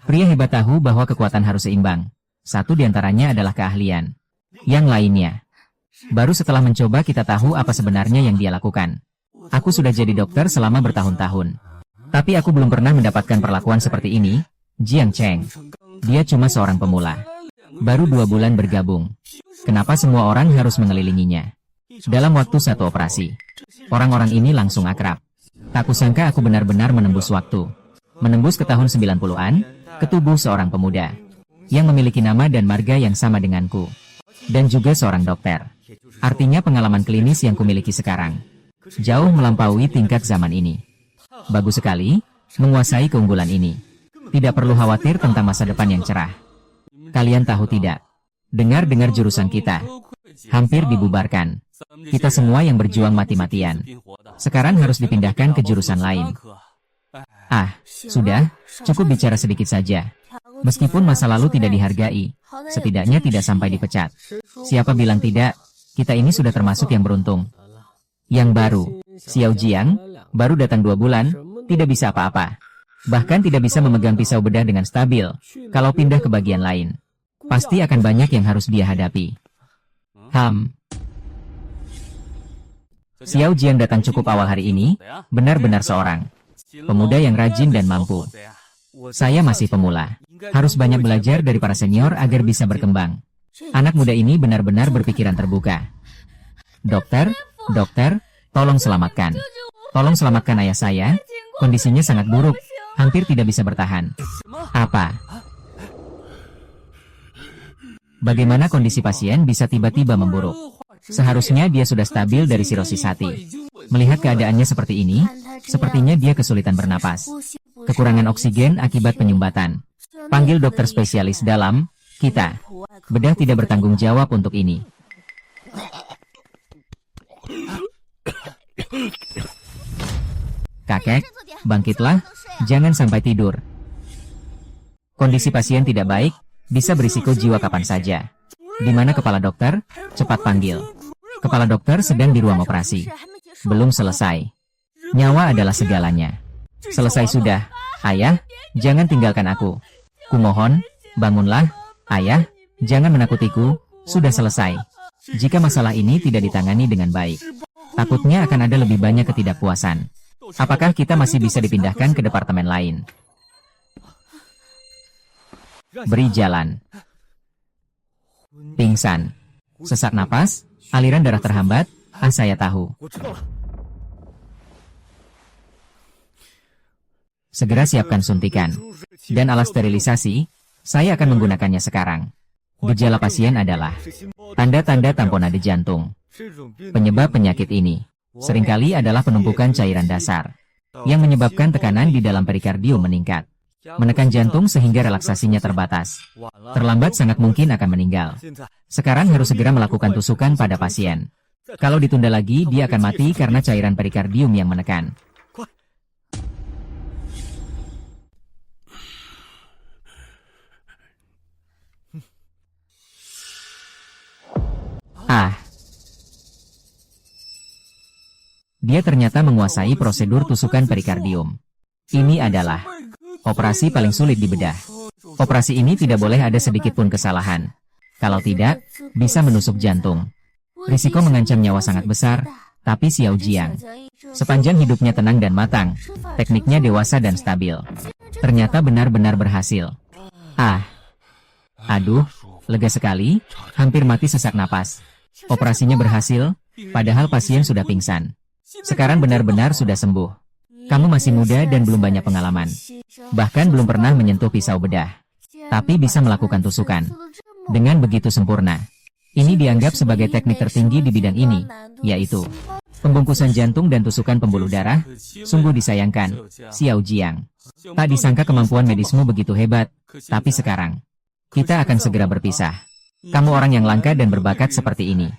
Pria hebat tahu bahwa kekuatan harus seimbang. Satu di antaranya adalah keahlian. Yang lainnya. Baru setelah mencoba kita tahu apa sebenarnya yang dia lakukan. Aku sudah jadi dokter selama bertahun-tahun. Tapi aku belum pernah mendapatkan perlakuan seperti ini. Jiang Cheng. Dia cuma seorang pemula. Baru 2 bulan bergabung. Kenapa semua orang harus mengelilinginya? Dalam waktu 1 operasi. Orang-orang ini langsung akrab. Tak kusangka aku benar-benar menembus waktu. Menembus ke tahun 90-an, ke tubuh seorang pemuda. Yang memiliki nama dan marga yang sama denganku. Dan juga seorang dokter. Artinya pengalaman klinis yang kumiliki sekarang. Jauh melampaui tingkat zaman ini. Bagus sekali, menguasai keunggulan ini. Tidak perlu khawatir tentang masa depan yang cerah. Kalian tahu tidak? Dengar-dengar jurusan kita. Hampir dibubarkan. Kita semua yang berjuang mati-matian. Sekarang harus dipindahkan ke jurusan lain. Ah, sudah, cukup bicara sedikit saja. Meskipun masa lalu tidak dihargai, setidaknya tidak sampai dipecat. Siapa bilang tidak? Kita ini sudah termasuk yang beruntung. Yang baru, Xiao Jiang, baru datang 2 bulan, tidak bisa apa-apa. Bahkan tidak bisa memegang pisau bedah dengan stabil. Kalau pindah ke bagian lain, pasti akan banyak yang harus dia hadapi. Xiao Jiang datang cukup awal hari ini, benar-benar seorang pemuda yang rajin dan mampu. Saya masih pemula. Harus banyak belajar dari para senior agar bisa berkembang. Anak muda ini benar-benar berpikiran terbuka. Dokter, tolong selamatkan. Tolong selamatkan ayah saya. Kondisinya sangat buruk. Hampir tidak bisa bertahan. Apa? Bagaimana kondisi pasien bisa tiba-tiba memburuk? Seharusnya dia sudah stabil dari sirosis hati. Melihat keadaannya seperti ini, sepertinya dia kesulitan bernapas. Kekurangan oksigen akibat penyumbatan. Panggil dokter spesialis dalam, kita. Bedah tidak bertanggung jawab untuk ini. Kakek, bangkitlah, jangan sampai tidur. Kondisi pasien tidak baik, bisa berisiko jiwa kapan saja. Di mana kepala dokter? Cepat panggil. Kepala dokter sedang di ruang operasi. Belum selesai. Nyawa adalah segalanya. Selesai sudah. Ayah, jangan tinggalkan aku. Kumohon, bangunlah. Ayah, jangan menakutiku. Sudah selesai. Jika masalah ini tidak ditangani dengan baik, takutnya akan ada lebih banyak ketidakpuasan. Apakah kita masih bisa dipindahkan ke departemen lain? Beri jalan. Pingsan. Sesak napas, aliran darah terhambat. Saya tahu. Segera siapkan suntikan. Dan alat sterilisasi, saya akan menggunakannya sekarang. Gejala pasien adalah tanda-tanda tamponade jantung. Penyebab penyakit ini seringkali adalah penumpukan cairan dasar yang menyebabkan tekanan di dalam perikardium meningkat. Menekan jantung sehingga relaksasinya terbatas. Terlambat sangat mungkin akan meninggal. Sekarang harus segera melakukan tusukan pada pasien. Kalau ditunda lagi, dia akan mati karena cairan perikardium yang menekan. Dia ternyata menguasai prosedur tusukan perikardium. Ini adalah operasi paling sulit di bedah. Operasi ini tidak boleh ada sedikit pun kesalahan. Kalau tidak, bisa menusuk jantung. Risiko mengancam nyawa sangat besar, tapi Xiao Jiang sepanjang hidupnya tenang dan matang, tekniknya dewasa dan stabil. Ternyata benar-benar berhasil. Aduh, lega sekali, hampir mati sesak napas. Operasinya berhasil, padahal pasien sudah pingsan. Sekarang benar-benar sudah sembuh. Kamu masih muda dan belum banyak pengalaman. Bahkan belum pernah menyentuh pisau bedah. Tapi bisa melakukan tusukan. Dengan begitu sempurna. Ini dianggap sebagai teknik tertinggi di bidang ini, yaitu pembungkusan jantung dan tusukan pembuluh darah. Sungguh disayangkan, Xiao Jiang. Tak disangka kemampuan medismu begitu hebat, tapi sekarang kita akan segera berpisah. Kamu orang yang langka dan berbakat seperti ini.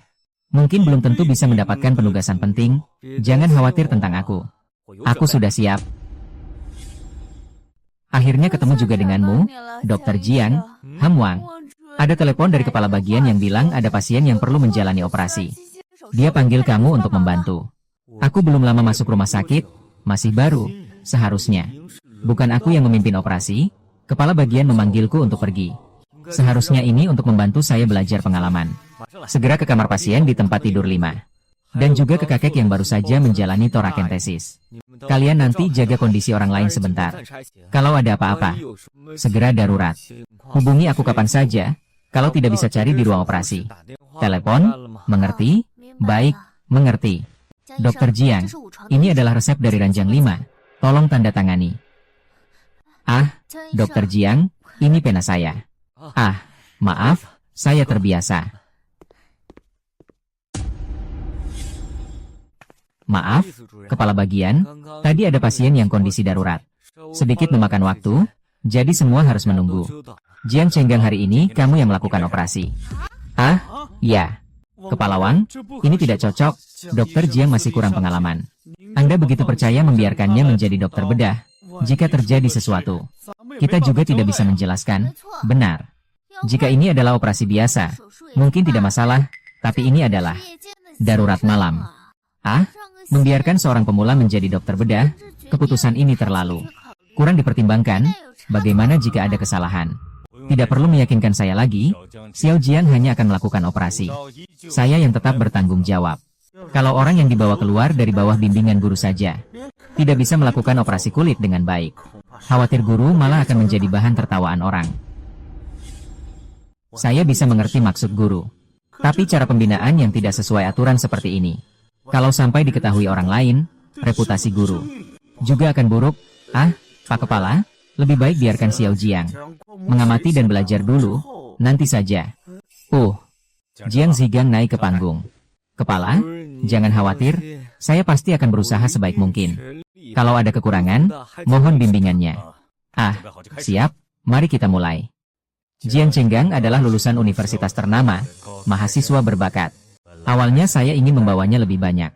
Mungkin belum tentu bisa mendapatkan penugasan penting. Jangan khawatir tentang aku. Aku sudah siap. Akhirnya ketemu juga denganmu, Dr. Jiang, Wang. Ada telepon dari kepala bagian yang bilang ada pasien yang perlu menjalani operasi. Dia panggil kamu untuk membantu. Aku belum lama masuk rumah sakit, masih baru, seharusnya. Bukan aku yang memimpin operasi, Kepala bagian memanggilku untuk pergi. Seharusnya ini untuk membantu saya belajar pengalaman. Segera ke kamar pasien di tempat tidur 5. Dan juga ke kakek yang baru saja menjalani torakentesis. Kalian nanti jaga kondisi orang lain sebentar. Kalau ada apa-apa, segera darurat. Hubungi aku kapan saja, kalau tidak bisa cari di ruang operasi. Telepon, mengerti? Baik, mengerti. Dokter Jiang, ini adalah resep dari ranjang 5. Tolong tanda tangani. Ah, Dokter Jiang, ini pena saya. Ah, maaf, saya terbiasa. Maaf, kepala bagian, tadi ada pasien yang kondisi darurat. Sedikit memakan waktu, jadi semua harus menunggu. Jiang Chenggang, hari ini kamu yang melakukan operasi. Ah, ya. Kepala Wang, ini tidak cocok, Dokter Jiang masih kurang pengalaman. Anda begitu percaya membiarkannya menjadi dokter bedah, jika terjadi sesuatu. Kita juga tidak bisa menjelaskan, benar. Jika ini adalah operasi biasa, mungkin tidak masalah, tapi ini adalah darurat malam. Ah, membiarkan seorang pemula menjadi dokter bedah, keputusan ini terlalu kurang dipertimbangkan. Bagaimana jika ada kesalahan? Tidak perlu meyakinkan saya lagi, Xiao Jiang hanya akan melakukan operasi. Saya yang tetap bertanggung jawab. Kalau orang yang dibawa keluar dari bawah bimbingan guru saja, tidak bisa melakukan operasi kulit dengan baik, khawatir guru malah akan menjadi bahan tertawaan orang. Saya bisa mengerti maksud guru, tapi cara pembinaan yang tidak sesuai aturan seperti ini, kalau sampai diketahui orang lain, reputasi guru juga akan buruk. Ah, Pak Kepala, lebih baik biarkan Xiao Jiang mengamati dan belajar dulu, nanti saja. Jiang Zigang naik ke panggung. Kepala, jangan khawatir, saya pasti akan berusaha sebaik mungkin. Kalau ada kekurangan, mohon bimbingannya. Ah, siap, mari kita mulai. Jiang Chenggang adalah lulusan universitas ternama, mahasiswa berbakat. Awalnya saya ingin membawanya lebih banyak.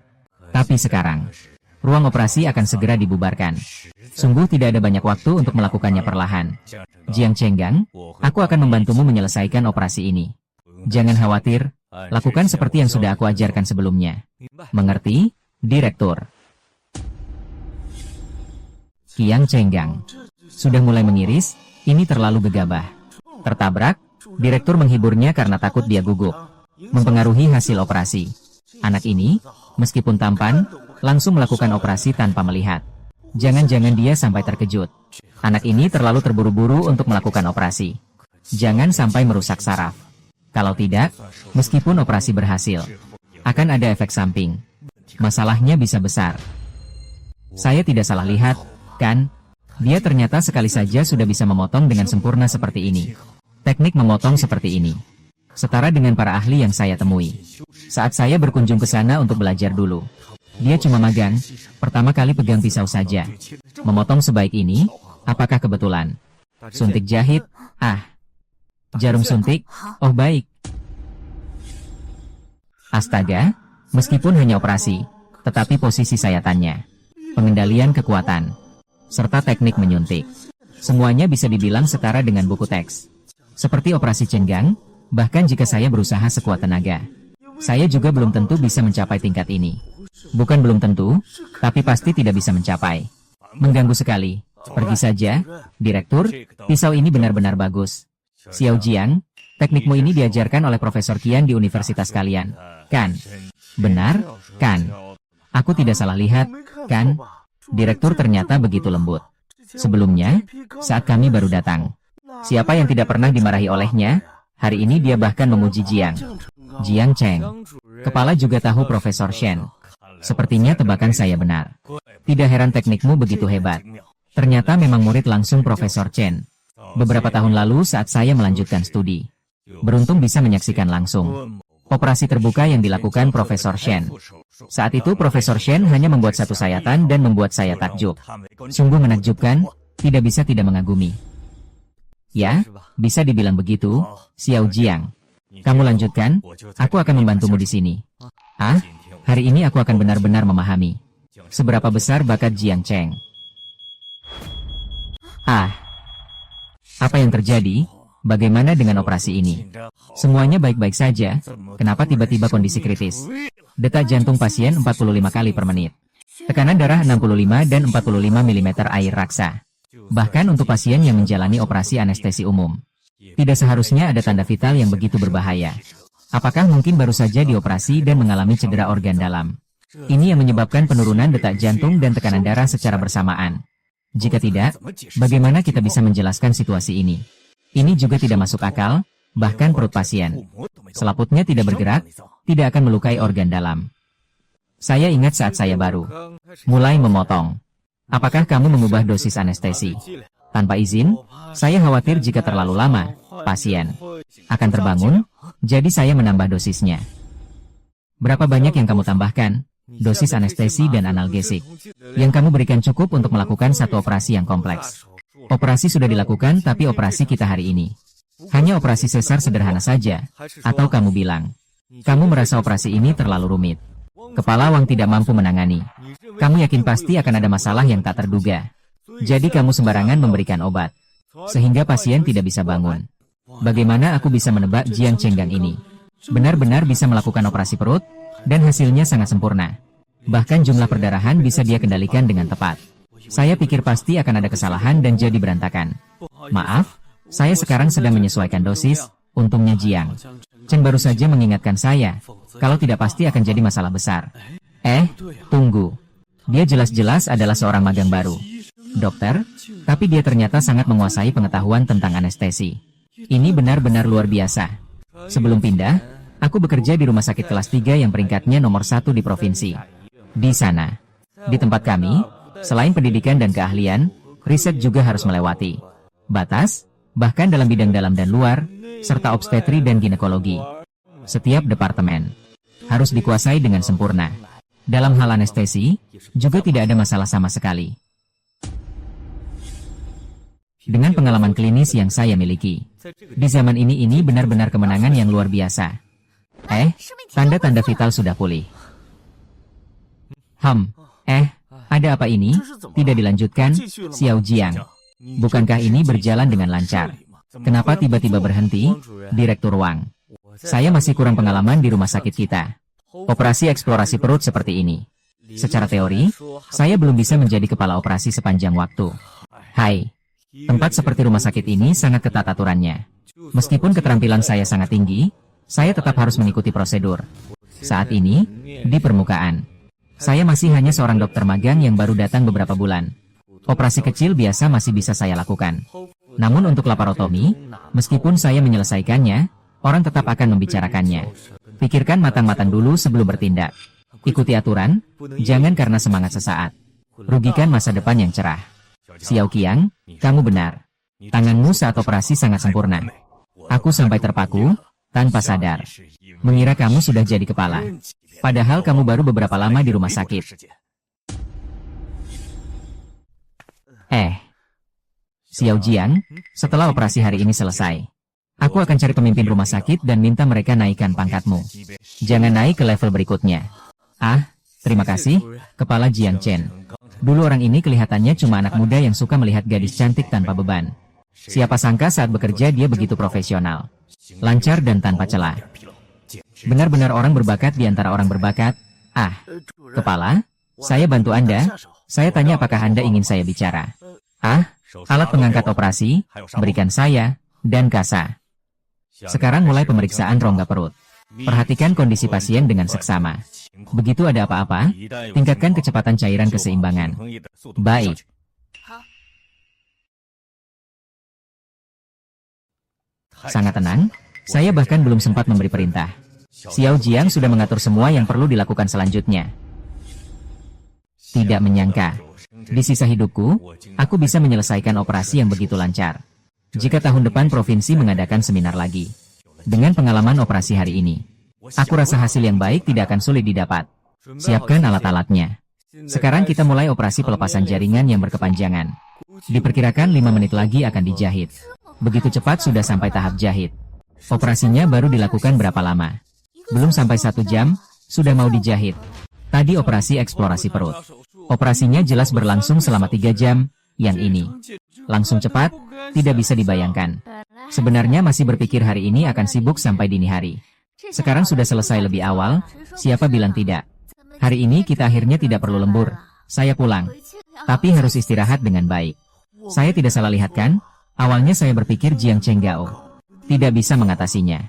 Tapi sekarang, ruang operasi akan segera dibubarkan. Sungguh tidak ada banyak waktu untuk melakukannya perlahan. Jiang Chenggang, aku akan membantumu menyelesaikan operasi ini. Jangan khawatir, lakukan seperti yang sudah aku ajarkan sebelumnya. Mengerti, Direktur? Jiang Chenggang sudah mulai mengiris, ini terlalu gegabah. Tertabrak, Direktur menghiburnya karena takut dia gugup. Mempengaruhi hasil operasi. Anak ini, meskipun tampan, langsung melakukan operasi tanpa melihat. Jangan-jangan dia sampai terkejut. Anak ini terlalu terburu-buru untuk melakukan operasi. Jangan sampai merusak saraf. Kalau tidak, meskipun operasi berhasil, akan ada efek samping. Masalahnya bisa besar. Saya tidak salah lihat, kan? Dia ternyata sekali saja sudah bisa memotong dengan sempurna seperti ini. Teknik memotong seperti ini setara dengan para ahli yang saya temui. Saat saya berkunjung ke sana untuk belajar dulu, dia cuma magang, pertama kali pegang pisau saja. Memotong sebaik ini, apakah kebetulan? Suntik jahit, jarum suntik, oh baik. Astaga, meskipun hanya operasi, tetapi posisi sayatannya, pengendalian kekuatan, serta teknik menyuntik, semuanya bisa dibilang setara dengan buku teks. Seperti operasi Chenggang, bahkan jika saya berusaha sekuat tenaga, saya juga belum tentu bisa mencapai tingkat ini. Bukan belum tentu, tapi pasti tidak bisa mencapai. Mengganggu sekali. Pergi saja, Direktur, pisau ini benar-benar bagus. Xiao Jiang, teknikmu ini diajarkan oleh Profesor Qian di universitas kalian, kan? Benar, kan? Aku tidak salah lihat, kan? Direktur ternyata begitu lembut. Sebelumnya, saat kami baru datang, siapa yang tidak pernah dimarahi olehnya? Hari ini dia bahkan memuji Jiang. Jiang Cheng. Kepala juga tahu Profesor Shen. Sepertinya tebakan saya benar. Tidak heran teknikmu begitu hebat. Ternyata memang murid langsung Profesor Chen. Beberapa tahun lalu saat saya melanjutkan studi, beruntung bisa menyaksikan langsung operasi terbuka yang dilakukan Profesor Shen. Saat itu Profesor Shen hanya membuat satu sayatan dan membuat saya takjub. Sungguh menakjubkan, tidak bisa tidak mengagumi. Ya, bisa dibilang begitu, Xiao Jiang. Kamu lanjutkan, aku akan membantumu di sini. Hari ini aku akan benar-benar memahami seberapa besar bakat Jiang Cheng. Apa yang terjadi? Bagaimana dengan operasi ini? Semuanya baik-baik saja, kenapa tiba-tiba kondisi kritis? Detak jantung pasien 45 kali per menit. Tekanan darah 65 dan 45 mm air raksa. Bahkan untuk pasien yang menjalani operasi anestesi umum. Tidak seharusnya ada tanda vital yang begitu berbahaya. Apakah mungkin baru saja dioperasi dan mengalami cedera organ dalam? Ini yang menyebabkan penurunan detak jantung dan tekanan darah secara bersamaan. Jika tidak, bagaimana kita bisa menjelaskan situasi ini? Ini juga tidak masuk akal, bahkan perut pasien. Selaputnya tidak bergerak, tidak akan melukai organ dalam. Saya ingat saat saya baru mulai memotong. Apakah kamu mengubah dosis anestesi? Tanpa izin, saya khawatir jika terlalu lama, pasien akan terbangun, jadi saya menambah dosisnya. Berapa banyak yang kamu tambahkan? Dosis anestesi dan analgesik yang kamu berikan cukup untuk melakukan satu operasi yang kompleks. Operasi sudah dilakukan, tapi operasi kita hari ini hanya operasi sesar sederhana saja. Atau kamu bilang, kamu merasa operasi ini terlalu rumit. Kepala Wang tidak mampu menangani. Kamu yakin pasti akan ada masalah yang tak terduga. Jadi kamu sembarangan memberikan obat, sehingga pasien tidak bisa bangun. Bagaimana aku bisa menebak Jiang Chenggang ini? Benar-benar bisa melakukan operasi perut, dan hasilnya sangat sempurna. Bahkan jumlah perdarahan bisa dia kendalikan dengan tepat. Saya pikir pasti akan ada kesalahan dan jadi berantakan. Maaf, saya sekarang sedang menyesuaikan dosis, untungnya Jiang Chen baru saja mengingatkan saya, kalau tidak pasti akan jadi masalah besar. Tunggu. Dia jelas-jelas adalah seorang magang baru. Dokter, tapi dia ternyata sangat menguasai pengetahuan tentang anestesi. Ini benar-benar luar biasa. Sebelum pindah, aku bekerja di rumah sakit kelas 3 yang peringkatnya nomor 1 di provinsi. Di sana, di tempat kami, selain pendidikan dan keahlian, riset juga harus melewati batas, bahkan dalam bidang dalam dan luar, serta obstetri dan ginekologi. Setiap departemen harus dikuasai dengan sempurna. Dalam hal anestesi, juga tidak ada masalah sama sekali. Dengan pengalaman klinis yang saya miliki, di zaman ini benar-benar kemenangan yang luar biasa. Tanda-tanda vital sudah pulih. Ada apa ini? Tidak dilanjutkan, Xiao Jiang. Bukankah ini berjalan dengan lancar? Kenapa tiba-tiba berhenti, Direktur Wang? Saya masih kurang pengalaman di rumah sakit kita. Operasi eksplorasi perut seperti ini. Secara teori, saya belum bisa menjadi kepala operasi sepanjang waktu. Tempat seperti rumah sakit ini sangat ketat aturannya. Meskipun keterampilan saya sangat tinggi, saya tetap harus mengikuti prosedur. Saat ini, di permukaan, saya masih hanya seorang dokter magang yang baru datang beberapa bulan. Operasi kecil biasa masih bisa saya lakukan. Namun untuk laparotomi, meskipun saya menyelesaikannya, orang tetap akan membicarakannya. Pikirkan matang-matang dulu sebelum bertindak. Ikuti aturan, jangan karena semangat sesaat. Rugikan masa depan yang cerah. Xiao Qiang, kamu benar. Tanganmu saat operasi sangat sempurna. Aku sampai terpaku, tanpa sadar. Mengira kamu sudah jadi kepala. Padahal kamu baru beberapa lama di rumah sakit. Xiao Jiang, setelah operasi hari ini selesai, aku akan cari pemimpin rumah sakit dan minta mereka naikkan pangkatmu. Jangan naik ke level berikutnya. Terima kasih, Kepala Jiang Chen. Dulu orang ini kelihatannya cuma anak muda yang suka melihat gadis cantik tanpa beban. Siapa sangka saat bekerja dia begitu profesional, lancar dan tanpa celah. Benar-benar orang berbakat di antara orang berbakat. Kepala, saya bantu Anda. Saya tanya apakah Anda ingin saya bicara. Alat pengangkat operasi, berikan saya, dan kasa. Sekarang mulai pemeriksaan rongga perut. Perhatikan kondisi pasien dengan seksama. Begitu ada apa-apa, tingkatkan kecepatan cairan keseimbangan. Baik. Sangat tenang, saya bahkan belum sempat memberi perintah. Xiao Jiang sudah mengatur semua yang perlu dilakukan selanjutnya. Tidak menyangka, di sisa hidupku, aku bisa menyelesaikan operasi yang begitu lancar. Jika tahun depan provinsi mengadakan seminar lagi, dengan pengalaman operasi hari ini, aku rasa hasil yang baik tidak akan sulit didapat. Siapkan alat-alatnya. Sekarang kita mulai operasi pelepasan jaringan yang berkepanjangan. Diperkirakan 5 menit lagi akan dijahit. Begitu cepat sudah sampai tahap jahit. Operasinya baru dilakukan berapa lama? Belum sampai 1 jam, sudah mau dijahit. Tadi operasi eksplorasi perut. Operasinya jelas berlangsung selama 3 jam, yang ini langsung cepat, tidak bisa dibayangkan. Sebenarnya masih berpikir hari ini akan sibuk sampai dini hari. Sekarang sudah selesai lebih awal, siapa bilang tidak? Hari ini kita akhirnya tidak perlu lembur, saya pulang. Tapi harus istirahat dengan baik. Saya tidak salah lihat kan? Awalnya saya berpikir Jiang Chenggao tidak bisa mengatasinya.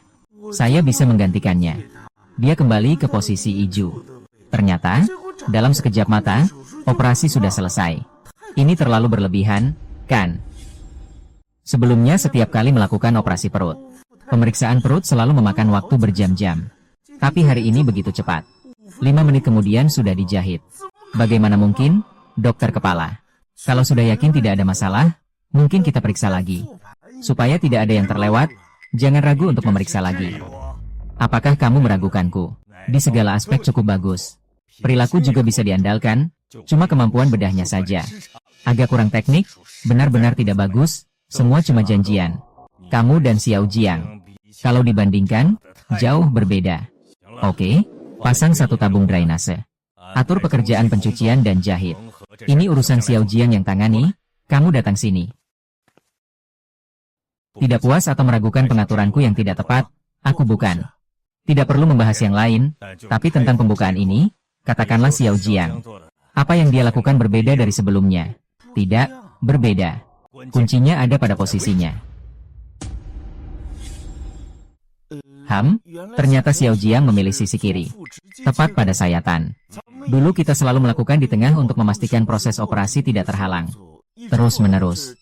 Saya bisa menggantikannya. Dia kembali ke posisi Iju. Ternyata, dalam sekejap mata, operasi sudah selesai. Ini terlalu berlebihan, kan? Sebelumnya setiap kali melakukan operasi perut, pemeriksaan perut selalu memakan waktu berjam-jam. Tapi hari ini begitu cepat. 5 menit kemudian sudah dijahit. Bagaimana mungkin, dokter kepala? Kalau sudah yakin tidak ada masalah, mungkin kita periksa lagi. Supaya tidak ada yang terlewat, jangan ragu untuk memeriksa lagi. Apakah kamu meragukanku? Di segala aspek cukup bagus. Perilaku juga bisa diandalkan, cuma kemampuan bedahnya saja. Agak kurang teknik, benar-benar tidak bagus, semua cuma janjian. Kamu dan Xiao Jiang. Kalau dibandingkan, jauh berbeda. Oke, pasang satu tabung drainase. Atur pekerjaan pencucian dan jahit. Ini urusan Xiao Jiang yang tangani, kamu datang sini. Tidak puas atau meragukan pengaturanku yang tidak tepat, aku bukan. Tidak perlu membahas yang lain, tapi tentang pembukaan ini, katakanlah Xiao Jiang. Apa yang dia lakukan berbeda dari sebelumnya? Tidak, berbeda. Kuncinya ada pada posisinya. Ternyata Xiao Jiang memilih sisi kiri. Tepat pada sayatan. Dulu kita selalu melakukan di tengah untuk memastikan proses operasi tidak terhalang. Terus-menerus.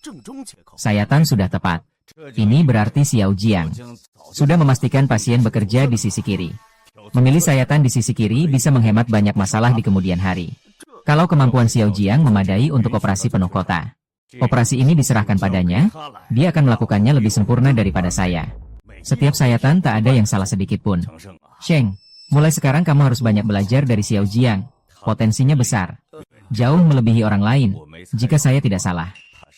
Sayatan sudah tepat. Ini berarti Xiao Jiang sudah memastikan pasien bekerja di sisi kiri. Memilih sayatan di sisi kiri bisa menghemat banyak masalah di kemudian hari. Kalau kemampuan Xiao Jiang memadai untuk operasi penuh kota, operasi ini diserahkan padanya, dia akan melakukannya lebih sempurna daripada saya. Setiap sayatan tak ada yang salah sedikit pun. Sheng, mulai sekarang kamu harus banyak belajar dari Xiao Jiang. Potensinya besar. Jauh melebihi orang lain, jika saya tidak salah.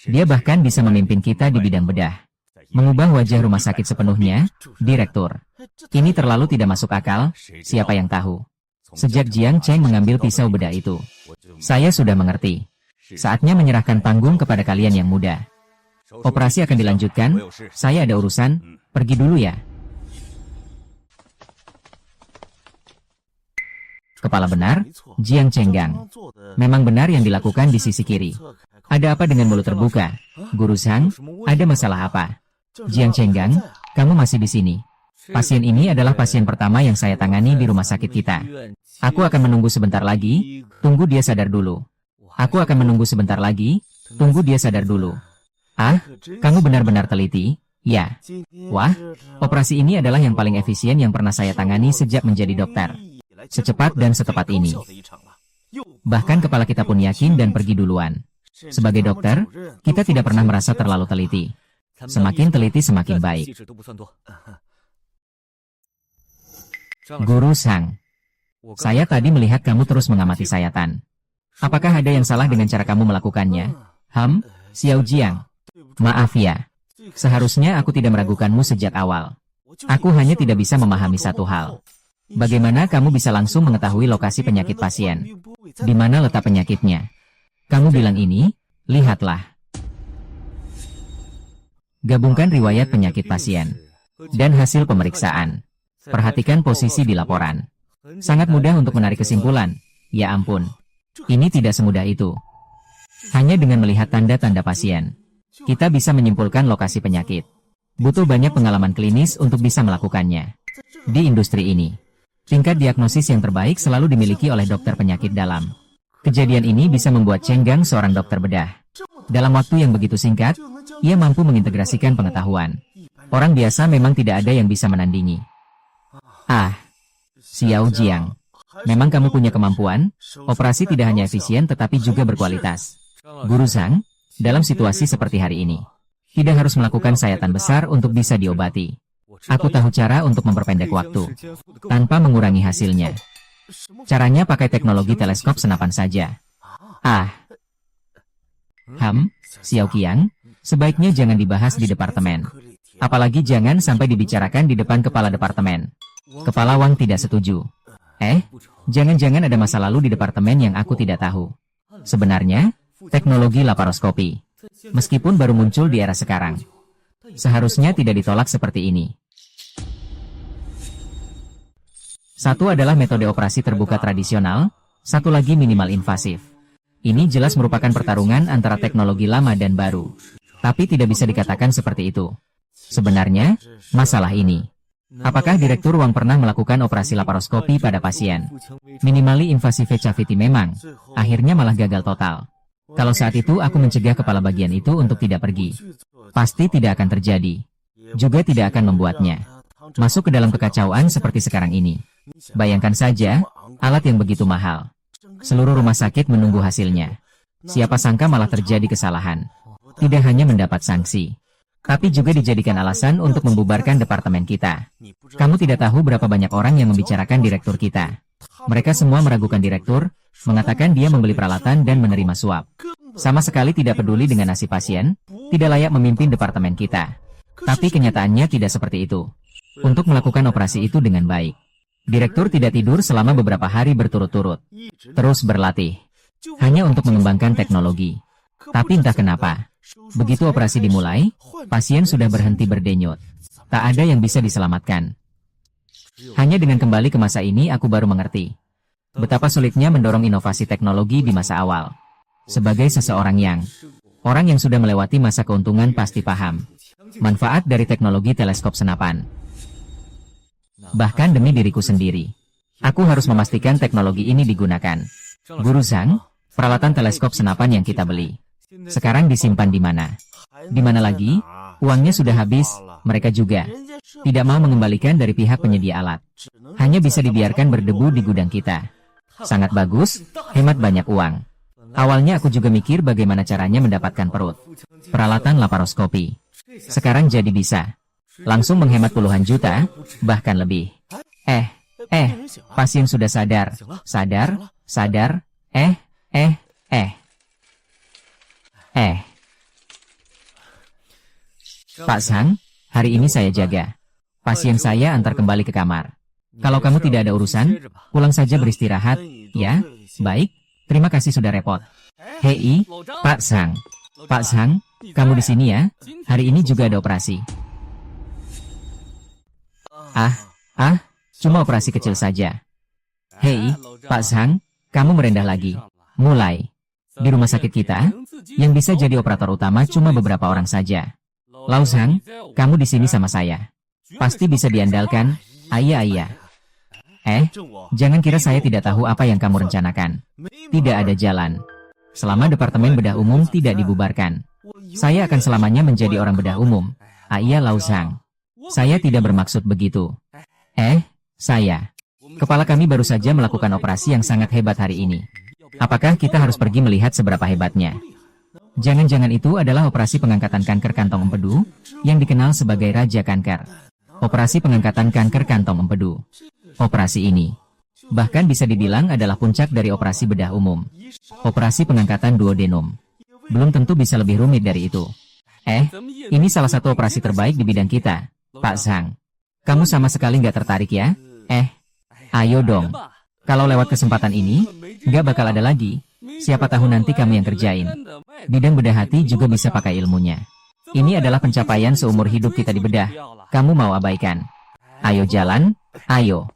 Dia bahkan bisa memimpin kita di bidang bedah. Mengubah wajah rumah sakit sepenuhnya, Direktur. Ini terlalu tidak masuk akal, siapa yang tahu. Sejak Jiang Cheng mengambil pisau bedah itu, saya sudah mengerti. Saatnya menyerahkan panggung kepada kalian yang muda. Operasi akan dilanjutkan, saya ada urusan, pergi dulu ya. Kepala benar, Jiang Chenggang. Memang benar yang dilakukan di sisi kiri. Ada apa dengan mulut terbuka? Guru Zhang, ada masalah apa? Jiang Chenggang, kamu masih di sini. Pasien ini adalah pasien pertama yang saya tangani di rumah sakit kita. Aku akan menunggu sebentar lagi, tunggu dia sadar dulu. Aku akan menunggu sebentar lagi, tunggu dia sadar dulu. Ah, kamu benar-benar teliti? Ya. Wah, operasi ini adalah yang paling efisien yang pernah saya tangani sejak menjadi dokter. Secepat dan setepat ini. Bahkan kepala kita pun yakin dan pergi duluan. Sebagai dokter, kita tidak pernah merasa terlalu teliti. Semakin teliti semakin baik. Guru Zhang, saya tadi melihat kamu terus mengamati sayatan. Apakah ada yang salah dengan cara kamu melakukannya? Xiao Jiang. Maaf ya. Seharusnya aku tidak meragukanmu sejak awal. Aku hanya tidak bisa memahami satu hal. Bagaimana kamu bisa langsung mengetahui lokasi penyakit pasien? Di mana letak penyakitnya? Kamu bilang ini? Lihatlah. Gabungkan riwayat penyakit pasien dan hasil pemeriksaan. Perhatikan posisi di laporan. Sangat mudah untuk menarik kesimpulan. Ya ampun. Ini tidak semudah itu. Hanya dengan melihat tanda-tanda pasien, kita bisa menyimpulkan lokasi penyakit. Butuh banyak pengalaman klinis untuk bisa melakukannya. Di industri ini, tingkat diagnosis yang terbaik selalu dimiliki oleh dokter penyakit dalam. Kejadian ini bisa membuat Chenggang seorang dokter bedah. Dalam waktu yang begitu singkat, ia mampu mengintegrasikan pengetahuan. Orang biasa memang tidak ada yang bisa menandingi. Ah, Xiao Jiang. Memang kamu punya kemampuan, operasi tidak hanya efisien tetapi juga berkualitas. Guru Zhang, dalam situasi seperti hari ini, tidak harus melakukan sayatan besar untuk bisa diobati. Aku tahu cara untuk memperpendek waktu, tanpa mengurangi hasilnya. Caranya pakai teknologi teleskop senapan saja. Ah. Xiao Qiang, sebaiknya jangan dibahas di departemen. Apalagi jangan sampai dibicarakan di depan kepala departemen. Kepala Wang tidak setuju. Jangan-jangan ada masa lalu di departemen yang aku tidak tahu. Sebenarnya, teknologi laparoskopi, meskipun baru muncul di era sekarang, seharusnya tidak ditolak seperti ini. Satu adalah metode operasi terbuka tradisional, satu lagi minimal invasif. Ini jelas merupakan pertarungan antara teknologi lama dan baru. Tapi tidak bisa dikatakan seperti itu. Sebenarnya, masalah ini. Apakah Direktur Wang pernah melakukan operasi laparoskopi pada pasien? Minimally invasive cavity memang, akhirnya malah gagal total. Kalau saat itu aku mencegah kepala bagian itu untuk tidak pergi, pasti tidak akan terjadi. Juga tidak akan membuatnya masuk ke dalam kekacauan seperti sekarang ini. Bayangkan saja, alat yang begitu mahal. Seluruh rumah sakit menunggu hasilnya. Siapa sangka malah terjadi kesalahan. Tidak hanya mendapat sanksi, tapi juga dijadikan alasan untuk membubarkan departemen kita. Kamu tidak tahu berapa banyak orang yang membicarakan direktur kita. Mereka semua meragukan direktur, mengatakan dia membeli peralatan dan menerima suap. Sama sekali tidak peduli dengan nasib pasien, tidak layak memimpin departemen kita. Tapi kenyataannya tidak seperti itu. Untuk melakukan operasi itu dengan baik, direktur tidak tidur selama beberapa hari berturut-turut. Terus berlatih, hanya untuk mengembangkan teknologi. Tapi entah kenapa, begitu operasi dimulai, pasien sudah berhenti berdenyut. Tak ada yang bisa diselamatkan. Hanya dengan kembali ke masa ini aku baru mengerti betapa sulitnya mendorong inovasi teknologi di masa awal. Sebagai seseorang orang yang sudah melewati masa keuntungan pasti paham manfaat dari teknologi teleskop senapan. Bahkan demi diriku sendiri, aku harus memastikan teknologi ini digunakan. Guru Zhang, peralatan teleskop senapan yang kita beli sekarang disimpan di mana? Di mana lagi? Uangnya sudah habis, mereka juga tidak mau mengembalikan dari pihak penyedia alat. Hanya bisa dibiarkan berdebu di gudang kita. Sangat bagus, hemat banyak uang. Awalnya aku juga mikir bagaimana caranya mendapatkan peralatan laparoskopi. Sekarang jadi bisa. Langsung menghemat puluhan juta, bahkan lebih. Pasien sudah sadar. Sadar. Pak Zhang, hari ini saya jaga. Pasien saya antar kembali ke kamar. Kalau kamu tidak ada urusan, pulang saja beristirahat, ya? Baik, terima kasih sudah repot. Hei, Pak Zhang. Pak Zhang, kamu di sini ya? Hari ini juga ada operasi. Cuma operasi kecil saja. Hei, Pak Zhang, kamu merendah lagi. Mulai. Di rumah sakit kita, yang bisa jadi operator utama cuma beberapa orang saja. Lau Zhang, kamu di sini sama saya. Pasti bisa diandalkan. Iya. Jangan kira saya tidak tahu apa yang kamu rencanakan. Tidak ada jalan. Selama Departemen Bedah Umum tidak dibubarkan, saya akan selamanya menjadi orang bedah umum. Iya Lau Zhang. Saya tidak bermaksud begitu. Saya. Kepala kami baru saja melakukan operasi yang sangat hebat hari ini. Apakah kita harus pergi melihat seberapa hebatnya? Jangan-jangan itu adalah operasi pengangkatan kanker kantong empedu, yang dikenal sebagai Raja Kanker. Operasi pengangkatan kanker kantong empedu. Operasi ini bahkan bisa dibilang adalah puncak dari operasi bedah umum. Operasi pengangkatan duodenum. Belum tentu bisa lebih rumit dari itu. Ini salah satu operasi terbaik di bidang kita, Pak Zhang. Kamu sama sekali nggak tertarik ya? Ayo dong. Kalau lewat kesempatan ini, nggak bakal ada lagi. Siapa tahu nanti kamu yang kerjain. Bidang bedah hati juga bisa pakai ilmunya. Ini adalah pencapaian seumur hidup kita di bedah. Kamu mau abaikan? Ayo jalan, ayo.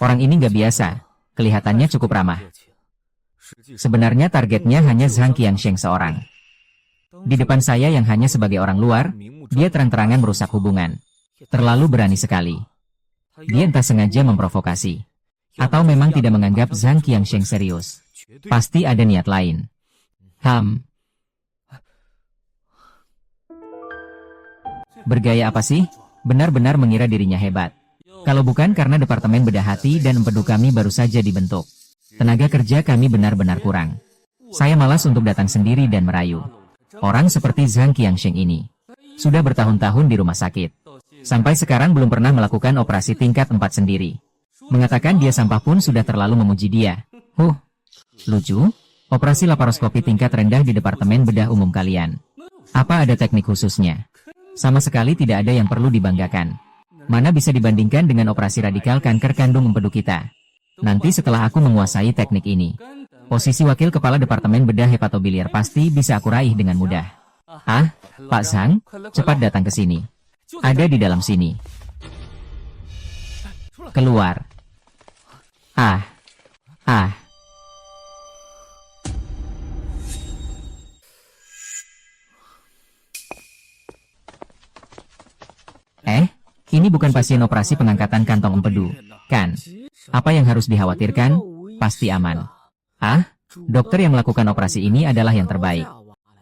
Orang ini nggak biasa. Kelihatannya cukup ramah. Sebenarnya targetnya hanya Zhang Qiangsheng seorang. Di depan saya yang hanya sebagai orang luar, dia terang-terangan merusak hubungan. Terlalu berani sekali. Dia entah sengaja memprovokasi, atau memang tidak menganggap Zhang Qiangsheng serius. Pasti ada niat lain. Bergaya apa sih? Benar-benar mengira dirinya hebat. Kalau bukan karena Departemen Bedah Hati dan Empedu kami baru saja dibentuk, tenaga kerja kami benar-benar kurang. Saya malas untuk datang sendiri dan merayu. Orang seperti Zhang Qiangsheng ini sudah bertahun-tahun di rumah sakit. Sampai sekarang belum pernah melakukan operasi tingkat 4 sendiri. Mengatakan dia sampah pun sudah terlalu memuji dia. Lucu. Operasi laparoskopi tingkat rendah di Departemen Bedah Umum kalian. Apa ada teknik khususnya? Sama sekali tidak ada yang perlu dibanggakan. Mana bisa dibandingkan dengan operasi radikal kanker kandung empedu kita. Nanti setelah aku menguasai teknik ini, posisi wakil kepala Departemen Bedah Hepatobiliar pasti bisa aku raih dengan mudah. Pak Zhang, cepat datang ke sini. Ada di dalam sini. Keluar. Ah, ini bukan pasien operasi pengangkatan kantong empedu, kan? Apa yang harus dikhawatirkan? Pasti aman. Ah, dokter yang melakukan operasi ini adalah yang terbaik.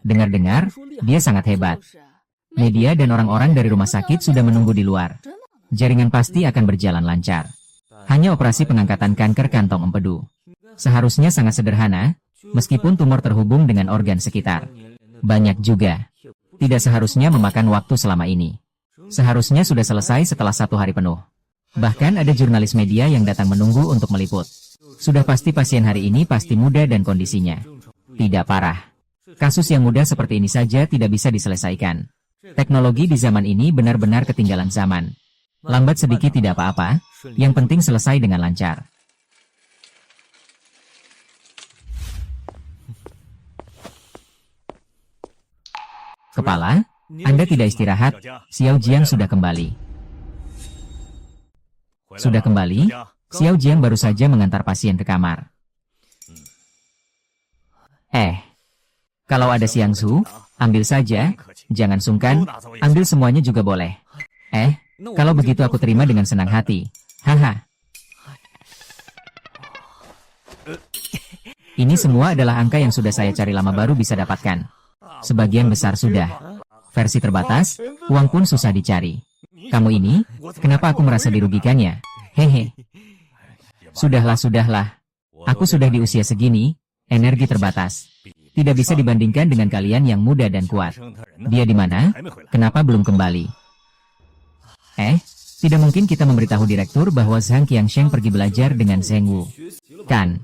Dengar-dengar, dia sangat hebat. Media dan orang-orang dari rumah sakit sudah menunggu di luar. Jaringan pasti akan berjalan lancar. Hanya operasi pengangkatan kanker kantong empedu. Seharusnya sangat sederhana, meskipun tumor terhubung dengan organ sekitar. Banyak juga. Tidak seharusnya memakan waktu selama ini. Seharusnya sudah selesai setelah 1 hari penuh. Bahkan ada jurnalis media yang datang menunggu untuk meliput. Sudah pasti pasien hari ini pasti muda dan kondisinya tidak parah. Kasus yang mudah seperti ini saja tidak bisa diselesaikan. Teknologi di zaman ini benar-benar ketinggalan zaman. Lambat sedikit tidak apa-apa, yang penting selesai dengan lancar. Kepala, Anda tidak istirahat, Xiao Jiang sudah kembali. Sudah kembali, Xiao Jiang baru saja mengantar pasien ke kamar. Kalau ada Xiang Su, ambil saja, jangan sungkan, ambil semuanya juga boleh. Kalau begitu aku terima dengan senang hati. Haha. Ini semua adalah angka yang sudah saya cari lama baru bisa dapatkan. Sebagian besar sudah. Versi terbatas, uang pun susah dicari. Kamu ini, kenapa aku merasa dirugikannya? Hehe. Sudahlah. Aku sudah di usia segini, energi terbatas. Tidak bisa dibandingkan dengan kalian yang muda dan kuat. Dia di mana? Kenapa belum kembali? Tidak mungkin kita memberitahu direktur bahwa Zhang Qiangsheng pergi belajar dengan Zheng Wu. Kan?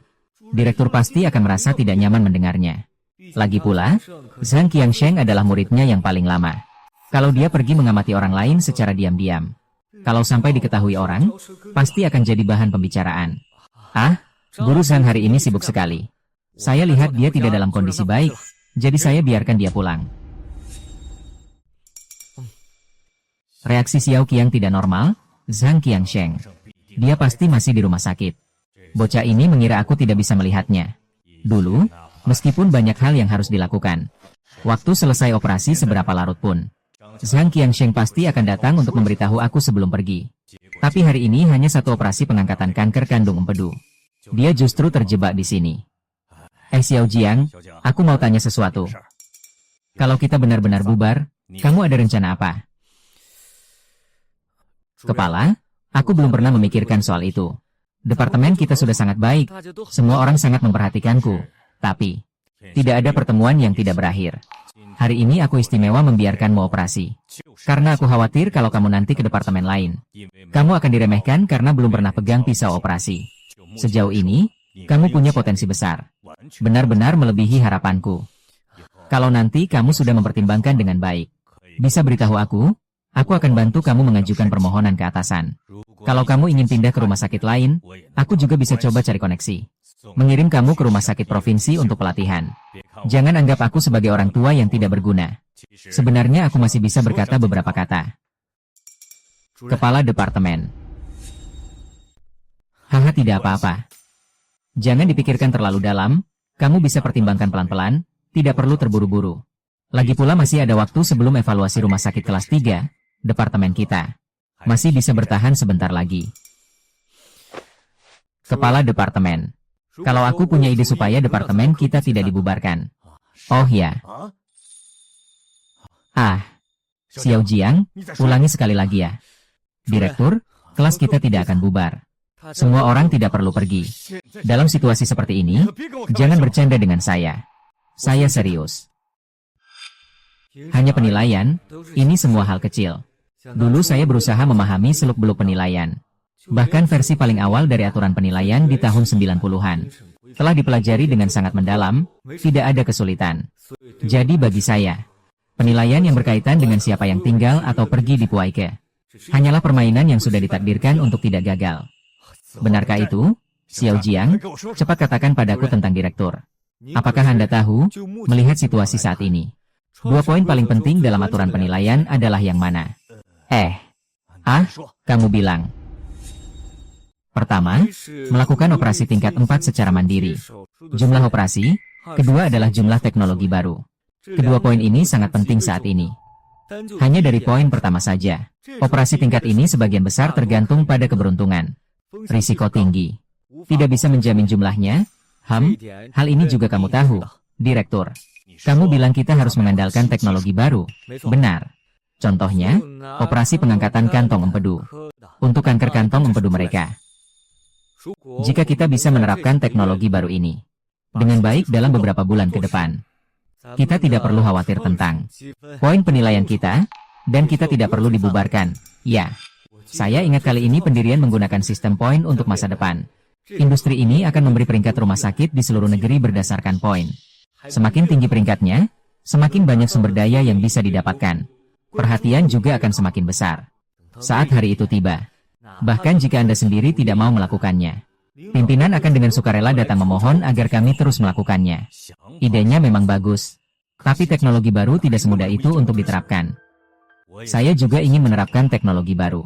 Direktur pasti akan merasa tidak nyaman mendengarnya. Lagi pula, Zhang Qiangsheng adalah muridnya yang paling lama. Kalau dia pergi mengamati orang lain secara diam-diam, kalau sampai diketahui orang, pasti akan jadi bahan pembicaraan. Guru Zhang hari ini sibuk sekali. Saya lihat dia tidak dalam kondisi baik, jadi saya biarkan dia pulang. Reaksi Xiao Qiang tidak normal, Zhang Qiangsheng. Dia pasti masih di rumah sakit. Bocah ini mengira aku tidak bisa melihatnya. Dulu, meskipun banyak hal yang harus dilakukan, waktu selesai operasi seberapa larut pun, Zhang Qiangsheng pasti akan datang untuk memberitahu aku sebelum pergi. Tapi hari ini hanya satu operasi pengangkatan kanker kandung empedu. Dia justru terjebak di sini. Xiao Jiang, aku mau tanya sesuatu. Kalau kita benar-benar bubar, kamu ada rencana apa? Kepala, aku belum pernah memikirkan soal itu. Departemen kita sudah sangat baik, semua orang sangat memperhatikanku. Tapi, tidak ada pertemuan yang tidak berakhir. Hari ini aku istimewa membiarkanmu operasi. Karena aku khawatir kalau kamu nanti ke departemen lain. Kamu akan diremehkan karena belum pernah pegang pisau operasi. Sejauh ini, kamu punya potensi besar. Benar-benar melebihi harapanku. Kalau nanti kamu sudah mempertimbangkan dengan baik, bisa beritahu aku akan bantu kamu mengajukan permohonan ke atasan. Kalau kamu ingin pindah ke rumah sakit lain, aku juga bisa coba cari koneksi. Mengirim kamu ke rumah sakit provinsi untuk pelatihan. Jangan anggap aku sebagai orang tua yang tidak berguna. Sebenarnya aku masih bisa berkata beberapa kata. Kepala Departemen. Haha, tidak apa-apa. Jangan dipikirkan terlalu dalam, kamu bisa pertimbangkan pelan-pelan, tidak perlu terburu-buru. Lagi pula masih ada waktu sebelum evaluasi rumah sakit kelas 3, departemen kita. Masih bisa bertahan sebentar lagi. Kepala Departemen. Kalau aku punya ide supaya departemen kita tidak dibubarkan. Oh ya. Xiao Jiang, ulangi sekali lagi ya. Direktur, kelas kita tidak akan bubar. Semua orang tidak perlu pergi. Dalam situasi seperti ini, jangan bercanda dengan saya. Saya serius. Hanya penilaian, ini semua hal kecil. Dulu saya berusaha memahami seluk-beluk penilaian. Bahkan versi paling awal dari aturan penilaian di tahun 90-an. Telah dipelajari dengan sangat mendalam, tidak ada kesulitan. Jadi bagi saya, penilaian yang berkaitan dengan siapa yang tinggal atau pergi di Puaike, hanyalah permainan yang sudah ditakdirkan untuk tidak gagal. Benarkah itu? Xiao Jiang, cepat katakan padaku tentang direktur. Apakah Anda tahu, melihat situasi saat ini, 2 poin paling penting dalam aturan penilaian adalah yang mana? Kamu bilang. Pertama, melakukan operasi tingkat 4 secara mandiri. Jumlah operasi, kedua adalah jumlah teknologi baru. Kedua poin ini sangat penting saat ini. Hanya dari poin pertama saja, operasi tingkat ini sebagian besar tergantung pada keberuntungan. Risiko tinggi. Tidak bisa menjamin jumlahnya. Hal ini juga kamu tahu, Direktur. Kamu bilang kita harus mengandalkan teknologi baru. Benar. Contohnya, operasi pengangkatan kantong empedu. Untuk kanker kantong empedu mereka. Jika kita bisa menerapkan teknologi baru ini dengan baik dalam beberapa bulan ke depan, kita tidak perlu khawatir tentang poin penilaian kita, dan kita tidak perlu dibubarkan. Ya, saya ingat kali ini pendirian menggunakan sistem poin untuk masa depan. Industri ini akan memberi peringkat rumah sakit di seluruh negeri berdasarkan poin. Semakin tinggi peringkatnya, semakin banyak sumber daya yang bisa didapatkan. Perhatian juga akan semakin besar saat hari itu tiba. Bahkan jika Anda sendiri tidak mau melakukannya, pimpinan akan dengan sukarela datang memohon agar kami terus melakukannya. Idenya memang bagus, tapi teknologi baru tidak semudah itu untuk diterapkan. Saya juga ingin menerapkan teknologi baru.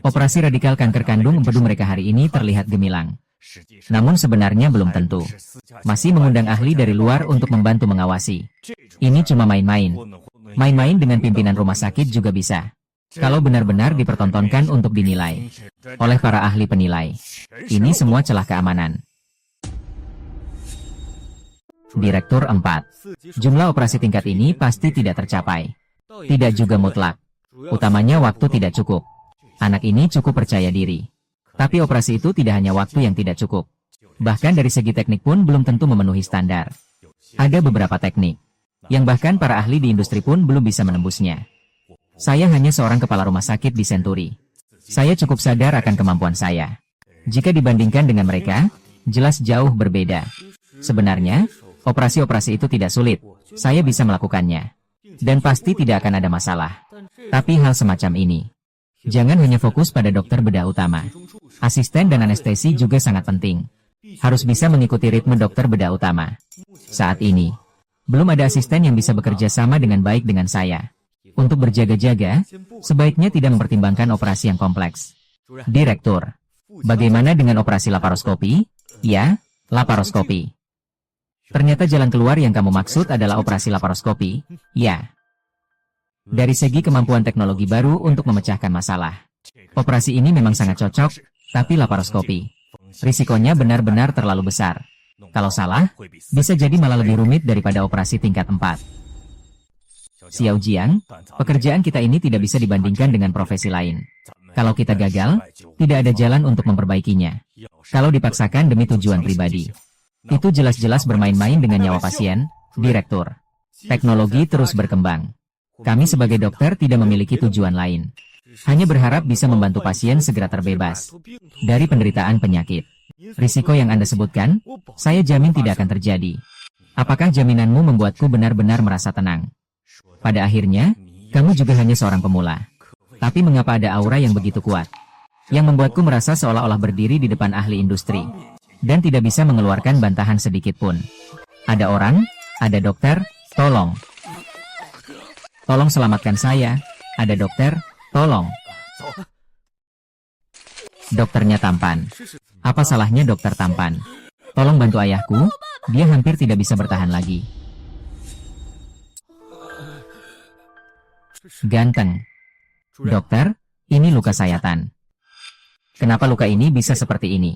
Operasi radikal kanker kandung empedu mereka hari ini terlihat gemilang. Namun sebenarnya belum tentu. Masih mengundang ahli dari luar untuk membantu mengawasi. Ini cuma main-main. Main-main dengan pimpinan rumah sakit juga bisa. Kalau benar-benar dipertontonkan untuk dinilai oleh para ahli penilai. Ini semua celah keamanan. Direktur 4. Jumlah operasi tingkat ini pasti tidak tercapai. Tidak juga mutlak. Utamanya waktu tidak cukup. Anak ini cukup percaya diri. Tapi operasi itu tidak hanya waktu yang tidak cukup. Bahkan dari segi teknik pun belum tentu memenuhi standar. Ada beberapa teknik yang bahkan para ahli di industri pun belum bisa menembusnya. Saya hanya seorang kepala rumah sakit di Century. Saya cukup sadar akan kemampuan saya. Jika dibandingkan dengan mereka, jelas jauh berbeda. Sebenarnya, operasi-operasi itu tidak sulit. Saya bisa melakukannya. Dan pasti tidak akan ada masalah. Tapi hal semacam ini, jangan hanya fokus pada dokter bedah utama. Asisten dan anestesi juga sangat penting. Harus bisa mengikuti ritme dokter bedah utama. Saat ini, belum ada asisten yang bisa bekerja sama dengan baik dengan saya. Untuk berjaga-jaga, sebaiknya tidak mempertimbangkan operasi yang kompleks. Direktur, bagaimana dengan operasi laparoskopi? Ya, laparoskopi. Ternyata jalan keluar yang kamu maksud adalah operasi laparoskopi? Ya. Dari segi kemampuan teknologi baru untuk memecahkan masalah, operasi ini memang sangat cocok, tapi laparoskopi, risikonya benar-benar terlalu besar. Kalau salah, bisa jadi malah lebih rumit daripada operasi tingkat 4. Xiao Jiang, pekerjaan kita ini tidak bisa dibandingkan dengan profesi lain. Kalau kita gagal, tidak ada jalan untuk memperbaikinya. Kalau dipaksakan demi tujuan pribadi, itu jelas-jelas bermain-main dengan nyawa pasien. Direktur, teknologi terus berkembang. Kami sebagai dokter tidak memiliki tujuan lain. Hanya berharap bisa membantu pasien segera terbebas dari penderitaan penyakit. Risiko yang Anda sebutkan, saya jamin tidak akan terjadi. Apakah jaminanmu membuatku benar-benar merasa tenang? Pada akhirnya, kamu juga hanya seorang pemula. Tapi mengapa ada aura yang begitu kuat, yang membuatku merasa seolah-olah berdiri di depan ahli industri, dan tidak bisa mengeluarkan bantahan sedikit pun? Ada orang, ada dokter, tolong. Tolong selamatkan saya. Ada dokter, tolong. Dokternya tampan. Apa salahnya dokter tampan? Tolong bantu ayahku, dia hampir tidak bisa bertahan lagi. Ganteng. Dokter, ini luka sayatan. Kenapa luka ini bisa seperti ini?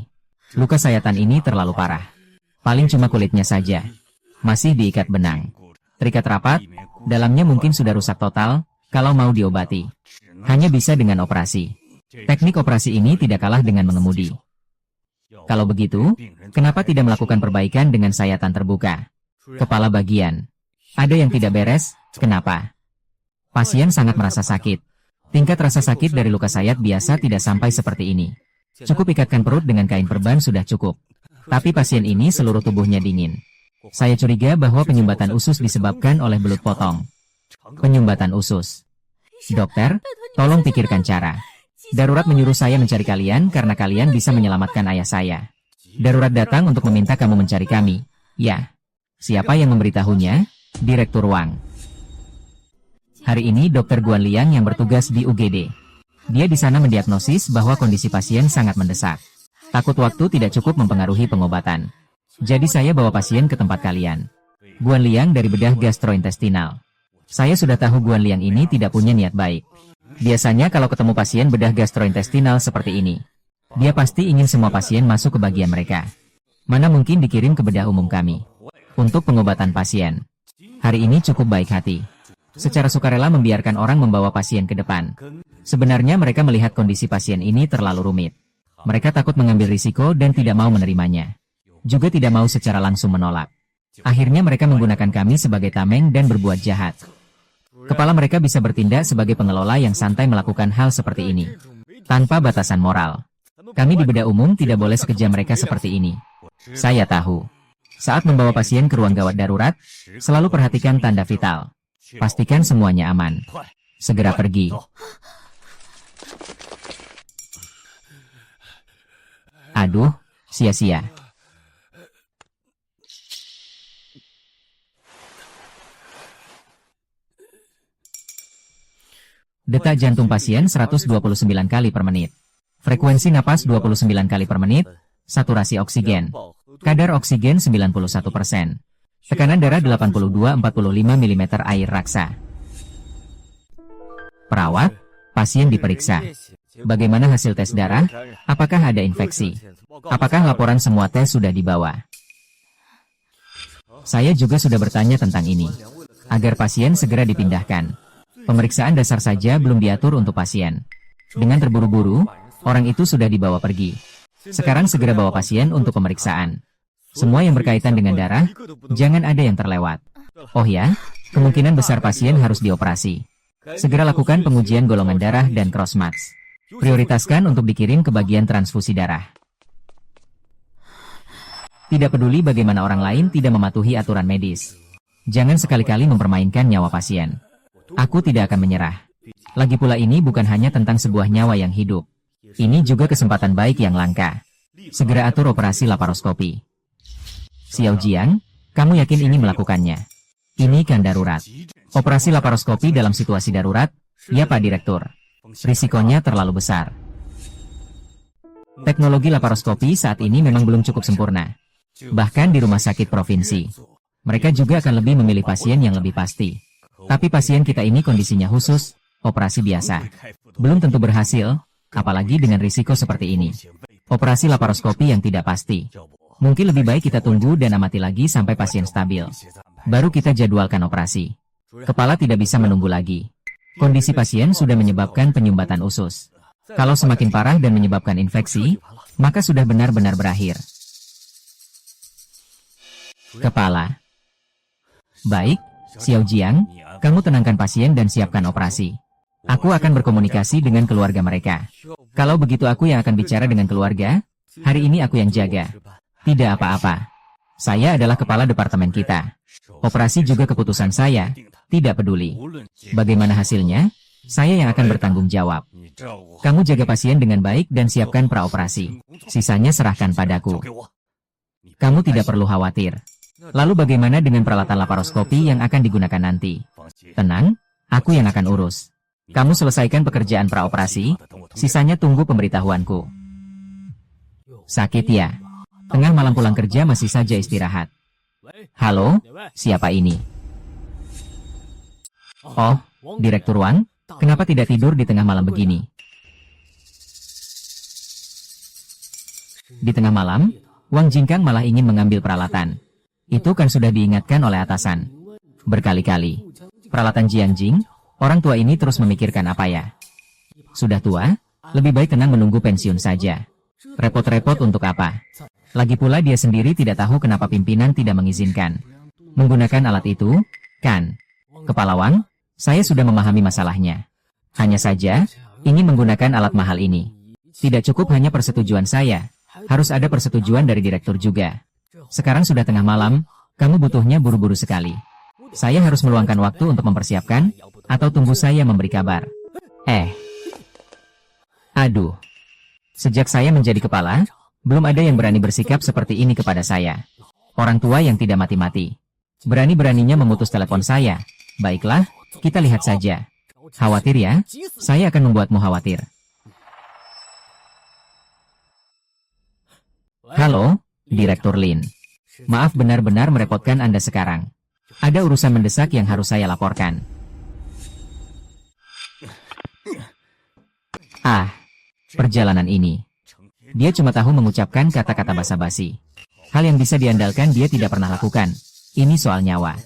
Luka sayatan ini terlalu parah. Paling cuma kulitnya saja. Masih diikat benang. Terikat rapat, dalamnya mungkin sudah rusak total, kalau mau diobati. Hanya bisa dengan operasi. Teknik operasi ini tidak kalah dengan mengemudi. Kalau begitu, kenapa tidak melakukan perbaikan dengan sayatan terbuka? Kepala bagian. Ada yang tidak beres, kenapa? Pasien sangat merasa sakit. Tingkat rasa sakit dari luka sayat biasa tidak sampai seperti ini. Cukup ikatkan perut dengan kain perban sudah cukup. Tapi pasien ini seluruh tubuhnya dingin. Saya curiga bahwa penyumbatan usus disebabkan oleh belut potong. Penyumbatan usus. Dokter, tolong pikirkan cara. Darurat menyuruh saya mencari kalian karena kalian bisa menyelamatkan ayah saya. Darurat datang untuk meminta kamu mencari kami. Ya. Siapa yang memberitahunya? Direktur Wang. Hari ini Dr. Guan Liang yang bertugas di UGD. Dia di sana mendiagnosis bahwa kondisi pasien sangat mendesak. Takut waktu tidak cukup mempengaruhi pengobatan. Jadi saya bawa pasien ke tempat kalian. Guan Liang dari bedah gastrointestinal. Saya sudah tahu Guan Liang ini tidak punya niat baik. Biasanya kalau ketemu pasien bedah gastrointestinal seperti ini, dia pasti ingin semua pasien masuk ke bagian mereka. Mana mungkin dikirim ke bedah umum kami. Untuk pengobatan pasien. Hari ini cukup baik hati. Secara sukarela membiarkan orang membawa pasien ke depan. Sebenarnya mereka melihat kondisi pasien ini terlalu rumit. Mereka takut mengambil risiko dan tidak mau menerimanya. Juga tidak mau secara langsung menolak. Akhirnya mereka menggunakan kami sebagai tameng dan berbuat jahat. Kepala mereka bisa bertindak sebagai pengelola yang santai melakukan hal seperti ini. Tanpa batasan moral. Kami di bedah umum tidak boleh sekejam mereka seperti ini. Saya tahu. Saat membawa pasien ke ruang gawat darurat, selalu perhatikan tanda vital. Pastikan semuanya aman. Segera pergi. Aduh, sia-sia. Detak jantung pasien 129 kali per menit. Frekuensi napas 29 kali per menit. Saturasi oksigen. Kadar oksigen 91%. Tekanan darah 82-45 mm air raksa. Perawat, pasien diperiksa. Bagaimana hasil tes darah? Apakah ada infeksi? Apakah laporan semua tes sudah dibawa? Saya juga sudah bertanya tentang ini. Agar pasien segera dipindahkan. Pemeriksaan dasar saja belum diatur untuk pasien. Dengan terburu-buru, orang itu sudah dibawa pergi. Sekarang segera bawa pasien untuk pemeriksaan. Semua yang berkaitan dengan darah, jangan ada yang terlewat. Oh ya, kemungkinan besar pasien harus dioperasi. Segera lakukan pengujian golongan darah dan crossmatch. Prioritaskan untuk dikirim ke bagian transfusi darah. Tidak peduli bagaimana orang lain tidak mematuhi aturan medis. Jangan sekali-kali mempermainkan nyawa pasien. Aku tidak akan menyerah. Lagi pula ini bukan hanya tentang sebuah nyawa yang hidup. Ini juga kesempatan baik yang langka. Segera atur operasi laparoskopi. Xiao Jiang, kamu yakin ini melakukannya? Ini kan darurat. Operasi laparoskopi dalam situasi darurat? Ya Pak Direktur. Risikonya terlalu besar. Teknologi laparoskopi saat ini memang belum cukup sempurna. Bahkan di rumah sakit provinsi. Mereka juga akan lebih memilih pasien yang lebih pasti. Tapi pasien kita ini kondisinya khusus, operasi biasa. Belum tentu berhasil, apalagi dengan risiko seperti ini. Operasi laparoskopi yang tidak pasti. Mungkin lebih baik kita tunggu dan amati lagi sampai pasien stabil. Baru kita jadwalkan operasi. Kepala tidak bisa menunggu lagi. Kondisi pasien sudah menyebabkan penyumbatan usus. Kalau semakin parah dan menyebabkan infeksi, maka sudah benar-benar berakhir. Kepala. Baik, Xiao Jiang, kamu tenangkan pasien dan siapkan operasi. Aku akan berkomunikasi dengan keluarga mereka. Kalau begitu aku yang akan bicara dengan keluarga, hari ini aku yang jaga. Tidak apa-apa. Saya adalah kepala departemen kita. Operasi juga keputusan saya, tidak peduli. Bagaimana hasilnya, saya yang akan bertanggung jawab. Kamu jaga pasien dengan baik dan siapkan praoperasi. Sisanya serahkan padaku. Kamu tidak perlu khawatir. Lalu bagaimana dengan peralatan laparoskopi yang akan digunakan nanti? Tenang, aku yang akan urus. Kamu selesaikan pekerjaan praoperasi, sisanya tunggu pemberitahuanku. Sakit ya? Tengah malam pulang kerja masih saja istirahat. Halo, siapa ini? Oh, Direktur Wang, kenapa tidak tidur di tengah malam begini? Di tengah malam, Wang Jingkang malah ingin mengambil peralatan. Itu kan sudah diingatkan oleh atasan. Berkali-kali. Peralatan Jianjing, orang tua ini terus memikirkan apa ya? Sudah tua, lebih baik tenang menunggu pensiun saja. Repot-repot untuk apa? Lagi pula dia sendiri tidak tahu kenapa pimpinan tidak mengizinkan. Menggunakan alat itu, kan? Kepala Wang, saya sudah memahami masalahnya. Hanya saja, ingin menggunakan alat mahal ini. Tidak cukup hanya persetujuan saya, harus ada persetujuan dari direktur juga. Sekarang sudah tengah malam, kamu butuhnya buru-buru sekali. Saya harus meluangkan waktu untuk mempersiapkan, atau tunggu saya memberi kabar. Aduh. Sejak saya menjadi kepala, belum ada yang berani bersikap seperti ini kepada saya. Orang tua yang tidak mati-mati. Berani-beraninya memutus telepon saya. Baiklah, kita lihat saja. Khawatir ya? Saya akan membuatmu khawatir. Halo, Direktur Lin. Maaf benar-benar merepotkan Anda sekarang. Ada urusan mendesak yang harus saya laporkan. Perjalanan ini. Dia cuma tahu mengucapkan kata-kata basa-basi. Hal yang bisa diandalkan dia tidak pernah lakukan. Ini soal nyawa.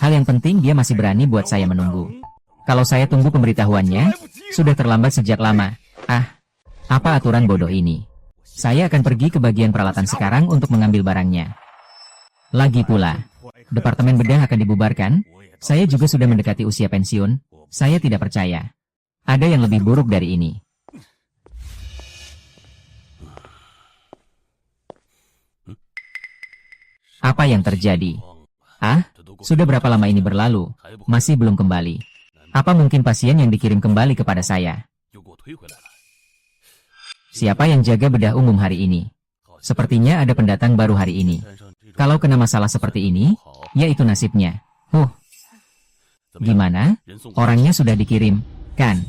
Hal yang penting dia masih berani buat saya menunggu. Kalau saya tunggu pemberitahuannya, sudah terlambat sejak lama. Apa aturan bodoh ini? Saya akan pergi ke bagian peralatan sekarang untuk mengambil barangnya. Lagi pula, Departemen Bedah akan dibubarkan. Saya juga sudah mendekati usia pensiun. Saya tidak percaya. Ada yang lebih buruk dari ini. Apa yang terjadi? Sudah berapa lama ini berlalu? Masih belum kembali. Apa mungkin pasien yang dikirim kembali kepada saya? Siapa yang jaga bedah umum hari ini? Sepertinya ada pendatang baru hari ini. Kalau kena masalah seperti ini, ya itu nasibnya. Gimana? Orangnya sudah dikirim, kan?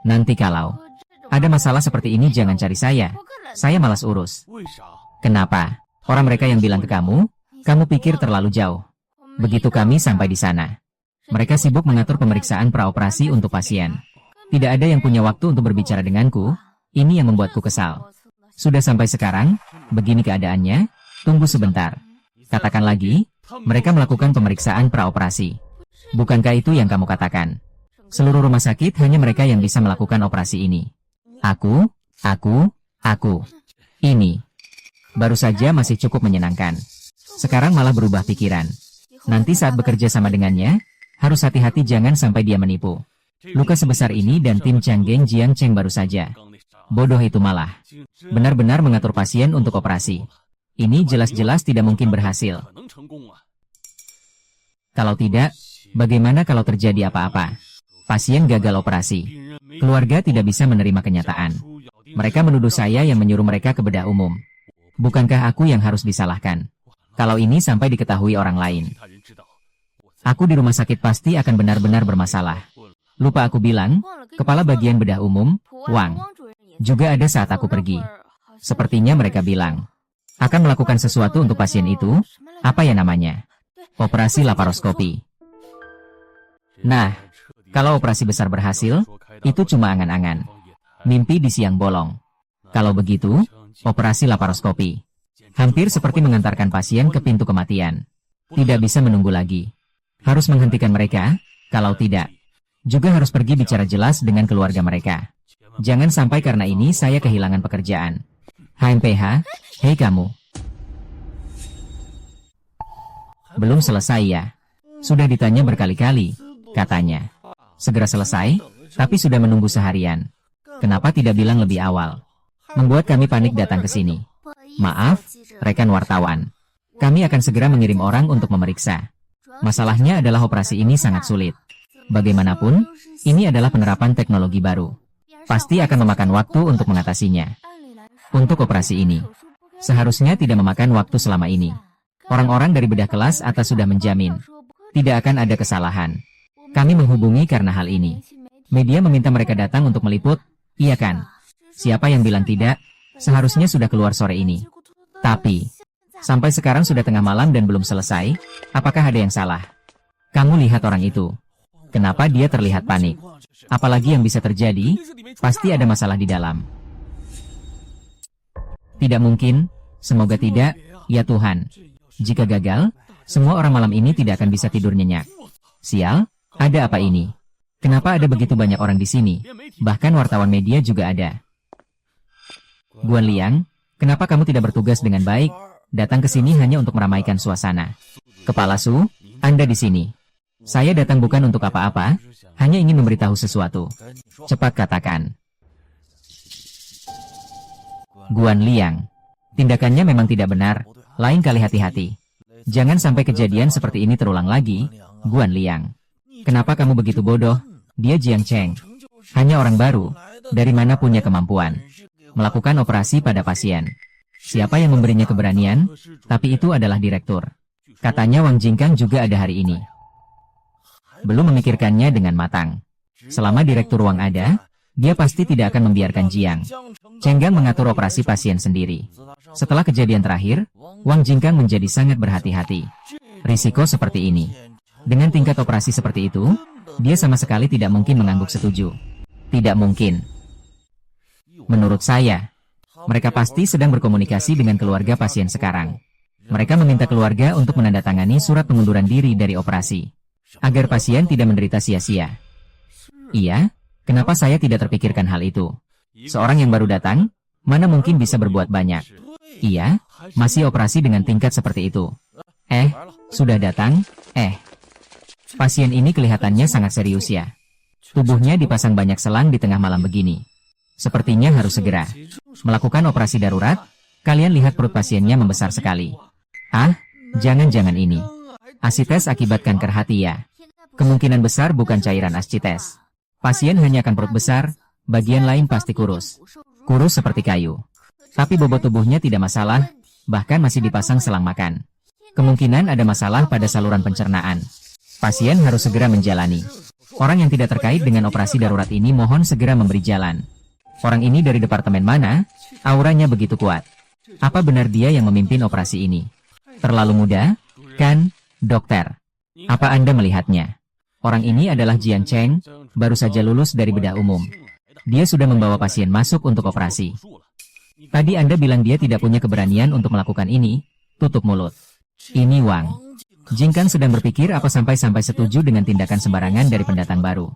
Nanti kalau ada masalah seperti ini jangan cari saya. Saya malas urus. Kenapa? Orang mereka yang bilang ke kamu pikir terlalu jauh. Begitu kami sampai di sana, mereka sibuk mengatur pemeriksaan praoperasi untuk pasien. Tidak ada yang punya waktu untuk berbicara denganku. Ini yang membuatku kesal. Sudah sampai sekarang, begini keadaannya. Tunggu sebentar. Katakan lagi, mereka melakukan pemeriksaan praoperasi. Bukankah itu yang kamu katakan? Seluruh rumah sakit hanya mereka yang bisa melakukan operasi ini. Aku. Ini. Baru saja masih cukup menyenangkan. Sekarang malah berubah pikiran. Nanti saat bekerja sama dengannya, harus hati-hati jangan sampai dia menipu. Luka sebesar ini dan tim Changgeng Jiang Cheng baru saja. Bodoh itu malah. Benar-benar mengatur pasien untuk operasi. Ini jelas-jelas tidak mungkin berhasil. Kalau tidak, bagaimana kalau terjadi apa-apa? Pasien gagal operasi. Keluarga tidak bisa menerima kenyataan. Mereka menuduh saya yang menyuruh mereka ke bedah umum. Bukankah aku yang harus disalahkan? Kalau ini sampai diketahui orang lain, aku di rumah sakit pasti akan benar-benar bermasalah. Lupa aku bilang, kepala bagian bedah umum, Wang, juga ada saat aku pergi. Sepertinya mereka bilang, akan melakukan sesuatu untuk pasien itu, apa ya namanya? Operasi laparoskopi. Nah, kalau operasi besar berhasil, itu cuma angan-angan. Mimpi di siang bolong. Kalau begitu, operasi laparoskopi. Hampir seperti mengantarkan pasien ke pintu kematian. Tidak bisa menunggu lagi. Harus menghentikan mereka, kalau tidak, juga harus pergi bicara jelas dengan keluarga mereka. Jangan sampai karena ini saya kehilangan pekerjaan. HMPH, hei kamu. Belum selesai ya? Sudah ditanya berkali-kali, katanya. Segera selesai, tapi sudah menunggu seharian. Kenapa tidak bilang lebih awal? Membuat kami panik datang ke sini. Maaf, rekan wartawan. Kami akan segera mengirim orang untuk memeriksa. Masalahnya adalah operasi ini sangat sulit. Bagaimanapun, ini adalah penerapan teknologi baru. Pasti akan memakan waktu untuk mengatasinya. Untuk operasi ini, seharusnya tidak memakan waktu selama ini. Orang-orang dari bedah kelas atas sudah menjamin, tidak akan ada kesalahan. Kami menghubungi karena hal ini. Media meminta mereka datang untuk meliput, iya kan? Siapa yang bilang tidak? Seharusnya sudah keluar sore ini. Tapi, sampai sekarang sudah tengah malam dan belum selesai. Apakah ada yang salah? Kamu lihat orang itu. Kenapa dia terlihat panik? Apalagi yang bisa terjadi? Pasti ada masalah di dalam. Tidak mungkin. Semoga tidak. Ya Tuhan. Jika gagal, semua orang malam ini tidak akan bisa tidur nyenyak. Sial, ada apa ini? Kenapa ada begitu banyak orang di sini? Bahkan wartawan media juga ada. Guan Liang, kenapa kamu tidak bertugas dengan baik? Datang ke sini hanya untuk meramaikan suasana. Kepala Su, Anda di sini. Saya datang bukan untuk apa-apa, hanya ingin memberitahu sesuatu. Cepat katakan. Guan Liang, tindakannya memang tidak benar, lain kali hati-hati. Jangan sampai kejadian seperti ini terulang lagi, Guan Liang. Kenapa kamu begitu bodoh? Dia Jiang Cheng. Hanya orang baru, dari mana punya kemampuan melakukan operasi pada pasien. Siapa yang memberinya keberanian? Tapi itu adalah direktur. Katanya Wang Jingkang juga ada hari ini. Belum memikirkannya dengan matang. Selama direktur Wang ada, Dia pasti tidak akan membiarkan Jiang Chenggang mengatur operasi pasien sendiri. Setelah kejadian terakhir, Wang Jingkang menjadi sangat berhati-hati. Risiko seperti ini. Dengan tingkat operasi seperti itu, dia sama sekali tidak mungkin mengangguk setuju. Tidak mungkin. Menurut saya, mereka pasti sedang berkomunikasi dengan keluarga pasien sekarang. Mereka meminta keluarga untuk menandatangani surat pengunduran diri dari operasi, agar pasien tidak menderita sia-sia. Iya, kenapa saya tidak terpikirkan hal itu? Seorang yang baru datang, mana mungkin bisa berbuat banyak? Iya, masih operasi dengan tingkat seperti itu. Sudah datang? Pasien ini kelihatannya sangat serius ya. Tubuhnya dipasang banyak selang di tengah malam begini. Sepertinya harus segera melakukan operasi darurat. Kalian lihat perut pasiennya membesar sekali. Jangan-jangan ini asites akibat kanker hati ya. Kemungkinan besar bukan cairan ascites. Pasien hanya akan perut besar, bagian lain pasti kurus. Kurus seperti kayu. Tapi bobot tubuhnya tidak masalah, bahkan masih dipasang selang makan. Kemungkinan ada masalah pada saluran pencernaan. Pasien harus segera menjalani. Orang yang tidak terkait dengan operasi darurat ini mohon segera memberi jalan. Orang ini dari departemen mana? Auranya begitu kuat. Apa benar dia yang memimpin operasi ini? Terlalu muda, kan, dokter? Apa Anda melihatnya? Orang ini adalah Jiang Cheng, baru saja lulus dari bedah umum. Dia sudah membawa pasien masuk untuk operasi. Tadi Anda bilang dia tidak punya keberanian untuk melakukan ini. Tutup mulut. Ini Wang Jingkang sedang berpikir apa sampai-sampai setuju dengan tindakan sembarangan dari pendatang baru.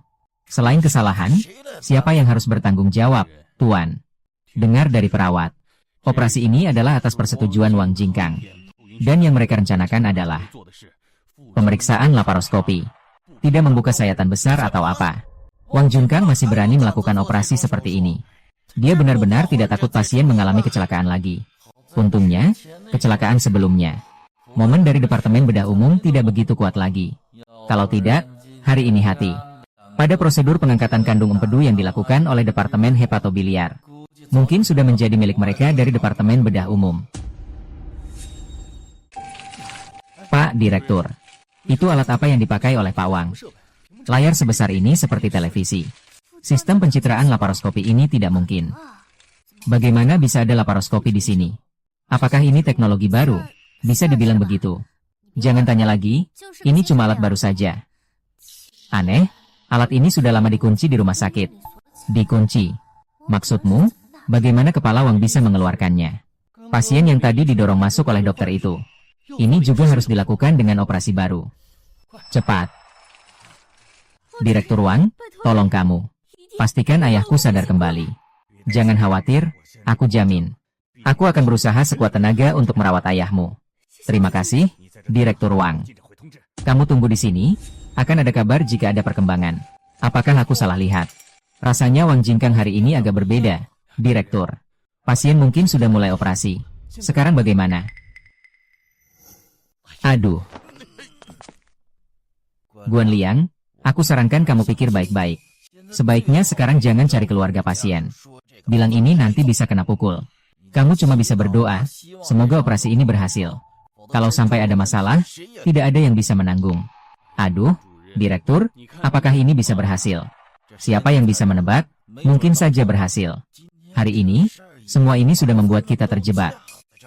Selain kesalahan, siapa yang harus bertanggung jawab, Tuan? Dengar dari perawat. Operasi ini adalah atas persetujuan Wang Jingkang. Dan yang mereka rencanakan adalah pemeriksaan laparoskopi. Tidak membuka sayatan besar atau apa. Wang Jingkang masih berani melakukan operasi seperti ini. Dia benar-benar tidak takut pasien mengalami kecelakaan lagi. Untungnya, kecelakaan sebelumnya. Momen dari Departemen Bedah Umum tidak begitu kuat lagi. Kalau tidak, hari ini hati. Pada prosedur pengangkatan kandung empedu yang dilakukan oleh Departemen Hepatobiliar, mungkin sudah menjadi milik mereka dari Departemen Bedah Umum. Pak Direktur, itu alat apa yang dipakai oleh Pak Wang? Layar sebesar ini seperti televisi. Sistem pencitraan laparoskopi ini tidak mungkin. Bagaimana bisa ada laparoskopi di sini? Apakah ini teknologi baru? Bisa dibilang begitu. Jangan tanya lagi, ini cuma alat baru saja. Aneh, alat ini sudah lama dikunci di rumah sakit. Dikunci? Maksudmu, bagaimana kepala Wang bisa mengeluarkannya? Pasien yang tadi didorong masuk oleh dokter itu. Ini juga harus dilakukan dengan operasi baru. Cepat. Direktur Wang, tolong kamu. Pastikan ayahku sadar kembali. Jangan khawatir, aku jamin. Aku akan berusaha sekuat tenaga untuk merawat ayahmu. Terima kasih, Direktur Wang. Kamu tunggu di sini, akan ada kabar jika ada perkembangan. Apakah aku salah lihat? Rasanya Wang Jingkang hari ini agak berbeda, Direktur. Pasien mungkin sudah mulai operasi. Sekarang bagaimana? Aduh. Guan Liang, aku sarankan kamu pikir baik-baik. Sebaiknya sekarang jangan cari keluarga pasien. Bilang ini nanti bisa kena pukul. Kamu cuma bisa berdoa, semoga operasi ini berhasil. Kalau sampai ada masalah, tidak ada yang bisa menanggung. Aduh, Direktur, apakah ini bisa berhasil? Siapa yang bisa menebak? Mungkin saja berhasil. Hari ini, semua ini sudah membuat kita terjebak.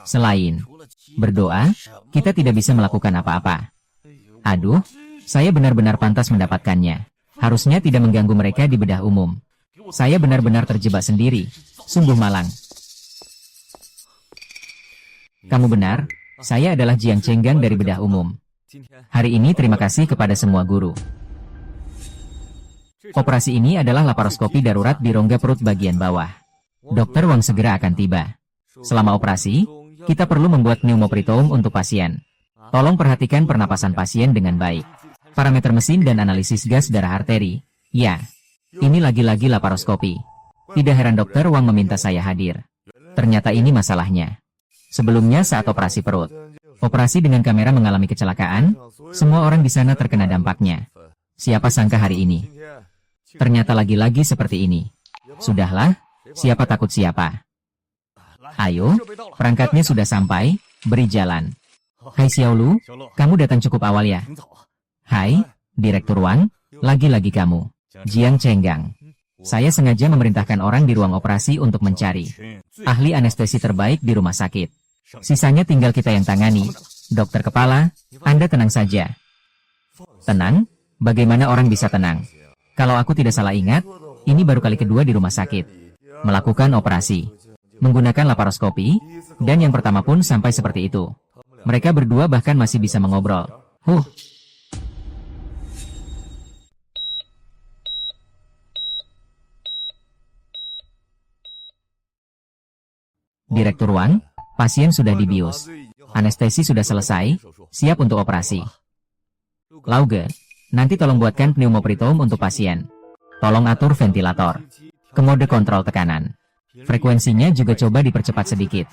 Selain berdoa, kita tidak bisa melakukan apa-apa. Aduh, saya benar-benar pantas mendapatkannya. Harusnya tidak mengganggu mereka di bedah umum. Saya benar-benar terjebak sendiri. Sungguh malang. Kamu benar. Saya adalah Jiang Chenggang dari bedah umum. Hari ini terima kasih kepada semua guru. Operasi ini adalah laparoskopi darurat di rongga perut bagian bawah. Dokter Wang segera akan tiba. Selama operasi, kita perlu membuat pneumoperitoum untuk pasien. Tolong perhatikan pernapasan pasien dengan baik. Parameter mesin dan analisis gas darah arteri. Ya, ini lagi-lagi laparoskopi. Tidak heran dokter Wang meminta saya hadir. Ternyata ini masalahnya. Sebelumnya saat operasi perut, operasi dengan kamera mengalami kecelakaan, semua orang di sana terkena dampaknya. Siapa sangka hari ini? Ternyata lagi-lagi seperti ini. Sudahlah, siapa takut siapa? Ayo, perangkatnya sudah sampai, beri jalan. Hai Xiaolu, kamu datang cukup awal ya? Hai, Direktur Wang, lagi-lagi kamu. Jiang Chenggang. Saya sengaja memerintahkan orang di ruang operasi untuk mencari ahli anestesi terbaik di rumah sakit. Sisanya tinggal kita yang tangani. Dokter kepala, Anda tenang saja. Tenang? Bagaimana orang bisa tenang? Kalau aku tidak salah ingat, ini baru kali kedua di rumah sakit melakukan operasi menggunakan laparoskopi, dan yang pertama pun sampai seperti itu. Mereka berdua bahkan masih bisa mengobrol. Direktur Wang, pasien sudah dibius. Anestesi sudah selesai, siap untuk operasi. Lauge, nanti tolong buatkan pneumoperitome untuk pasien. Tolong atur ventilator. Ke mode kontrol tekanan. Frekuensinya juga coba dipercepat sedikit.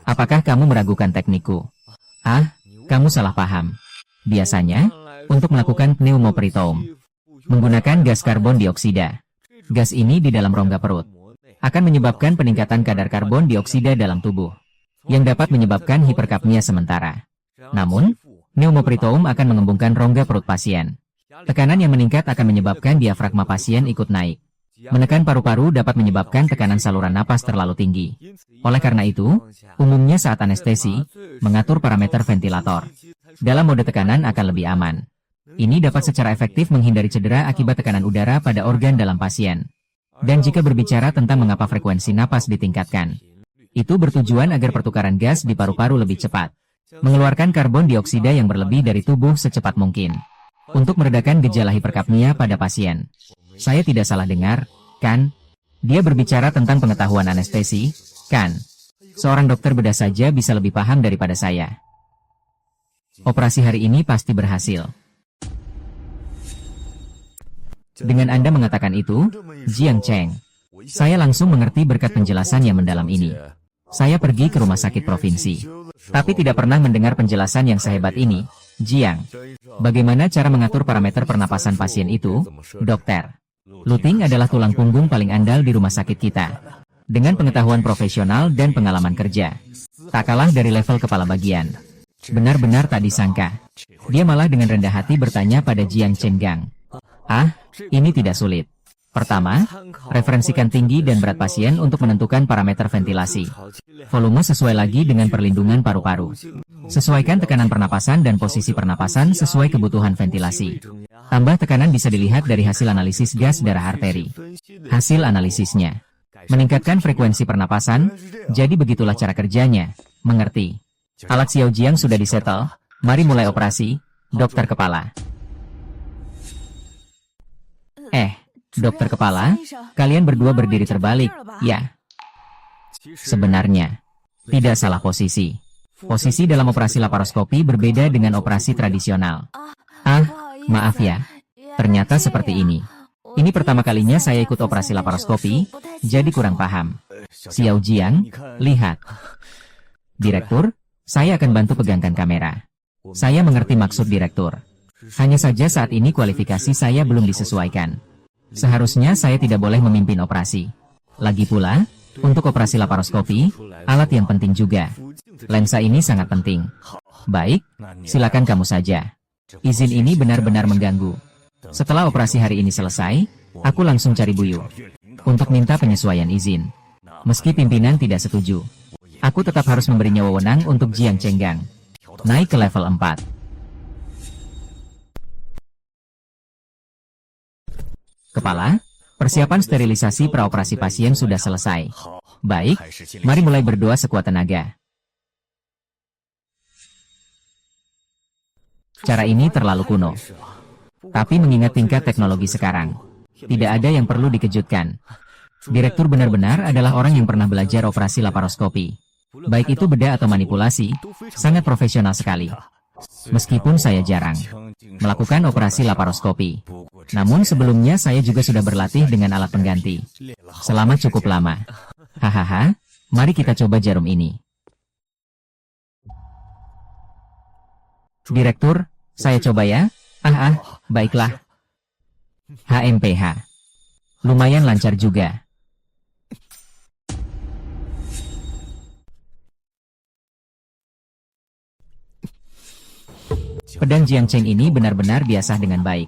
Apakah kamu meragukan teknikku? Kamu salah paham. Biasanya, untuk melakukan pneumoperitome, menggunakan gas karbon dioksida. Gas ini di dalam rongga perut akan menyebabkan peningkatan kadar karbon dioksida dalam tubuh, yang dapat menyebabkan hiperkapnia sementara. Namun, pneumoperitome akan mengembungkan rongga perut pasien. Tekanan yang meningkat akan menyebabkan diafragma pasien ikut naik. Menekan paru-paru dapat menyebabkan tekanan saluran napas terlalu tinggi. Oleh karena itu, umumnya saat anestesi, mengatur parameter ventilator dalam mode tekanan akan lebih aman. Ini dapat secara efektif menghindari cedera akibat tekanan udara pada organ dalam pasien. Dan jika berbicara tentang mengapa frekuensi napas ditingkatkan, itu bertujuan agar pertukaran gas di paru-paru lebih cepat, mengeluarkan karbon dioksida yang berlebih dari tubuh secepat mungkin, untuk meredakan gejala hiperkapnia pada pasien. Saya tidak salah dengar, kan? Dia berbicara tentang pengetahuan anestesi, kan? Seorang dokter bedah saja bisa lebih paham daripada saya. Operasi hari ini pasti berhasil. Dengan Anda mengatakan itu, Jiang Cheng, saya langsung mengerti berkat penjelasan yang mendalam ini. Saya pergi ke rumah sakit provinsi, tapi tidak pernah mendengar penjelasan yang sehebat ini. Jiang, bagaimana cara mengatur parameter pernapasan pasien itu, dokter? Luting adalah tulang punggung paling andal di rumah sakit kita. Dengan pengetahuan profesional dan pengalaman kerja, tak kalah dari level kepala bagian. Benar-benar tak disangka. Dia malah dengan rendah hati bertanya pada Jiang Chenggang. Ini tidak sulit. Pertama, referensikan tinggi dan berat pasien untuk menentukan parameter ventilasi. Volume sesuai lagi dengan perlindungan paru-paru. Sesuaikan tekanan pernapasan dan posisi pernapasan sesuai kebutuhan ventilasi. Tambah tekanan bisa dilihat dari hasil analisis gas darah arteri. Hasil analisisnya meningkatkan frekuensi pernapasan, jadi begitulah cara kerjanya. Mengerti? Alat Xiao Jiang sudah disetel, mari mulai operasi, dokter kepala. Dokter kepala, kalian berdua berdiri terbalik, ya? Sebenarnya, tidak salah posisi. Posisi dalam operasi laparoskopi berbeda dengan operasi tradisional. Maaf ya, ternyata seperti ini. Ini pertama kalinya saya ikut operasi laparoskopi, jadi kurang paham. Xiao Jiang, lihat. Direktur, saya akan bantu pegangkan kamera. Saya mengerti maksud direktur. Hanya saja saat ini kualifikasi saya belum disesuaikan. Seharusnya saya tidak boleh memimpin operasi. Lagi pula, untuk operasi laparoskopi, alat yang penting juga. Lensa ini sangat penting. Baik, silakan kamu saja. Izin ini benar-benar mengganggu. Setelah operasi hari ini selesai, aku langsung cari Buyu untuk minta penyesuaian izin. Meski pimpinan tidak setuju, aku tetap harus memberinya wewenang untuk Jiang Chenggang naik ke level 4. Kepala, persiapan sterilisasi praoperasi pasien sudah selesai. Baik, mari mulai berdoa sekuat tenaga. Cara ini terlalu kuno. Tapi mengingat tingkat teknologi sekarang, tidak ada yang perlu dikejutkan. Direktur benar-benar adalah orang yang pernah belajar operasi laparoskopi. Baik itu bedah atau manipulasi, sangat profesional sekali. Meskipun saya jarang melakukan operasi laparoskopi. Namun sebelumnya saya juga sudah berlatih dengan alat pengganti. Selama cukup lama. Hahaha, mari kita coba jarum ini. Direktur, saya coba ya. Baiklah. HMPH. Lumayan lancar juga. Pedang Jiang Cheng ini benar-benar biasa dengan baik.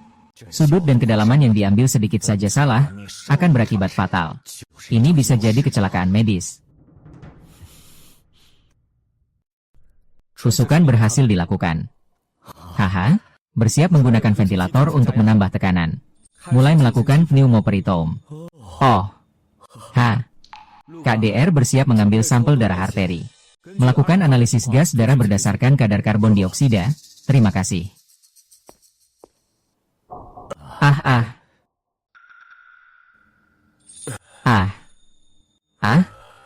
Sudut dan kedalaman yang diambil sedikit saja salah, akan berakibat fatal. Ini bisa jadi kecelakaan medis. Tusukan berhasil dilakukan. Haha, bersiap menggunakan ventilator untuk menambah tekanan. Mulai melakukan pneumoperitoum. Oh. Ha. KDR bersiap mengambil sampel darah arteri. Melakukan analisis gas darah berdasarkan kadar karbon dioksida. Terima kasih.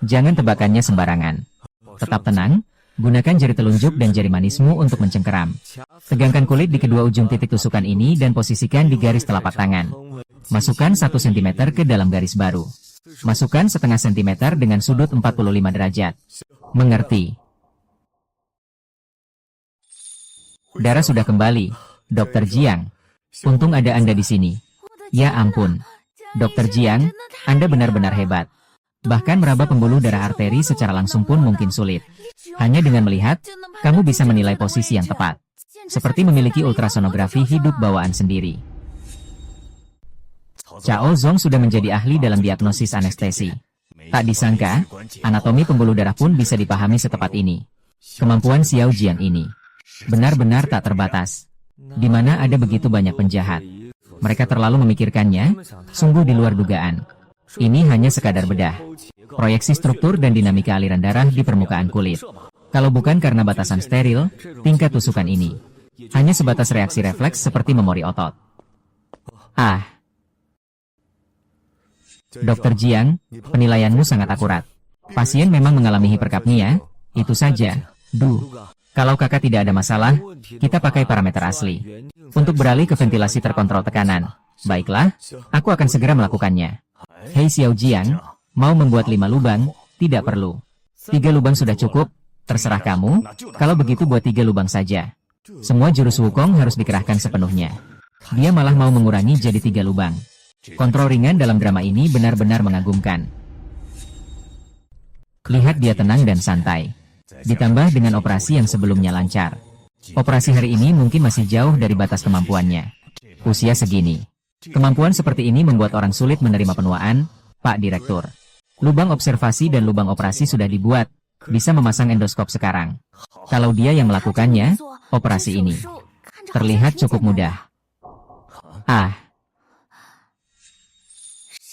Jangan tebakannya sembarangan. Tetap tenang, gunakan jari telunjuk dan jari manismu untuk mencengkeram. Tegangkan kulit di kedua ujung titik tusukan ini dan posisikan di garis telapak tangan. Masukkan 1 cm ke dalam garis baru. Masukkan setengah sentimeter dengan sudut 45 derajat. Mengerti? Darah sudah kembali, Dr. Jiang. Untung ada Anda di sini. Ya ampun. Dr. Jiang, Anda benar-benar hebat. Bahkan meraba pembuluh darah arteri secara langsung pun mungkin sulit. Hanya dengan melihat, kamu bisa menilai posisi yang tepat. Seperti memiliki ultrasonografi hidup bawaan sendiri. Chao Zong sudah menjadi ahli dalam diagnosis anestesi. Tak disangka, anatomi pembuluh darah pun bisa dipahami setepat ini. Kemampuan Xiao Jiang ini benar-benar tak terbatas. Di mana ada begitu banyak penjahat. Mereka terlalu memikirkannya, sungguh di luar dugaan. Ini hanya sekadar bedah. Proyeksi struktur dan dinamika aliran darah di permukaan kulit. Kalau bukan karena batasan steril, tingkat tusukan ini hanya sebatas reaksi refleks seperti memori otot. Dr. Jiang, penilaianmu sangat akurat. Pasien memang mengalami hiperkapnia, itu saja. Kalau kakak tidak ada masalah, kita pakai parameter asli. Untuk beralih ke ventilasi terkontrol tekanan. Baiklah, aku akan segera melakukannya. Hei Xiao Jiang, mau membuat 5 lubang? Tidak perlu. 3 lubang sudah cukup, terserah kamu. Kalau begitu buat 3 lubang saja. Semua jurus Wukong harus dikerahkan sepenuhnya. Dia malah mau mengurangi jadi 3 lubang. Kontrol ringan dalam drama ini benar-benar mengagumkan. Lihat dia tenang dan santai. Ditambah dengan operasi yang sebelumnya lancar. Operasi hari ini mungkin masih jauh dari batas kemampuannya. Usia segini. Kemampuan seperti ini membuat orang sulit menerima penuaan, Pak Direktur. Lubang observasi dan lubang operasi sudah dibuat, bisa memasang endoskop sekarang. Kalau dia yang melakukannya, operasi ini terlihat cukup mudah.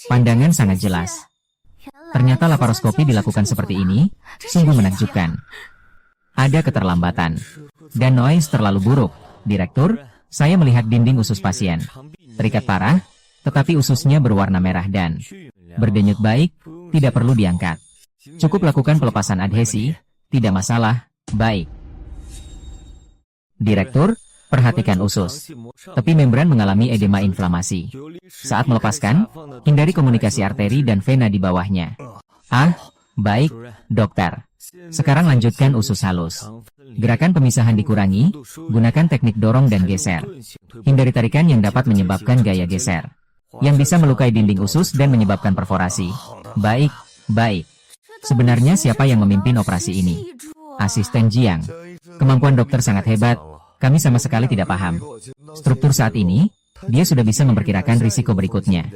Pandangan sangat jelas. Ternyata laparoskopi dilakukan seperti ini, sungguh menakjubkan. Ada keterlambatan. Dan noise terlalu buruk. Direktur, saya melihat dinding usus pasien terikat parah, tetapi ususnya berwarna merah dan berdenyut baik, tidak perlu diangkat. Cukup lakukan pelepasan adhesi, tidak masalah, baik. Direktur, perhatikan usus. Tepi membran mengalami edema inflamasi. Saat melepaskan, hindari komunikasi arteri dan vena di bawahnya. Baik, dokter. Sekarang lanjutkan usus halus. Gerakan pemisahan dikurangi, gunakan teknik dorong dan geser. Hindari tarikan yang dapat menyebabkan gaya geser, yang bisa melukai dinding usus dan menyebabkan perforasi. Baik. Sebenarnya siapa yang memimpin operasi ini? Asisten Jiang. Kemampuan dokter sangat hebat, kami sama sekali tidak paham. Struktur saat ini, dia sudah bisa memperkirakan risiko berikutnya.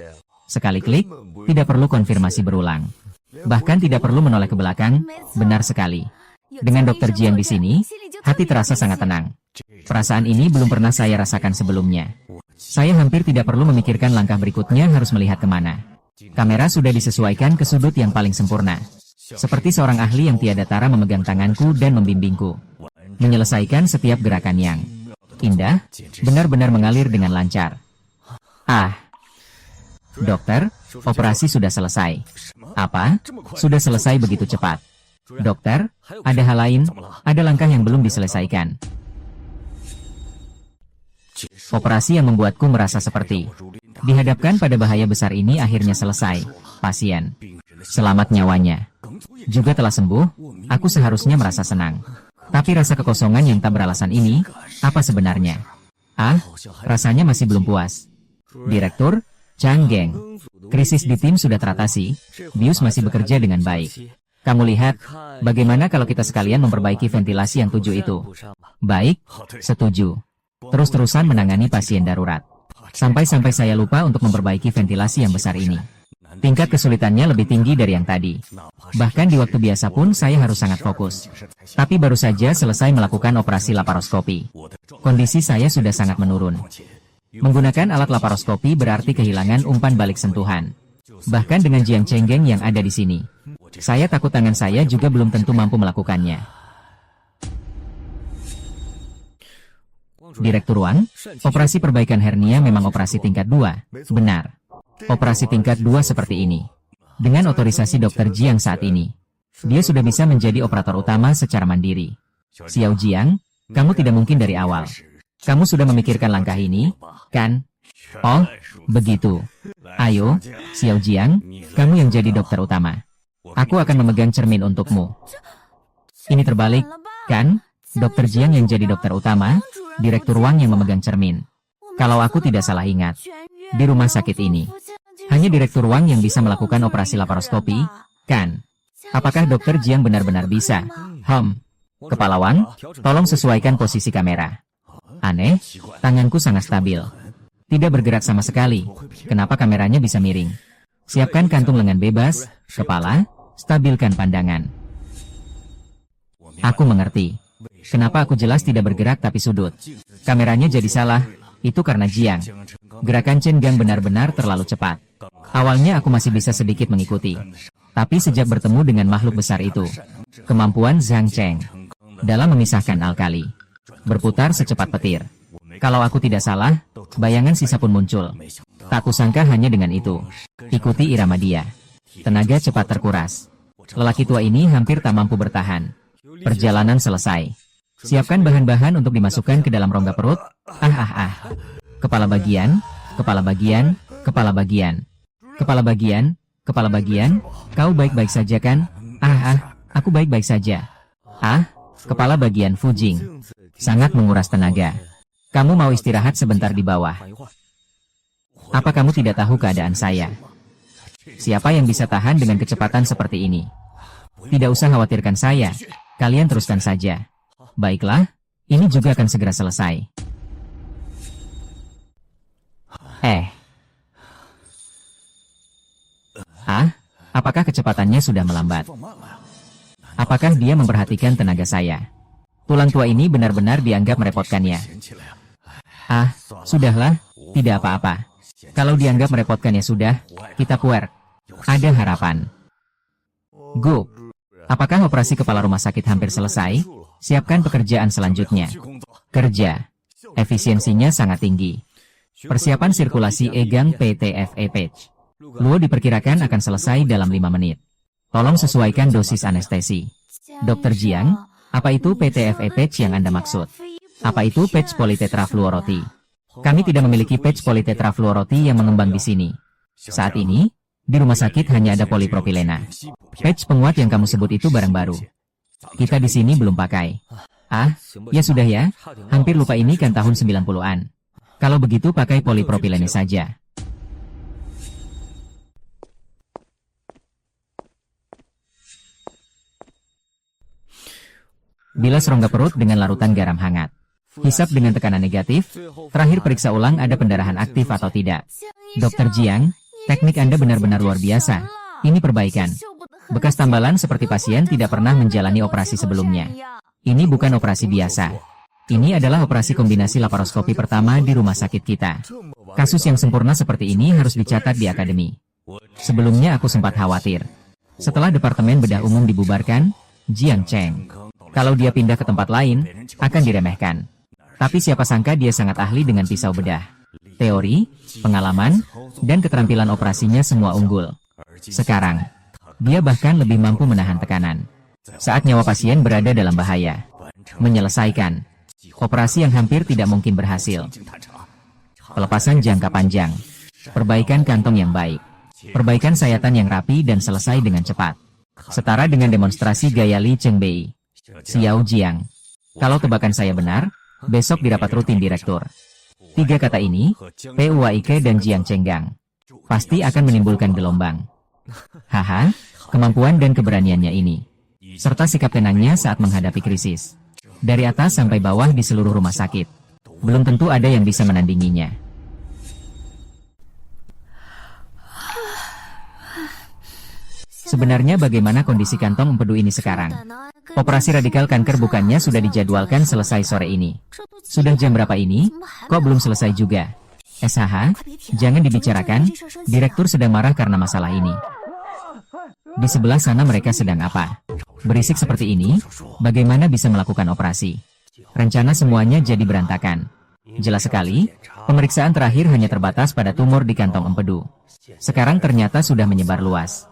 Sekali klik, tidak perlu konfirmasi berulang. Bahkan tidak perlu menoleh ke belakang, benar sekali. Dengan Dr. Jiang di sini, hati terasa sangat tenang. Perasaan ini belum pernah saya rasakan sebelumnya. Saya hampir tidak perlu memikirkan langkah berikutnya harus melihat kemana. Kamera sudah disesuaikan ke sudut yang paling sempurna. Seperti seorang ahli yang tiada tara memegang tanganku dan membimbingku. Menyelesaikan setiap gerakan yang indah, benar-benar mengalir dengan lancar. Dokter, operasi sudah selesai. Apa? Sudah selesai begitu cepat? Dokter, ada hal lain, ada langkah yang belum diselesaikan. Operasi yang membuatku merasa seperti dihadapkan pada bahaya besar ini akhirnya selesai. Pasien selamat nyawanya. Juga telah sembuh, aku seharusnya merasa senang. Tapi rasa kekosongan yang tak beralasan ini, apa sebenarnya? Rasanya masih belum puas. Direktur, Chang Geng, krisis di tim sudah teratasi, BIOS masih bekerja dengan baik. Kamu lihat, bagaimana kalau kita sekalian memperbaiki ventilasi yang 7 itu? Baik, setuju. Terus-terusan menangani pasien darurat. Sampai-sampai saya lupa untuk memperbaiki ventilasi yang besar ini. Tingkat kesulitannya lebih tinggi dari yang tadi. Bahkan di waktu biasa pun saya harus sangat fokus. Tapi baru saja selesai melakukan operasi laparoskopi. Kondisi saya sudah sangat menurun. Menggunakan alat laparoskopi berarti kehilangan umpan balik sentuhan. Bahkan dengan Jiang Chenggeng yang ada di sini. Saya takut tangan saya juga belum tentu mampu melakukannya. Direktur Wang, operasi perbaikan hernia memang operasi tingkat 2, benar. Operasi tingkat 2 seperti ini. Dengan otorisasi Dr. Jiang saat ini, dia sudah bisa menjadi operator utama secara mandiri. Xiao Jiang, kamu tidak mungkin dari awal. Kamu sudah memikirkan langkah ini, kan? Oh, begitu. Ayo, Xiao Jiang, kamu yang jadi dokter utama. Aku akan memegang cermin untukmu. Ini terbalik, kan? Dr. Jiang yang jadi dokter utama, Direktur Wang yang memegang cermin. Kalau aku tidak salah ingat, di rumah sakit ini, hanya Direktur Wang yang bisa melakukan operasi laparoskopi, kan? Apakah Dr. Jiang benar-benar bisa? Kepala Wang, tolong sesuaikan posisi kamera. Aneh, tanganku sangat stabil. Tidak bergerak sama sekali. Kenapa kameranya bisa miring? Siapkan kantung lengan bebas, kepala, stabilkan pandangan. Aku mengerti. Kenapa aku jelas tidak bergerak tapi sudut? Kameranya jadi salah, itu karena Jiang. Gerakan Chen Gang benar-benar terlalu cepat. Awalnya aku masih bisa sedikit mengikuti. Tapi sejak bertemu dengan makhluk besar itu, kemampuan Zhang Cheng dalam memisahkan alkali berputar secepat petir. Kalau aku tidak salah, bayangan sisa pun muncul. Tak kusangka hanya dengan itu. Ikuti irama dia. Tenaga cepat terkuras. Lelaki tua ini hampir tak mampu bertahan. Perjalanan selesai. Siapkan bahan-bahan untuk dimasukkan ke dalam rongga perut. Kepala bagian, kepala bagian, kepala bagian. Kepala bagian, kepala bagian. Kau baik-baik saja kan? Aku baik-baik saja. Kepala bagian Fujing. Sangat menguras tenaga. Kamu mau istirahat sebentar di bawah. Apa kamu tidak tahu keadaan saya? Siapa yang bisa tahan dengan kecepatan seperti ini? Tidak usah khawatirkan saya. Kalian teruskan saja. Baiklah, ini juga akan segera selesai. Apakah kecepatannya sudah melambat? Apakah dia memperhatikan tenaga saya? Tulang tua ini benar-benar dianggap merepotkannya. Sudahlah, tidak apa-apa. Kalau dianggap merepotkannya sudah, kita puer. Ada harapan. Go. Apakah operasi kepala rumah sakit hampir selesai? Siapkan pekerjaan selanjutnya. Kerja. Efisiensinya sangat tinggi. Persiapan sirkulasi Egang PTFE-Page. Luo diperkirakan akan selesai dalam 5 menit. Tolong sesuaikan dosis anestesi. Dr. Jiang, apa itu PTFE-Page yang Anda maksud? Apa itu patch politetrafluoroti? Kami tidak memiliki patch politetrafluoroti yang mengembang di sini. Saat ini, di rumah sakit hanya ada polipropilena. Patch penguat yang kamu sebut itu barang baru. Kita di sini belum pakai. Ya sudah ya, hampir lupa ini kan tahun 90-an. Kalau begitu pakai polipropilena saja. Bilas rongga perut dengan larutan garam hangat. Hisap dengan tekanan negatif. Terakhir periksa ulang ada pendarahan aktif atau tidak. Dr. Jiang, teknik Anda benar-benar luar biasa. Ini perbaikan. Bekas tambalan seperti pasien tidak pernah menjalani operasi sebelumnya. Ini bukan operasi biasa. Ini adalah operasi kombinasi laparoskopi pertama di rumah sakit kita. Kasus yang sempurna seperti ini harus dicatat di akademi. Sebelumnya aku sempat khawatir. Setelah Departemen Bedah Umum dibubarkan, Jiang Cheng, kalau dia pindah ke tempat lain, akan diremehkan. Tapi siapa sangka dia sangat ahli dengan pisau bedah. Teori, pengalaman, dan keterampilan operasinya semua unggul. Sekarang, dia bahkan lebih mampu menahan tekanan. Saat nyawa pasien berada dalam bahaya. Menyelesaikan operasi yang hampir tidak mungkin berhasil. Pelepasan jangka panjang. Perbaikan kantong yang baik. Perbaikan sayatan yang rapi dan selesai dengan cepat. Setara dengan demonstrasi gaya Li Chengbei. Xiao Jiang. Kalau tebakan saya benar, besok di rapat rutin direktur. 3 kata ini, PUAIK dan Jiang Chenggang, pasti akan menimbulkan gelombang. Kemampuan dan keberaniannya ini, serta sikap tenangnya saat menghadapi krisis. Dari atas sampai bawah di seluruh rumah sakit, belum tentu ada yang bisa menandinginya. Sebenarnya bagaimana kondisi kantong empedu ini sekarang? Operasi radikal kanker bukannya sudah dijadwalkan selesai sore ini. Sudah jam berapa ini? Kok belum selesai juga? SHH, jangan dibicarakan, direktur sedang marah karena masalah ini. Di sebelah sana mereka sedang apa? Berisik seperti ini, bagaimana bisa melakukan operasi? Rencana semuanya jadi berantakan. Jelas sekali, pemeriksaan terakhir hanya terbatas pada tumor di kantong empedu. Sekarang ternyata sudah menyebar luas.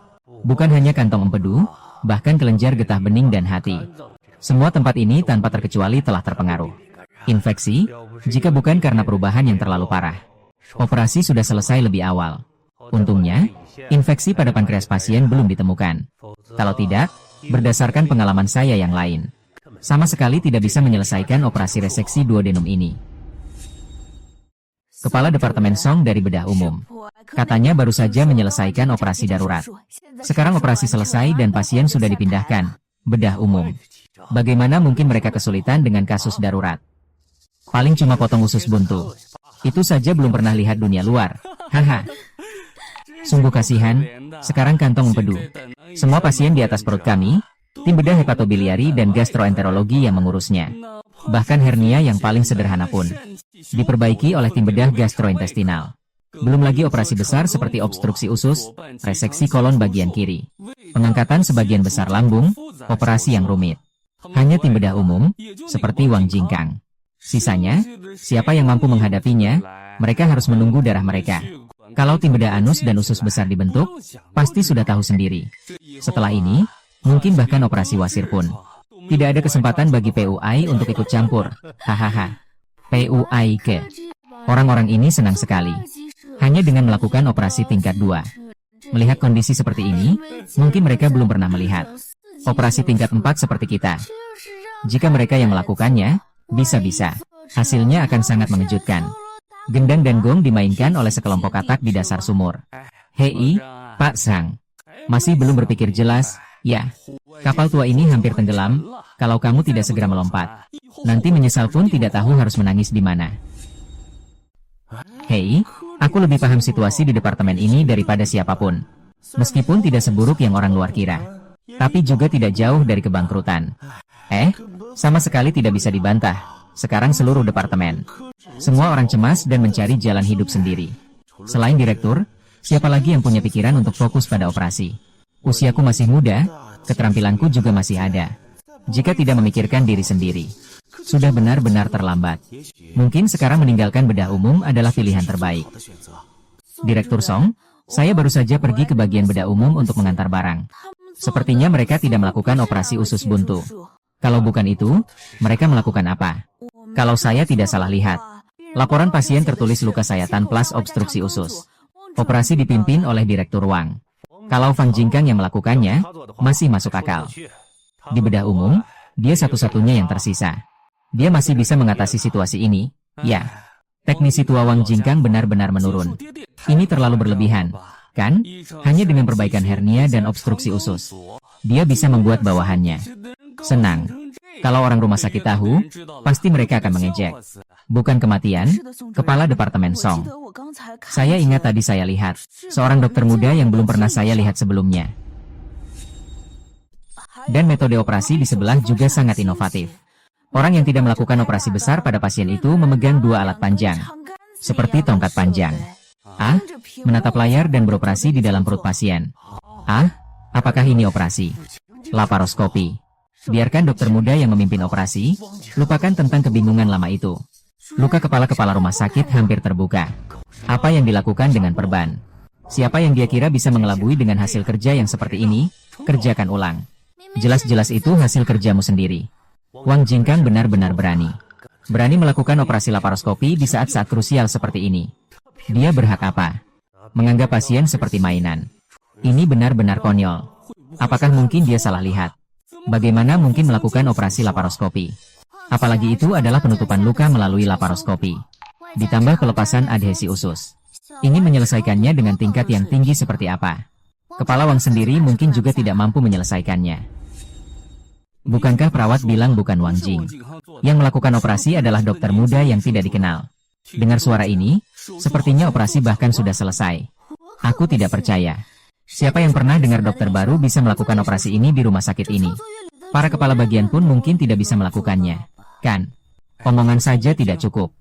Bukan hanya kantong empedu, bahkan kelenjar getah bening dan hati. Semua tempat ini tanpa terkecuali telah terpengaruh. Infeksi, jika bukan karena perubahan yang terlalu parah. Operasi sudah selesai lebih awal. Untungnya, infeksi pada pankreas pasien belum ditemukan. Kalau tidak, berdasarkan pengalaman saya yang lain, sama sekali tidak bisa menyelesaikan operasi reseksi duodenum ini. Kepala Departemen Song dari bedah umum. Katanya baru saja menyelesaikan operasi darurat. Sekarang operasi selesai dan pasien sudah dipindahkan. Bedah umum. Bagaimana mungkin mereka kesulitan dengan kasus darurat? Paling cuma potong usus buntu. Itu saja belum pernah lihat dunia luar. Haha. Sungguh kasihan. Sekarang kantong empedu. Semua pasien di atas perut kami, tim bedah hepatobiliari dan gastroenterologi yang mengurusnya. Bahkan hernia yang paling sederhana pun diperbaiki oleh tim bedah gastrointestinal. Belum lagi operasi besar seperti obstruksi usus, reseksi kolon bagian kiri, pengangkatan sebagian besar lambung, operasi yang rumit. Hanya tim bedah umum, seperti Wang Jingkang. Sisanya, siapa yang mampu menghadapinya, mereka harus menunggu darah mereka. Kalau tim bedah anus dan usus besar dibentuk, pasti sudah tahu sendiri. Setelah ini, mungkin bahkan operasi wasir pun. Tidak ada kesempatan bagi PUI untuk ikut campur. Hahaha. PUI ke. Orang-orang ini senang sekali. Hanya dengan melakukan operasi tingkat 2. Melihat kondisi seperti ini, mungkin mereka belum pernah melihat operasi tingkat 4 seperti kita. Jika mereka yang melakukannya, bisa-bisa hasilnya akan sangat mengejutkan. Gendang dan gong dimainkan oleh sekelompok katak di dasar sumur. Hei, Pak Sang. Masih belum berpikir jelas, ya. Kapal tua ini hampir tenggelam, kalau kamu tidak segera melompat. Nanti menyesal pun tidak tahu harus menangis di mana. Hei, aku lebih paham situasi di departemen ini daripada siapapun. Meskipun tidak seburuk yang orang luar kira. Tapi juga tidak jauh dari kebangkrutan. Sama sekali tidak bisa dibantah. Sekarang seluruh departemen. Semua orang cemas dan mencari jalan hidup sendiri. Selain direktur, siapa lagi yang punya pikiran untuk fokus pada operasi? Usiaku masih muda, keterampilanku juga masih ada. Jika tidak memikirkan diri sendiri, sudah benar-benar terlambat. Mungkin sekarang meninggalkan bedah umum adalah pilihan terbaik. Direktur Song, saya baru saja pergi ke bagian bedah umum untuk mengantar barang. Sepertinya mereka tidak melakukan operasi usus buntu. Kalau bukan itu, mereka melakukan apa? Kalau saya tidak salah lihat, laporan pasien tertulis luka sayatan plus obstruksi usus. Operasi dipimpin oleh Direktur Wang. Kalau Fang Jingkang yang melakukannya, masih masuk akal. Di bedah umum, dia satu-satunya yang tersisa. Dia masih bisa mengatasi situasi ini, ya. Teknisi tua Wang Jingkang benar-benar menurun. Ini terlalu berlebihan, kan? Hanya dengan perbaikan hernia dan obstruksi usus, dia bisa membuat bawahannya senang. Kalau orang rumah sakit tahu, pasti mereka akan mengejek. Bukan kematian, Kepala Departemen Song. Saya ingat tadi saya lihat seorang dokter muda yang belum pernah saya lihat sebelumnya. Dan metode operasi di sebelah juga sangat inovatif. Orang yang tidak melakukan operasi besar pada pasien itu memegang 2 alat panjang, seperti tongkat panjang. Menatap layar dan beroperasi di dalam perut pasien. Apakah ini operasi? Laparoskopi. Biarkan dokter muda yang memimpin operasi, lupakan tentang kebingungan lama itu. Luka kepala rumah sakit hampir terbuka. Apa yang dilakukan dengan perban? Siapa yang dia kira bisa mengelabui dengan hasil kerja yang seperti ini? Kerjakan ulang. Jelas-jelas itu hasil kerjamu sendiri. Wang Jingkang benar-benar berani. Berani melakukan operasi laparoskopi di saat-saat krusial seperti ini. Dia berhak apa? Menganggap pasien seperti mainan. Ini benar-benar konyol. Apakah mungkin dia salah lihat? Bagaimana mungkin melakukan operasi laparoskopi? Apalagi itu adalah penutupan luka melalui laparoskopi. Ditambah pelepasan adhesi usus. Ingin menyelesaikannya dengan tingkat yang tinggi seperti apa? Kepala Wang sendiri mungkin juga tidak mampu menyelesaikannya. Bukankah perawat bilang bukan Wang Jing? Yang melakukan operasi adalah dokter muda yang tidak dikenal. Dengar suara ini, sepertinya operasi bahkan sudah selesai. Aku tidak percaya. Siapa yang pernah dengar dokter baru bisa melakukan operasi ini di rumah sakit ini? Para kepala bagian pun mungkin tidak bisa melakukannya. Kan? Omongan saja tidak cukup.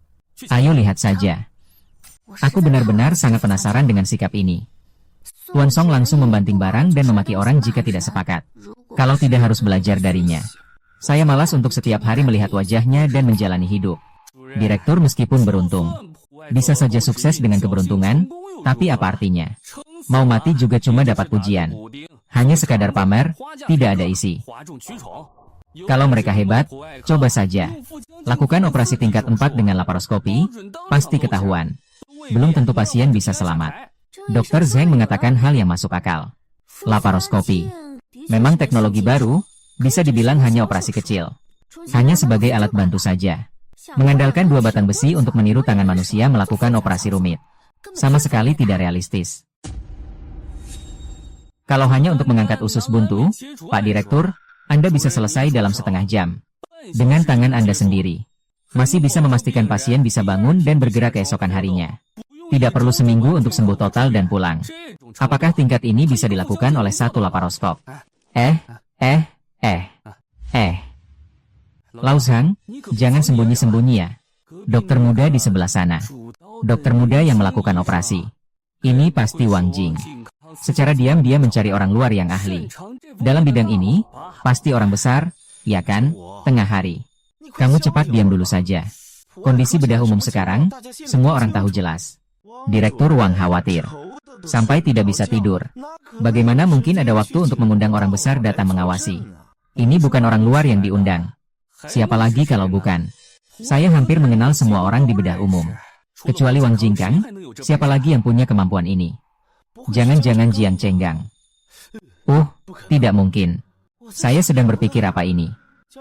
Ayo lihat saja. Aku benar-benar sangat penasaran dengan sikap ini. Tuan Song langsung membanting barang dan memaki orang jika tidak sepakat. Kalau tidak harus belajar darinya. Saya malas untuk setiap hari melihat wajahnya dan menjalani hidup. Direktur meskipun beruntung. Bisa saja sukses dengan keberuntungan, tapi apa artinya? Mau mati juga cuma dapat pujian. Hanya sekadar pamer, tidak ada isi. Kalau mereka hebat, coba saja. Lakukan operasi tingkat 4 dengan laparoskopi, pasti ketahuan. Belum tentu pasien bisa selamat. Dr. Zheng mengatakan hal yang masuk akal. Laparoskopi. Memang teknologi baru, bisa dibilang hanya operasi kecil. Hanya sebagai alat bantu saja. Mengandalkan 2 batang besi untuk meniru tangan manusia melakukan operasi rumit. Sama sekali tidak realistis. Kalau hanya untuk mengangkat usus buntu, Pak Direktur, Anda bisa selesai dalam setengah jam. Dengan tangan Anda sendiri. Masih bisa memastikan pasien bisa bangun dan bergerak keesokan harinya. Tidak perlu seminggu untuk sembuh total dan pulang. Apakah tingkat ini bisa dilakukan oleh satu laparoskop? Lau Zhang, jangan sembunyi-sembunyi ya. Dokter muda di sebelah sana. Dokter muda yang melakukan operasi. Ini pasti Wang Jing. Secara diam dia mencari orang luar yang ahli. Dalam bidang ini, pasti orang besar, ya kan, tengah hari. Kamu cepat diam dulu saja. Kondisi bedah umum sekarang, semua orang tahu jelas. Direktur Wang khawatir. Sampai tidak bisa tidur. Bagaimana mungkin ada waktu untuk mengundang orang besar datang mengawasi? Ini bukan orang luar yang diundang. Siapa lagi kalau bukan? Saya hampir mengenal semua orang di bedah umum. Kecuali Wang Jingkang, siapa lagi yang punya kemampuan ini? Jangan-jangan Jiang Chenggang. Tidak mungkin. Saya sedang berpikir apa ini.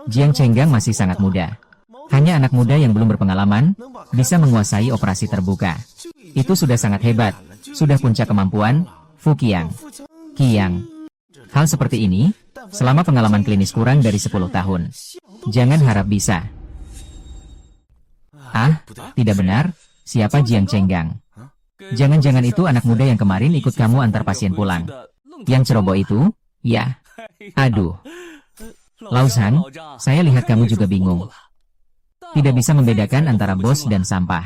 Jiang Chenggang masih sangat muda. Hanya anak muda yang belum berpengalaman, bisa menguasai operasi terbuka. Itu sudah sangat hebat. Sudah puncak kemampuan, Fu Qiang. Hal seperti ini, selama pengalaman klinis kurang dari 10 tahun. Jangan harap bisa. Tidak benar. Siapa Jiang Chenggang? Jangan-jangan itu anak muda yang kemarin ikut kamu antar pasien pulang. Yang ceroboh itu? Ya. Aduh. Lau Zhang, saya lihat kamu juga bingung. Tidak bisa membedakan antara bos dan sampah.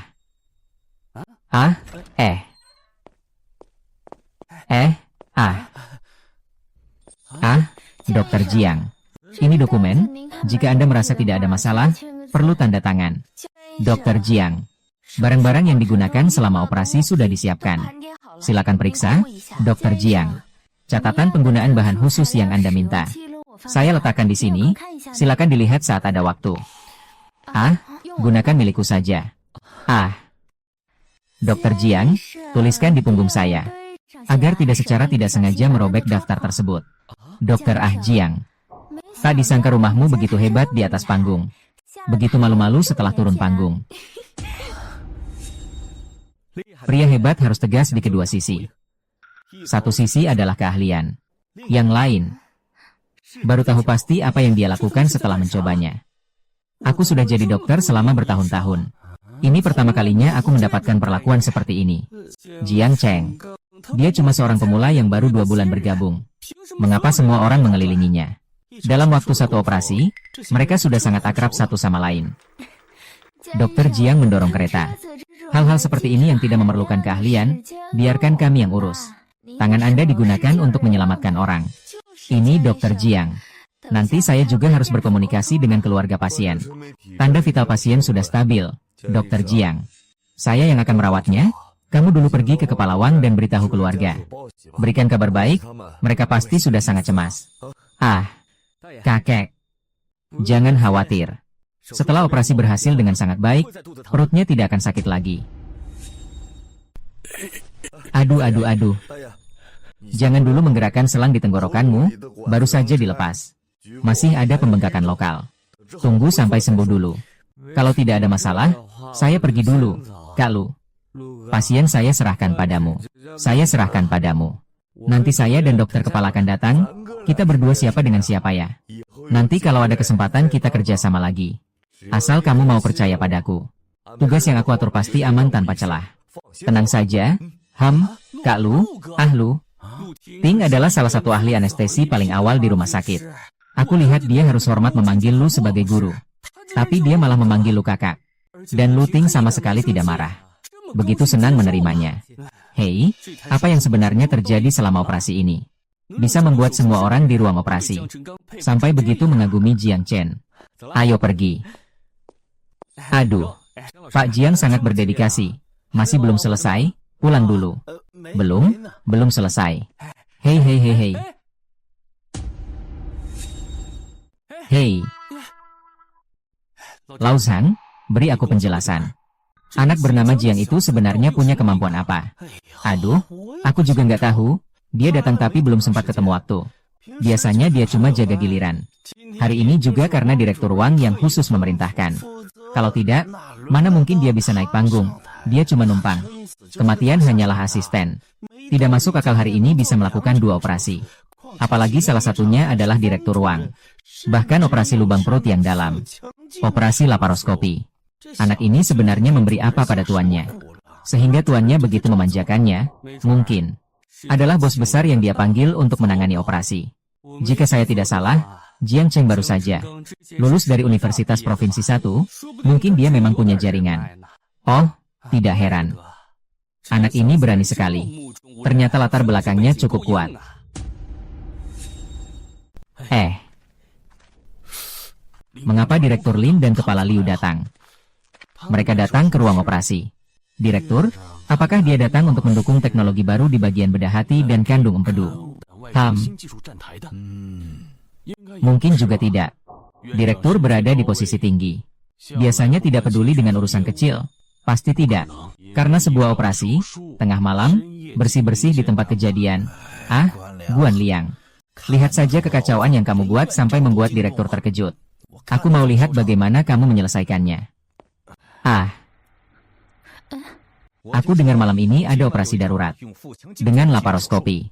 Dokter Jiang. Ini dokumen, jika Anda merasa tidak ada masalah, perlu tanda tangan. Dokter Jiang. Barang-barang yang digunakan selama operasi sudah disiapkan. Silakan periksa, Dokter Jiang. Catatan penggunaan bahan khusus yang Anda minta. Saya letakkan di sini, silakan dilihat saat ada waktu. Gunakan milikku saja. Dokter Jiang, tuliskan di punggung saya. Agar tidak secara tidak sengaja merobek daftar tersebut. Dokter Jiang. Tak disangka rumahmu begitu hebat di atas panggung. Begitu malu-malu setelah turun panggung. Pria hebat harus tegas di kedua sisi. Satu sisi adalah keahlian. Yang lain, baru tahu pasti apa yang dia lakukan setelah mencobanya. Aku sudah jadi dokter selama bertahun-tahun. Ini pertama kalinya aku mendapatkan perlakuan seperti ini. Jiang Cheng. Dia cuma seorang pemula yang baru 2 bulan bergabung. Mengapa semua orang mengelilinginya? Dalam waktu satu operasi, mereka sudah sangat akrab satu sama lain. Dokter Jiang mendorong kereta. Hal-hal seperti ini yang tidak memerlukan keahlian, biarkan kami yang urus. Tangan Anda digunakan untuk menyelamatkan orang. Ini Dokter Jiang. Nanti saya juga harus berkomunikasi dengan keluarga pasien. Tanda vital pasien sudah stabil, Dokter Jiang. Saya yang akan merawatnya. Kamu dulu pergi ke Kepala Wang dan beritahu keluarga. Berikan kabar baik, mereka pasti sudah sangat cemas. Kakek. Jangan khawatir. Setelah operasi berhasil dengan sangat baik, perutnya tidak akan sakit lagi. Aduh. Jangan dulu menggerakkan selang di tenggorokanmu, baru saja dilepas. Masih ada pembengkakan lokal. Tunggu sampai sembuh dulu. Kalau tidak ada masalah, saya pergi dulu, Kak Lu. Pasien saya serahkan padamu. Nanti saya dan dokter kepala akan datang, kita berdua siapa dengan siapa ya. Nanti kalau ada kesempatan kita kerja sama lagi. Asal kamu mau percaya padaku. Tugas yang aku atur pasti aman tanpa celah. Tenang saja, Kak Lu, Lu. Ting adalah salah satu ahli anestesi paling awal di rumah sakit. Aku lihat dia harus hormat memanggil Lu sebagai guru. Tapi dia malah memanggil Lu kakak. Dan Lu Ting sama sekali tidak marah. Begitu senang menerimanya. Hei, apa yang sebenarnya terjadi selama operasi ini? Bisa membuat semua orang di ruang operasi sampai begitu mengagumi Jiang Chen. Ayo pergi. Aduh, Pak Jiang sangat berdedikasi. Masih belum selesai? Pulang dulu. Belum selesai. Hei. Hei. Lao Zhang, beri aku penjelasan. Anak bernama Jiang itu sebenarnya punya kemampuan apa? Aduh, aku juga nggak tahu. Dia datang tapi belum sempat ketemu waktu. Biasanya dia cuma jaga giliran. Hari ini juga karena Direktur Wang yang khusus memerintahkan. Kalau tidak, mana mungkin dia bisa naik panggung. Dia cuma numpang. Kematian hanyalah asisten. Tidak masuk akal hari ini bisa melakukan 2 operasi. Apalagi salah satunya adalah Direktur Wang. Bahkan operasi lubang perut yang dalam. Operasi laparoskopi. Anak ini sebenarnya memberi apa pada tuannya? Sehingga tuannya begitu memanjakannya, mungkin adalah bos besar yang dia panggil untuk menangani operasi. Jika saya tidak salah, Jiang Cheng baru saja lulus dari Universitas Provinsi 1, mungkin dia memang punya jaringan. Oh, tidak heran. Anak ini berani sekali. Ternyata latar belakangnya cukup kuat. Mengapa Direktur Lin dan Kepala Liu datang? Mereka datang ke ruang operasi. Direktur, apakah dia datang untuk mendukung teknologi baru di bagian bedah hati dan kandung empedu? Mungkin juga tidak. Direktur berada di posisi tinggi. Biasanya tidak peduli dengan urusan kecil. Pasti tidak. Karena sebuah operasi, tengah malam, bersih-bersih di tempat kejadian. Guan Liang. Lihat saja kekacauan yang kamu buat sampai membuat direktur terkejut. Aku mau lihat bagaimana kamu menyelesaikannya. Aku dengar malam ini ada operasi darurat. Dengan laparoskopi.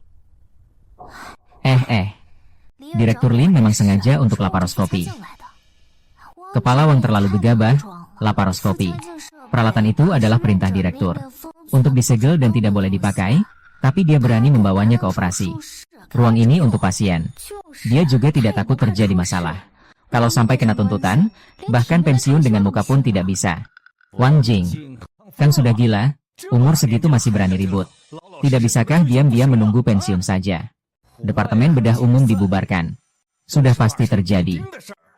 Direktur Lin memang sengaja untuk laparoskopi. Kepala Wang terlalu gegabah, laparoskopi. Peralatan itu adalah perintah direktur. Untuk disegel dan tidak boleh dipakai, tapi dia berani membawanya ke operasi. Ruang ini untuk pasien. Dia juga tidak takut terjadi masalah. Kalau sampai kena tuntutan, bahkan pensiun dengan muka pun tidak bisa. Wang Jing, kan sudah gila, umur segitu masih berani ribut. Tidak bisakah diam-diam menunggu pensiun saja? Departemen bedah umum dibubarkan. Sudah pasti terjadi.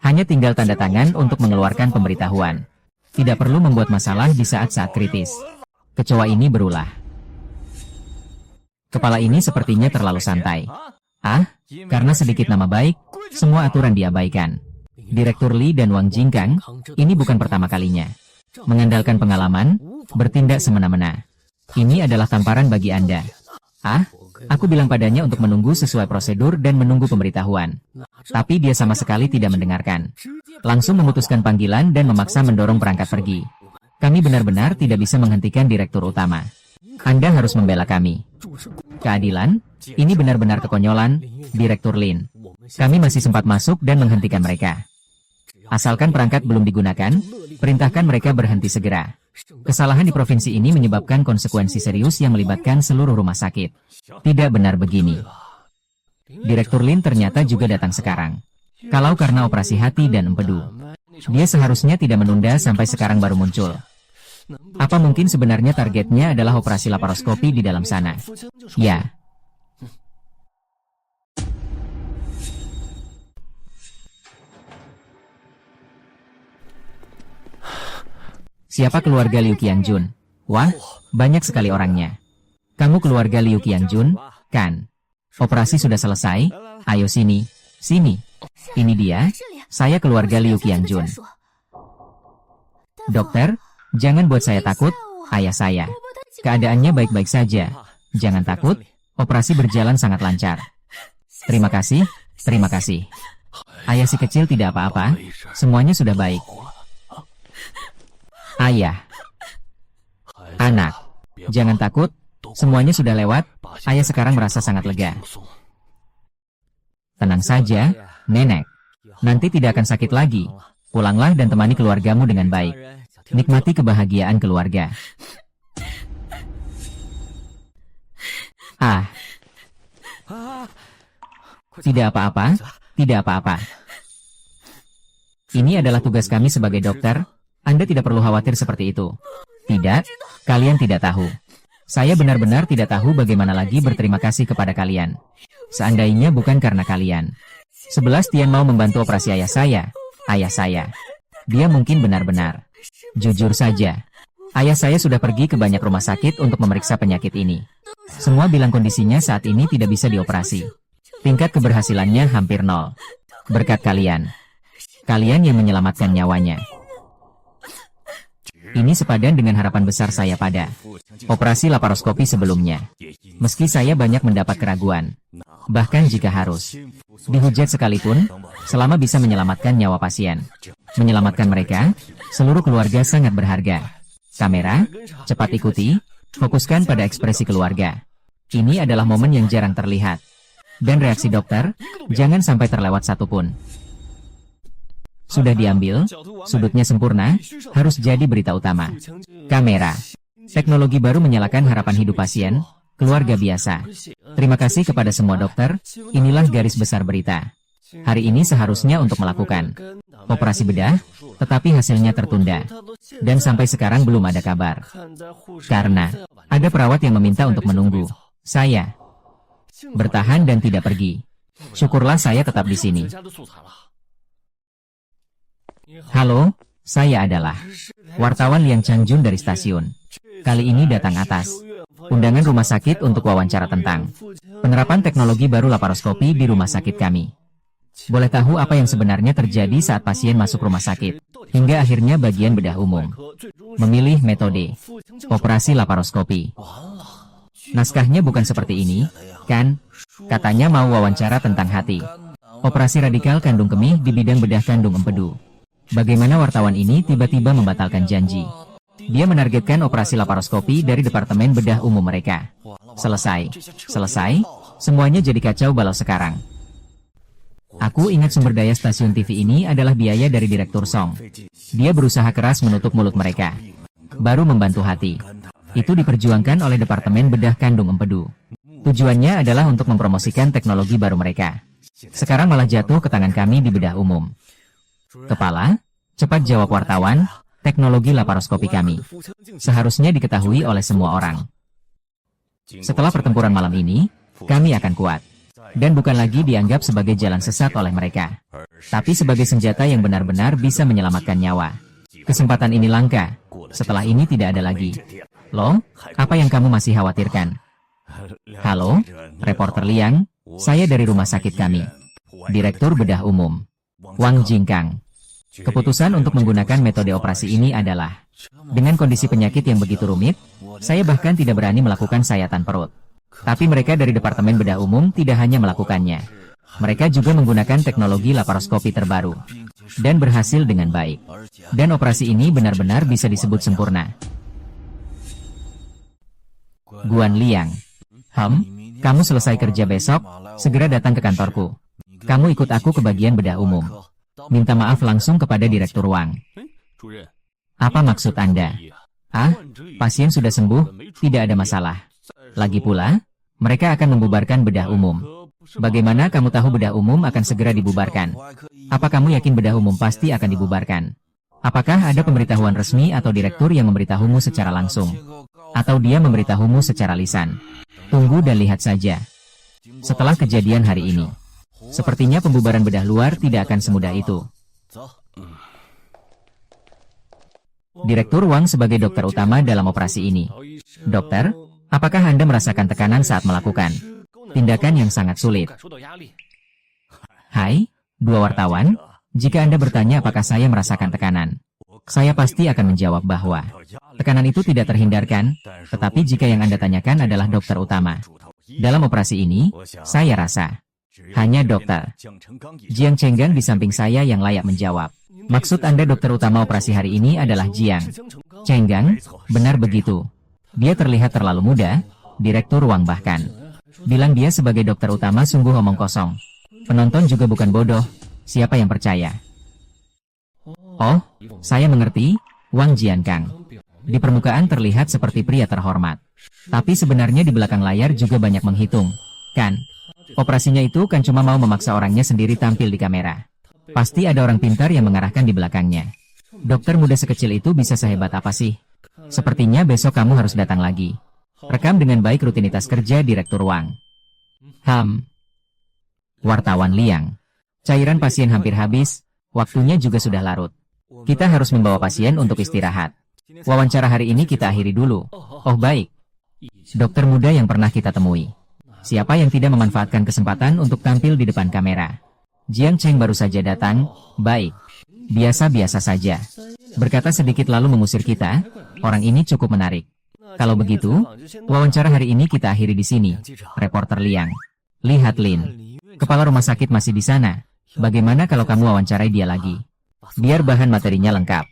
Hanya tinggal tanda tangan untuk mengeluarkan pemberitahuan. Tidak perlu membuat masalah di saat-saat kritis. Kecoa ini berulah. Kepala ini sepertinya terlalu santai. Karena sedikit nama baik, semua aturan diabaikan. Direktur Li dan Wang Jingkang, ini bukan pertama kalinya. Mengandalkan pengalaman, bertindak semena-mena. Ini adalah tamparan bagi Anda. Aku bilang padanya untuk menunggu sesuai prosedur dan menunggu pemberitahuan. Tapi dia sama sekali tidak mendengarkan. Langsung memutuskan panggilan dan memaksa mendorong perangkat pergi. Kami benar-benar tidak bisa menghentikan direktur utama. Anda harus membela kami. Keadilan? Ini benar-benar kekonyolan, Direktur Lin. Kami masih sempat masuk dan menghentikan mereka. Asalkan perangkat belum digunakan, perintahkan mereka berhenti segera. Kesalahan di provinsi ini menyebabkan konsekuensi serius yang melibatkan seluruh rumah sakit. Tidak benar begini. Direktur Lin ternyata juga datang sekarang. Kalau karena operasi hati dan empedu, dia seharusnya tidak menunda sampai sekarang baru muncul. Apa mungkin sebenarnya targetnya adalah operasi laparoskopi di dalam sana? Ya. Siapa keluarga Liu Qiangjun? Wah, banyak sekali orangnya. Kamu keluarga Liu Qiangjun, kan? Operasi sudah selesai, ayo sini, sini. Ini dia, saya keluarga Liu Qiangjun. Dokter, jangan buat saya takut, ayah saya. Keadaannya baik-baik saja. Jangan takut, operasi berjalan sangat lancar. Terima kasih, terima kasih. Ayah si kecil tidak apa-apa, semuanya sudah baik. Ayah. Anak, jangan takut, semuanya sudah lewat, ayah sekarang merasa sangat lega. Tenang saja, nenek. Nanti tidak akan sakit lagi. Pulanglah dan temani keluargamu dengan baik. Nikmati kebahagiaan keluarga. Tidak apa-apa, tidak apa-apa. Ini adalah tugas kami sebagai dokter. Anda tidak perlu khawatir seperti itu. Tidak, kalian tidak tahu. Saya benar-benar tidak tahu bagaimana lagi berterima kasih kepada kalian. Seandainya bukan karena kalian. 11 Tian mau membantu operasi ayah saya. Dia mungkin benar-benar. Jujur saja. Ayah saya sudah pergi ke banyak rumah sakit untuk memeriksa penyakit ini. Semua bilang kondisinya saat ini tidak bisa dioperasi. Tingkat keberhasilannya hampir nol. Berkat kalian. Kalian yang menyelamatkan nyawanya. Ini sepadan dengan harapan besar saya pada operasi laparoskopi sebelumnya. Meski saya banyak mendapat keraguan. Bahkan jika harus dihujat sekalipun, selama bisa menyelamatkan nyawa pasien. Menyelamatkan mereka, seluruh keluarga sangat berharga. Kamera, cepat ikuti, fokuskan pada ekspresi keluarga. Ini adalah momen yang jarang terlihat. Dan reaksi dokter, jangan sampai terlewat satupun. Sudah diambil, sudutnya sempurna, harus jadi berita utama. Kamera. Teknologi baru menyalakan harapan hidup pasien, keluarga biasa. Terima kasih kepada semua dokter, inilah garis besar berita. Hari ini seharusnya untuk melakukan operasi bedah, tetapi hasilnya tertunda. Dan sampai sekarang belum ada kabar. Karena ada perawat yang meminta untuk menunggu. Saya bertahan dan tidak pergi. Syukurlah saya tetap di sini. Halo, saya adalah wartawan Liang Changjun dari stasiun. Kali ini datang atas undangan rumah sakit untuk wawancara tentang penerapan teknologi baru laparoskopi di rumah sakit kami. Boleh tahu apa yang sebenarnya terjadi saat pasien masuk rumah sakit, hingga akhirnya bagian bedah umum memilih metode operasi laparoskopi. Naskahnya bukan seperti ini, kan? Katanya mau wawancara tentang hati. Operasi radikal kandung kemih di bidang bedah kandung empedu. Bagaimana wartawan ini tiba-tiba membatalkan janji? Dia menargetkan operasi laparoskopi dari Departemen Bedah Umum mereka. Selesai. Semuanya jadi kacau balau sekarang. Aku ingat sumber daya stasiun TV ini adalah biaya dari Direktur Song. Dia berusaha keras menutup mulut mereka. Baru membantu hati. Itu diperjuangkan oleh Departemen Bedah Kandung Empedu. Tujuannya adalah untuk mempromosikan teknologi baru mereka. Sekarang malah jatuh ke tangan kami di bedah umum. Kepala, cepat jawab wartawan, teknologi laparoskopi kami seharusnya diketahui oleh semua orang. Setelah pertempuran malam ini, kami akan kuat. Dan bukan lagi dianggap sebagai jalan sesat oleh mereka. Tapi sebagai senjata yang benar-benar bisa menyelamatkan nyawa. Kesempatan ini langka, setelah ini tidak ada lagi. Loh, apa yang kamu masih khawatirkan? Halo, reporter Liang, saya dari rumah sakit kami. Direktur Bedah Umum. Wang Jingkang. Keputusan untuk menggunakan metode operasi ini adalah, dengan kondisi penyakit yang begitu rumit, saya bahkan tidak berani melakukan sayatan perut. Tapi mereka dari Departemen Bedah Umum tidak hanya melakukannya. Mereka juga menggunakan teknologi laparoskopi terbaru. Dan berhasil dengan baik. Dan operasi ini benar-benar bisa disebut sempurna. Guan Liang. Kamu selesai kerja besok, segera datang ke kantorku. Kamu ikut aku ke bagian bedah umum. Minta maaf langsung kepada Direktur Wang. Apa maksud Anda? Pasien sudah sembuh, tidak ada masalah. Lagi pula, mereka akan membubarkan bedah umum. Bagaimana kamu tahu bedah umum akan segera dibubarkan? Apa kamu yakin bedah umum pasti akan dibubarkan? Apakah ada pemberitahuan resmi atau direktur yang memberitahumu secara langsung? Atau dia memberitahumu secara lisan? Tunggu dan lihat saja. Setelah kejadian hari ini, sepertinya pembubaran bedah luar tidak akan semudah itu. Direktur Wang sebagai dokter utama dalam operasi ini. Dokter, apakah Anda merasakan tekanan saat melakukan tindakan yang sangat sulit? Hai, dua wartawan. Jika Anda bertanya apakah saya merasakan tekanan, saya pasti akan menjawab bahwa tekanan itu tidak terhindarkan, tetapi jika yang Anda tanyakan adalah dokter utama. Dalam operasi ini, saya rasa hanya dokter Jiang Chenggang di samping saya yang layak menjawab. Maksud Anda dokter utama operasi hari ini adalah Jiang Chenggang? Benar begitu. Dia terlihat terlalu muda, Direktur Wang bahkan bilang dia sebagai dokter utama sungguh omong kosong. Penonton juga bukan bodoh, siapa yang percaya? Oh, saya mengerti, Wang Jiankang. Di permukaan terlihat seperti pria terhormat. Tapi sebenarnya di belakang layar juga banyak menghitung, kan? Operasinya itu kan cuma mau memaksa orangnya sendiri tampil di kamera. Pasti ada orang pintar yang mengarahkan di belakangnya. Dokter muda sekecil itu bisa sehebat apa sih? Sepertinya besok kamu harus datang lagi. Rekam dengan baik rutinitas kerja Direktur Wang. Wartawan Liang. Cairan pasien hampir habis, waktunya juga sudah larut. Kita harus membawa pasien untuk istirahat. Wawancara hari ini kita akhiri dulu. Oh baik. Dokter muda yang pernah kita temui. Siapa yang tidak memanfaatkan kesempatan untuk tampil di depan kamera? Jiang Cheng baru saja datang. Baik. Biasa-biasa saja. Berkata sedikit lalu mengusir kita. Orang ini cukup menarik. Kalau begitu, wawancara hari ini kita akhiri di sini. Reporter Liang. Lihat Lin. Kepala rumah sakit masih di sana. Bagaimana kalau kamu wawancarai dia lagi? Biar bahan materinya lengkap.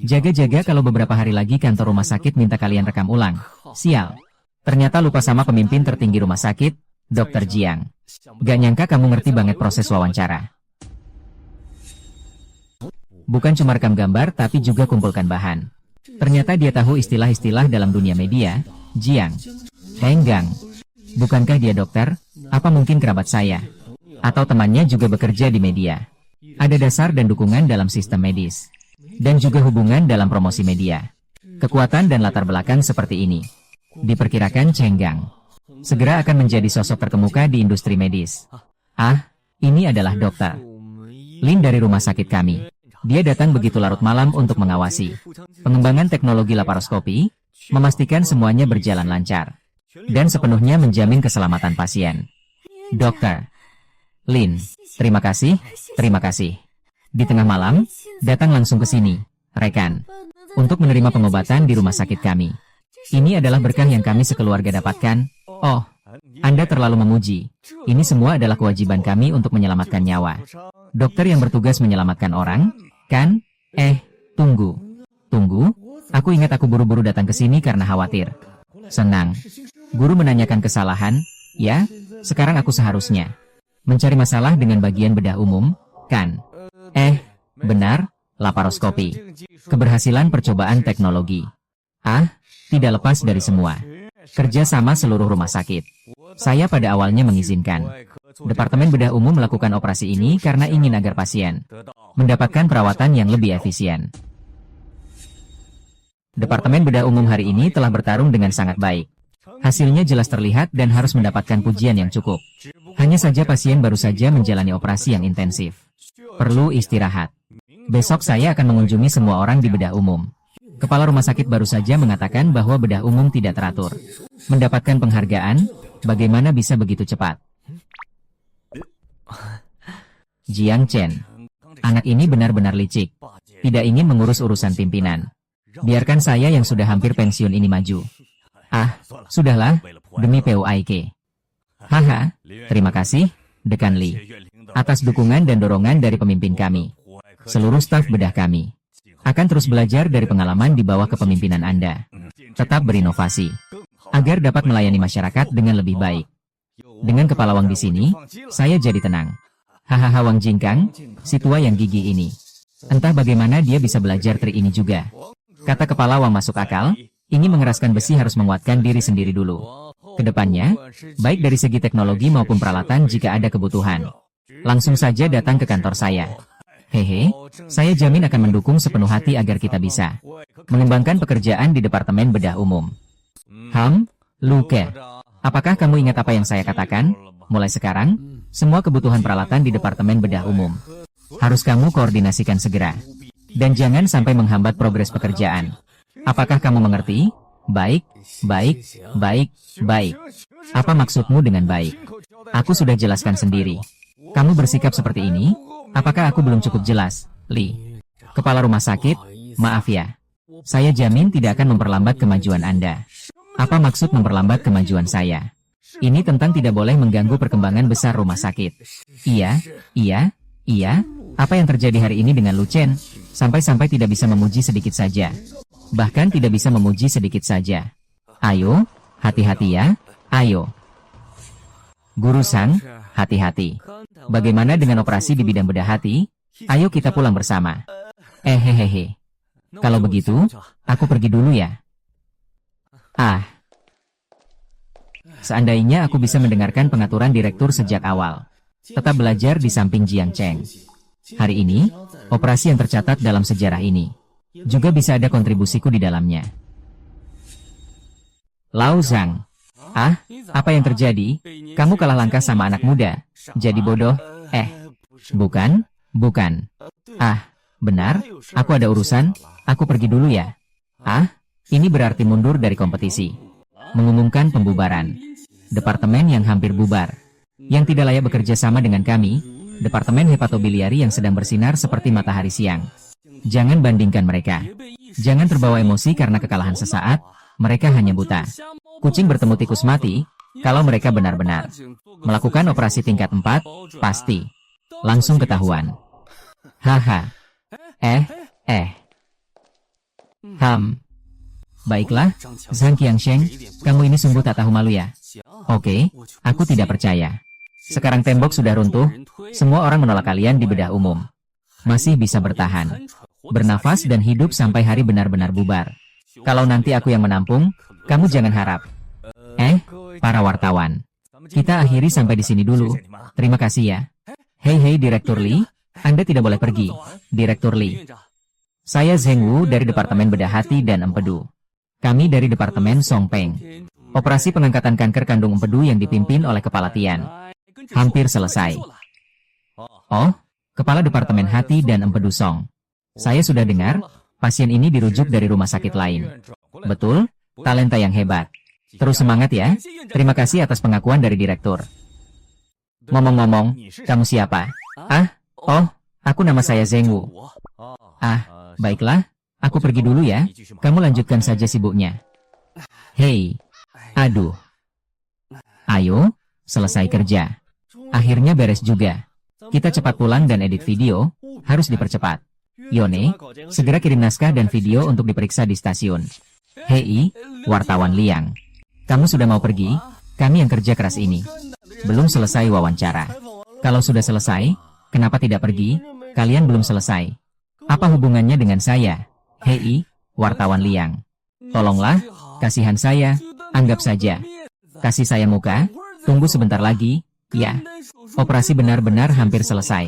Jaga-jaga kalau beberapa hari lagi kantor rumah sakit minta kalian rekam ulang. Sial. Ternyata lupa sama pemimpin tertinggi rumah sakit, Dr. Jiang. Gak nyangka kamu ngerti banget proses wawancara. Bukan cuma rekam gambar tapi juga kumpulkan bahan. Ternyata dia tahu istilah-istilah dalam dunia media. Jiang. Henggang. Bukankah dia dokter? Apa mungkin kerabat saya? Atau temannya juga bekerja di media? Ada dasar dan dukungan dalam sistem medis. Dan juga hubungan dalam promosi media. Kekuatan dan latar belakang seperti ini. Diperkirakan Cheng Gang segera akan menjadi sosok terkemuka di industri medis. Ini adalah dokter Lin dari rumah sakit kami. Dia datang begitu larut malam untuk mengawasi pengembangan teknologi laparoskopi, memastikan semuanya berjalan lancar, dan sepenuhnya menjamin keselamatan pasien. Dokter Lin, terima kasih, terima kasih. Di tengah malam, datang langsung ke sini, rekan, untuk menerima pengobatan di rumah sakit kami. Ini adalah berkah yang kami sekeluarga dapatkan. Oh, Anda terlalu memuji. Ini semua adalah kewajiban kami untuk menyelamatkan nyawa. Dokter yang bertugas menyelamatkan orang, kan? Tunggu. Tunggu, aku ingat aku buru-buru datang ke sini karena khawatir. Senang. Guru menanyakan kesalahan, ya, sekarang aku seharusnya mencari masalah dengan bagian bedah umum, kan? Benar, laparoskopi. Keberhasilan percobaan teknologi. Tidak lepas dari semua kerja sama seluruh rumah sakit. Saya pada awalnya mengizinkan Departemen Bedah Umum melakukan operasi ini karena ingin agar pasien mendapatkan perawatan yang lebih efisien. Departemen Bedah Umum hari ini telah bertarung dengan sangat baik. Hasilnya jelas terlihat dan harus mendapatkan pujian yang cukup. Hanya saja pasien baru saja menjalani operasi yang intensif. Perlu istirahat. Besok saya akan mengunjungi semua orang di bedah umum. Kepala rumah sakit baru saja mengatakan bahwa bedah umum tidak teratur. Mendapatkan penghargaan, bagaimana bisa begitu cepat? Jiang Chen. Anak ini benar-benar licik. Tidak ingin mengurus urusan pimpinan. Biarkan saya yang sudah hampir pensiun ini maju. Sudahlah, demi POIK. Terima kasih, Dekan Li. Atas dukungan dan dorongan dari pemimpin kami. Seluruh staf bedah kami akan terus belajar dari pengalaman di bawah kepemimpinan Anda. Tetap berinovasi, agar dapat melayani masyarakat dengan lebih baik. Dengan kepala Wang di sini, saya jadi tenang. Wang Jingkang, si tua yang gigih ini. Entah bagaimana dia bisa belajar trik ini juga. Kata kepala Wang masuk akal, ini mengeraskan besi harus menguatkan diri sendiri dulu. Kedepannya, baik dari segi teknologi maupun peralatan jika ada kebutuhan. Langsung saja datang ke kantor saya. Saya jamin akan mendukung sepenuh hati agar kita bisa mengembangkan pekerjaan di Departemen Bedah Umum. Luke, apakah kamu ingat apa yang saya katakan? Mulai sekarang, semua kebutuhan peralatan di Departemen Bedah Umum harus kamu koordinasikan segera. Dan jangan sampai menghambat progres pekerjaan. Apakah kamu mengerti? Baik. Apa maksudmu dengan baik? Aku sudah jelaskan sendiri. Kamu bersikap seperti ini? Apakah aku belum cukup jelas, Li? Kepala rumah sakit, maaf ya. Saya jamin tidak akan memperlambat kemajuan Anda. Apa maksud memperlambat kemajuan saya? Ini tentang tidak boleh mengganggu perkembangan besar rumah sakit. Iya. Apa yang terjadi hari ini dengan Lu Chen? Sampai-sampai tidak bisa memuji sedikit saja. Bahkan tidak bisa memuji sedikit saja. Ayo, hati-hati ya, ayo. Guru Sang, hati-hati. Bagaimana dengan operasi di bidang bedah hati? Ayo kita pulang bersama. Kalau begitu, aku pergi dulu ya. Seandainya aku bisa mendengarkan pengaturan direktur sejak awal. Tetap belajar di samping Jiang Cheng. Hari ini, operasi yang tercatat dalam sejarah ini. Juga bisa ada kontribusiku di dalamnya. Lao Zhang. Ah, apa yang terjadi? Kamu kalah langkah sama anak muda. Jadi bodoh? Bukan, bukan. Ah, benar, aku ada urusan, aku pergi dulu ya. Ah, ini berarti mundur dari kompetisi. Mengumumkan pembubaran. Departemen yang hampir bubar. Yang tidak layak bekerja sama dengan kami, Departemen Hepatobiliari yang sedang bersinar seperti matahari siang. Jangan bandingkan mereka. Jangan terbawa emosi karena kekalahan sesaat, mereka hanya buta. Kucing bertemu tikus mati, kalau mereka benar-benar melakukan operasi tingkat 4, pasti langsung ketahuan. Haha. Baiklah, Zhang Qiangsheng, kamu ini sungguh tak tahu malu ya? Oke, aku tidak percaya. Sekarang tembok sudah runtuh, semua orang menolak kalian di bedah umum. Masih bisa bertahan, bernafas dan hidup sampai hari benar-benar bubar. Kalau nanti aku yang menampung, kamu jangan harap. Para wartawan. Kita akhiri sampai di sini dulu. Terima kasih ya. Hei Direktur Li, Anda tidak boleh pergi. Direktur Li. Saya Zheng Wu dari Departemen Bedah Hati dan Empedu. Kami dari Departemen Song Peng. Operasi pengangkatan kanker kandung empedu yang dipimpin oleh Kepala Tian hampir selesai. Oh, Kepala Departemen Hati dan Empedu Song. Saya sudah dengar, pasien ini dirujuk dari rumah sakit lain. Betul, talenta yang hebat. Terus semangat ya. Terima kasih atas pengakuan dari direktur. Ngomong-ngomong, kamu siapa? Aku nama saya Zheng Wu. Baiklah, aku pergi dulu ya. Kamu lanjutkan saja sibuknya. Hei, aduh. Ayo, selesai kerja. Akhirnya beres juga. Kita cepat pulang dan edit video, harus dipercepat. Yone, segera kirim naskah dan video untuk diperiksa di stasiun. Hei, wartawan Liang. Kamu sudah mau pergi? Kami yang kerja keras ini. Belum selesai wawancara. Kalau sudah selesai, kenapa tidak pergi? Kalian belum selesai. Apa hubungannya dengan saya? Hei, wartawan Liang. Tolonglah, kasihan saya, anggap saja. Kasih saya muka, tunggu sebentar lagi, ya. Operasi benar-benar hampir selesai.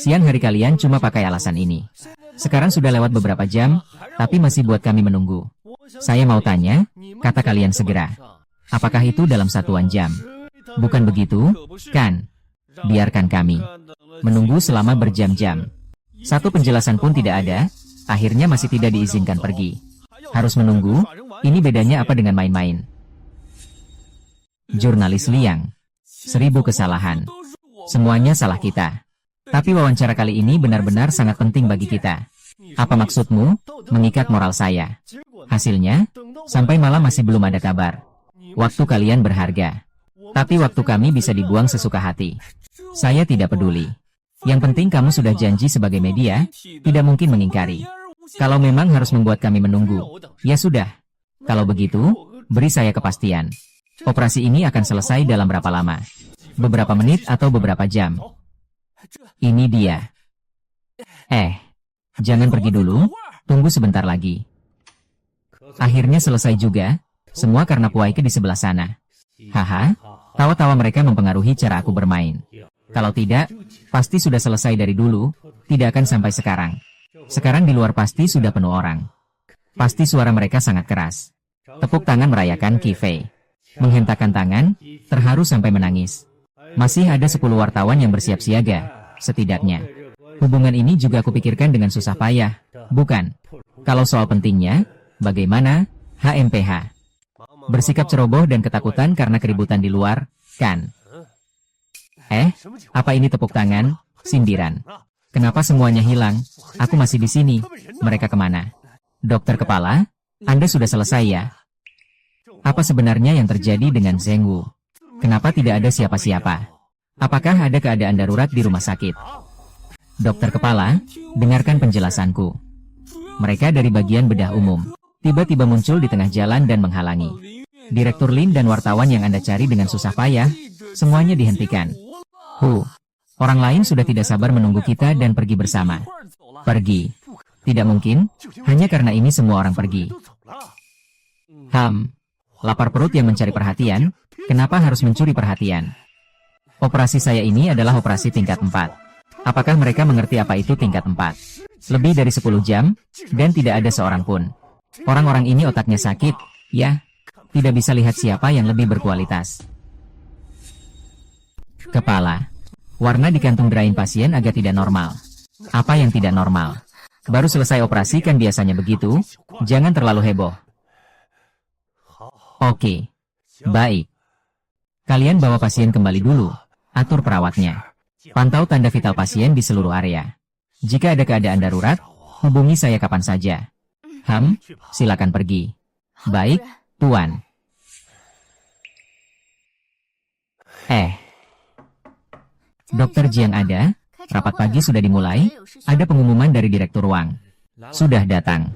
Siang hari kalian cuma pakai alasan ini. Sekarang sudah lewat beberapa jam, tapi masih buat kami menunggu. Saya mau tanya, kata kalian segera. Apakah itu dalam satuan jam? Bukan begitu, kan? Biarkan kami menunggu selama berjam-jam. Satu penjelasan pun tidak ada, akhirnya masih tidak diizinkan pergi. Harus menunggu, ini bedanya apa dengan main-main? Jurnalis Liang. 1000 kesalahan. Semuanya salah kita. Tapi wawancara kali ini benar-benar sangat penting bagi kita. Apa maksudmu, mengikat moral saya? Hasilnya, sampai malam masih belum ada kabar. Waktu kalian berharga. Tapi waktu kami bisa dibuang sesuka hati. Saya tidak peduli. Yang penting kamu sudah janji sebagai media, tidak mungkin mengingkari. Kalau memang harus membuat kami menunggu, ya sudah. Kalau begitu, beri saya kepastian. Operasi ini akan selesai dalam berapa lama? Beberapa menit atau beberapa jam? Ini dia. Jangan pergi dulu, tunggu sebentar lagi. Akhirnya selesai juga, semua karena Puaike di sebelah sana. Haha, tawa-tawa mereka mempengaruhi cara aku bermain. Kalau tidak, pasti sudah selesai dari dulu, tidak akan sampai sekarang. Sekarang di luar pasti sudah penuh orang. Pasti suara mereka sangat keras. Tepuk tangan merayakan Qi Fei. Menghentakkan tangan, terharu sampai menangis. Masih ada 10 wartawan yang bersiap siaga, setidaknya. Hubungan ini juga aku pikirkan dengan susah payah, bukan? Kalau soal pentingnya, bagaimana? HMPH. Bersikap ceroboh dan ketakutan karena keributan di luar, kan? Apa ini tepuk tangan? Sindiran. Kenapa semuanya hilang? Aku masih di sini. Mereka kemana? Dokter kepala, Anda sudah selesai ya? Apa sebenarnya yang terjadi dengan Zheng Wu? Kenapa tidak ada siapa-siapa? Apakah ada keadaan darurat di rumah sakit? Dokter kepala, dengarkan penjelasanku. Mereka dari bagian bedah umum. Tiba-tiba muncul di tengah jalan dan menghalangi. Direktur Lin dan wartawan yang Anda cari dengan susah payah, semuanya dihentikan. Orang lain sudah tidak sabar menunggu kita dan pergi bersama. Pergi. Tidak mungkin, hanya karena ini semua orang pergi. Lapar perut yang mencari perhatian, kenapa harus mencuri perhatian? Operasi saya ini adalah operasi tingkat 4. Apakah mereka mengerti apa itu tingkat 4? Lebih dari 10 jam, dan tidak ada seorang pun. Orang-orang ini otaknya sakit, ya. Tidak bisa lihat siapa yang lebih berkualitas. Kepala. Warna di kantung drain pasien agak tidak normal. Apa yang tidak normal? Baru selesai operasi kan biasanya begitu, jangan terlalu heboh. Oke. Baik. Kalian bawa pasien kembali dulu. Atur perawatnya. Pantau tanda vital pasien di seluruh area. Jika ada keadaan darurat, hubungi saya kapan saja. Silakan pergi. Baik, Tuan. Dokter Jiang ada? Rapat pagi sudah dimulai, ada pengumuman dari direktur ruang. Sudah datang.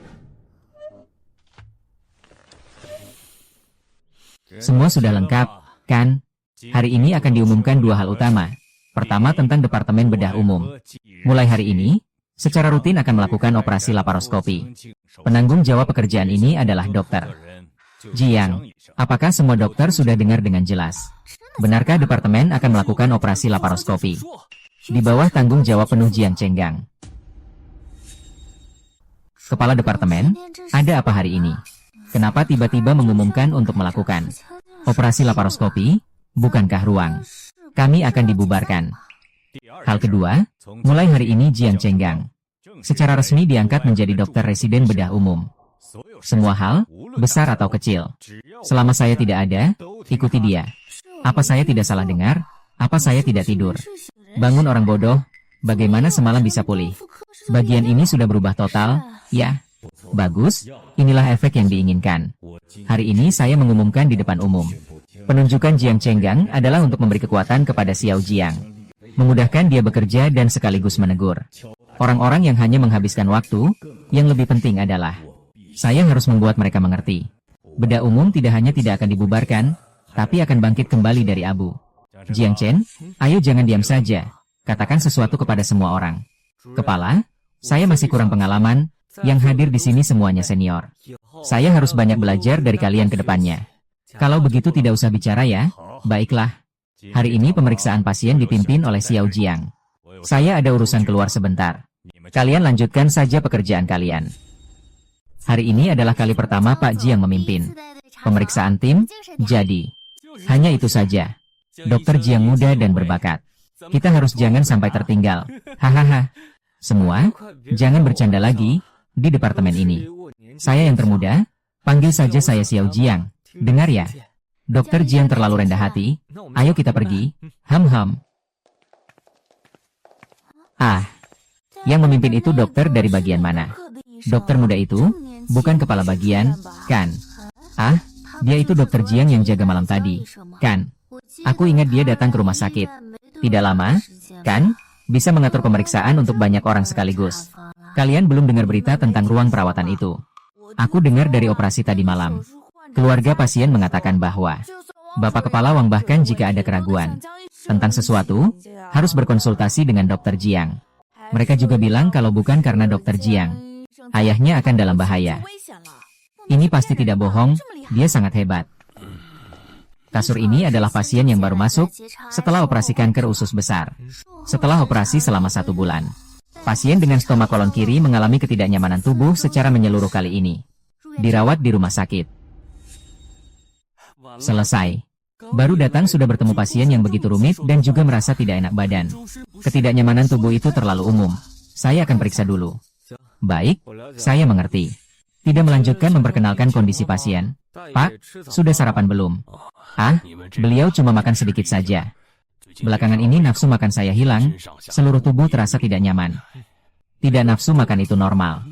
Semua sudah lengkap, kan? Hari ini akan diumumkan 2 hal utama. Pertama tentang Departemen Bedah Umum. Mulai hari ini, secara rutin akan melakukan operasi laparoskopi. Penanggung jawab pekerjaan ini adalah dokter Jiang. Apakah semua dokter sudah dengar dengan jelas? Benarkah departemen akan melakukan operasi laparoskopi? Di bawah tanggung jawab penuh Jiang Chenggang. Kepala departemen, ada apa hari ini? Kenapa tiba-tiba mengumumkan untuk melakukan operasi laparoskopi? Bukankah ruang kami akan dibubarkan? Hal kedua, mulai hari ini Jiang Chenggang secara resmi diangkat menjadi dokter residen bedah umum. Semua hal, besar atau kecil, selama saya tidak ada, ikuti dia. Apa saya tidak salah dengar? Apa saya tidak tidur? Bangun orang bodoh, bagaimana semalam bisa pulih? Bagian ini sudah berubah total, ya. Bagus, inilah efek yang diinginkan. Hari ini saya mengumumkan di depan umum. Penunjukan Jiang Chenggang adalah untuk memberi kekuatan kepada Xiao Jiang. Memudahkan dia bekerja dan sekaligus menegur orang-orang yang hanya menghabiskan waktu, yang lebih penting adalah saya harus membuat mereka mengerti. Bedah umum tidak hanya tidak akan dibubarkan, tapi akan bangkit kembali dari abu. Jiang Chen, ayo jangan diam saja. Katakan sesuatu kepada semua orang. Kepala, saya masih kurang pengalaman, yang hadir di sini semuanya senior. Saya harus banyak belajar dari kalian ke depannya. Kalau begitu tidak usah bicara ya, baiklah. Hari ini pemeriksaan pasien dipimpin oleh Xiao Jiang. Saya ada urusan keluar sebentar. Kalian lanjutkan saja pekerjaan kalian. Hari ini adalah kali pertama Pak Jiang memimpin pemeriksaan tim, jadi hanya itu saja. Dokter Jiang muda dan berbakat. Kita harus jangan sampai tertinggal. Hahaha. Semua, jangan bercanda lagi di departemen ini. Saya yang termuda, panggil saja saya Xiao Jiang. Dengar ya, Dokter Jiang terlalu rendah hati. Ayo kita pergi. Yang memimpin itu dokter dari bagian mana? Dokter muda itu, bukan kepala bagian, kan? Dia itu Dokter Jiang yang jaga malam tadi, kan? Aku ingat dia datang ke rumah sakit. Tidak lama, kan? Bisa mengatur pemeriksaan untuk banyak orang sekaligus. Kalian belum dengar berita tentang ruang perawatan itu. Aku dengar dari operasi tadi malam. Keluarga pasien mengatakan bahwa Bapak Kepala Wang bahkan jika ada keraguan tentang sesuatu, harus berkonsultasi dengan Dokter Jiang. Mereka juga bilang kalau bukan karena Dokter Jiang, ayahnya akan dalam bahaya. Ini pasti tidak bohong, dia sangat hebat. Kasur ini adalah pasien yang baru masuk, setelah operasi kanker usus besar. Setelah operasi selama 1 bulan. Pasien dengan stoma kolon kiri mengalami ketidaknyamanan tubuh secara menyeluruh kali ini. Dirawat di rumah sakit. Selesai. Baru datang sudah bertemu pasien yang begitu rumit dan juga merasa tidak enak badan. Ketidaknyamanan tubuh itu terlalu umum. Saya akan periksa dulu. Baik, saya mengerti. Tidak melanjutkan memperkenalkan kondisi pasien. Pak, sudah sarapan belum? Beliau cuma makan sedikit saja. Belakangan ini nafsu makan saya hilang, seluruh tubuh terasa tidak nyaman. Tidak nafsu makan itu normal.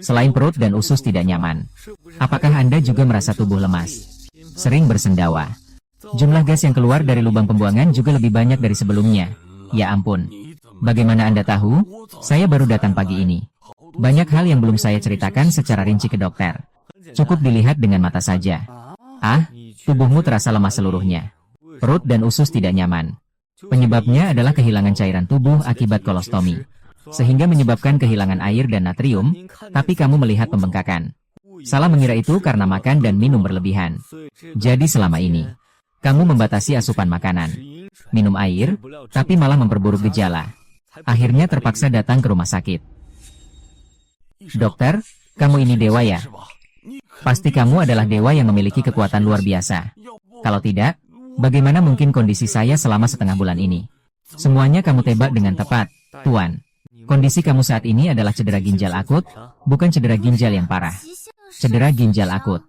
Selain perut dan usus tidak nyaman. Apakah Anda juga merasa tubuh lemas? Sering bersendawa. Jumlah gas yang keluar dari lubang pembuangan juga lebih banyak dari sebelumnya. Ya ampun. Bagaimana Anda tahu? Saya baru datang pagi ini. Banyak hal yang belum saya ceritakan secara rinci ke dokter. Cukup dilihat dengan mata saja. Tubuhmu terasa lemah seluruhnya. Perut dan usus tidak nyaman. Penyebabnya adalah kehilangan cairan tubuh akibat kolostomi. Sehingga menyebabkan kehilangan air dan natrium, tapi kamu melihat pembengkakan. Salah mengira itu karena makan dan minum berlebihan. Jadi selama ini, kamu membatasi asupan makanan, minum air, tapi malah memperburuk gejala. Akhirnya terpaksa datang ke rumah sakit. Dokter, kamu ini dewa ya? Pasti kamu adalah dewa yang memiliki kekuatan luar biasa. Kalau tidak, bagaimana mungkin kondisi saya selama setengah bulan ini? Semuanya kamu tebak dengan tepat, Tuan. Kondisi kamu saat ini adalah cedera ginjal akut, bukan cedera ginjal yang parah. Cedera ginjal akut.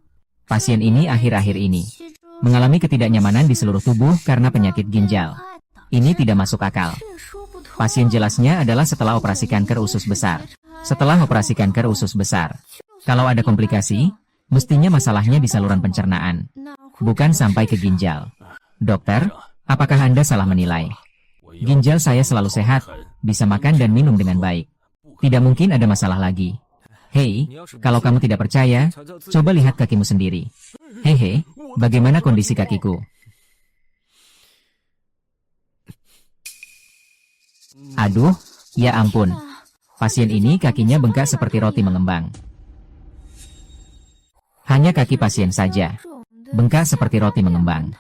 Pasien ini akhir-akhir ini mengalami ketidaknyamanan di seluruh tubuh karena penyakit ginjal. Ini tidak masuk akal. Pasien jelasnya adalah setelah operasi kanker usus besar. Setelah operasi kanker usus besar, kalau ada komplikasi, mestinya masalahnya di saluran pencernaan, bukan sampai ke ginjal. Dokter, apakah Anda salah menilai? Ginjal saya selalu sehat, bisa makan dan minum dengan baik. Tidak mungkin ada masalah lagi. Hei, kalau kamu tidak percaya, coba lihat kakimu sendiri. Hehe, bagaimana kondisi kakiku? Aduh, ya ampun. Pasien ini kakinya bengkak seperti roti mengembang. Hanya kaki pasien saja. Bengkak seperti roti mengembang.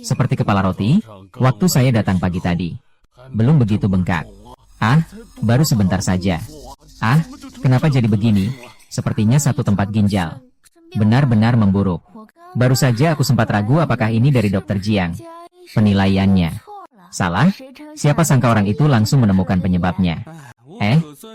Seperti kepala roti, waktu saya datang pagi tadi. Belum begitu bengkak. Ah, baru sebentar saja. Ah, kenapa jadi begini? Sepertinya satu tempat ginjal. Benar-benar memburuk. Baru saja aku sempat ragu apakah ini dari Dokter Jiang. Penilaiannya salah? Siapa sangka orang itu langsung menemukan penyebabnya.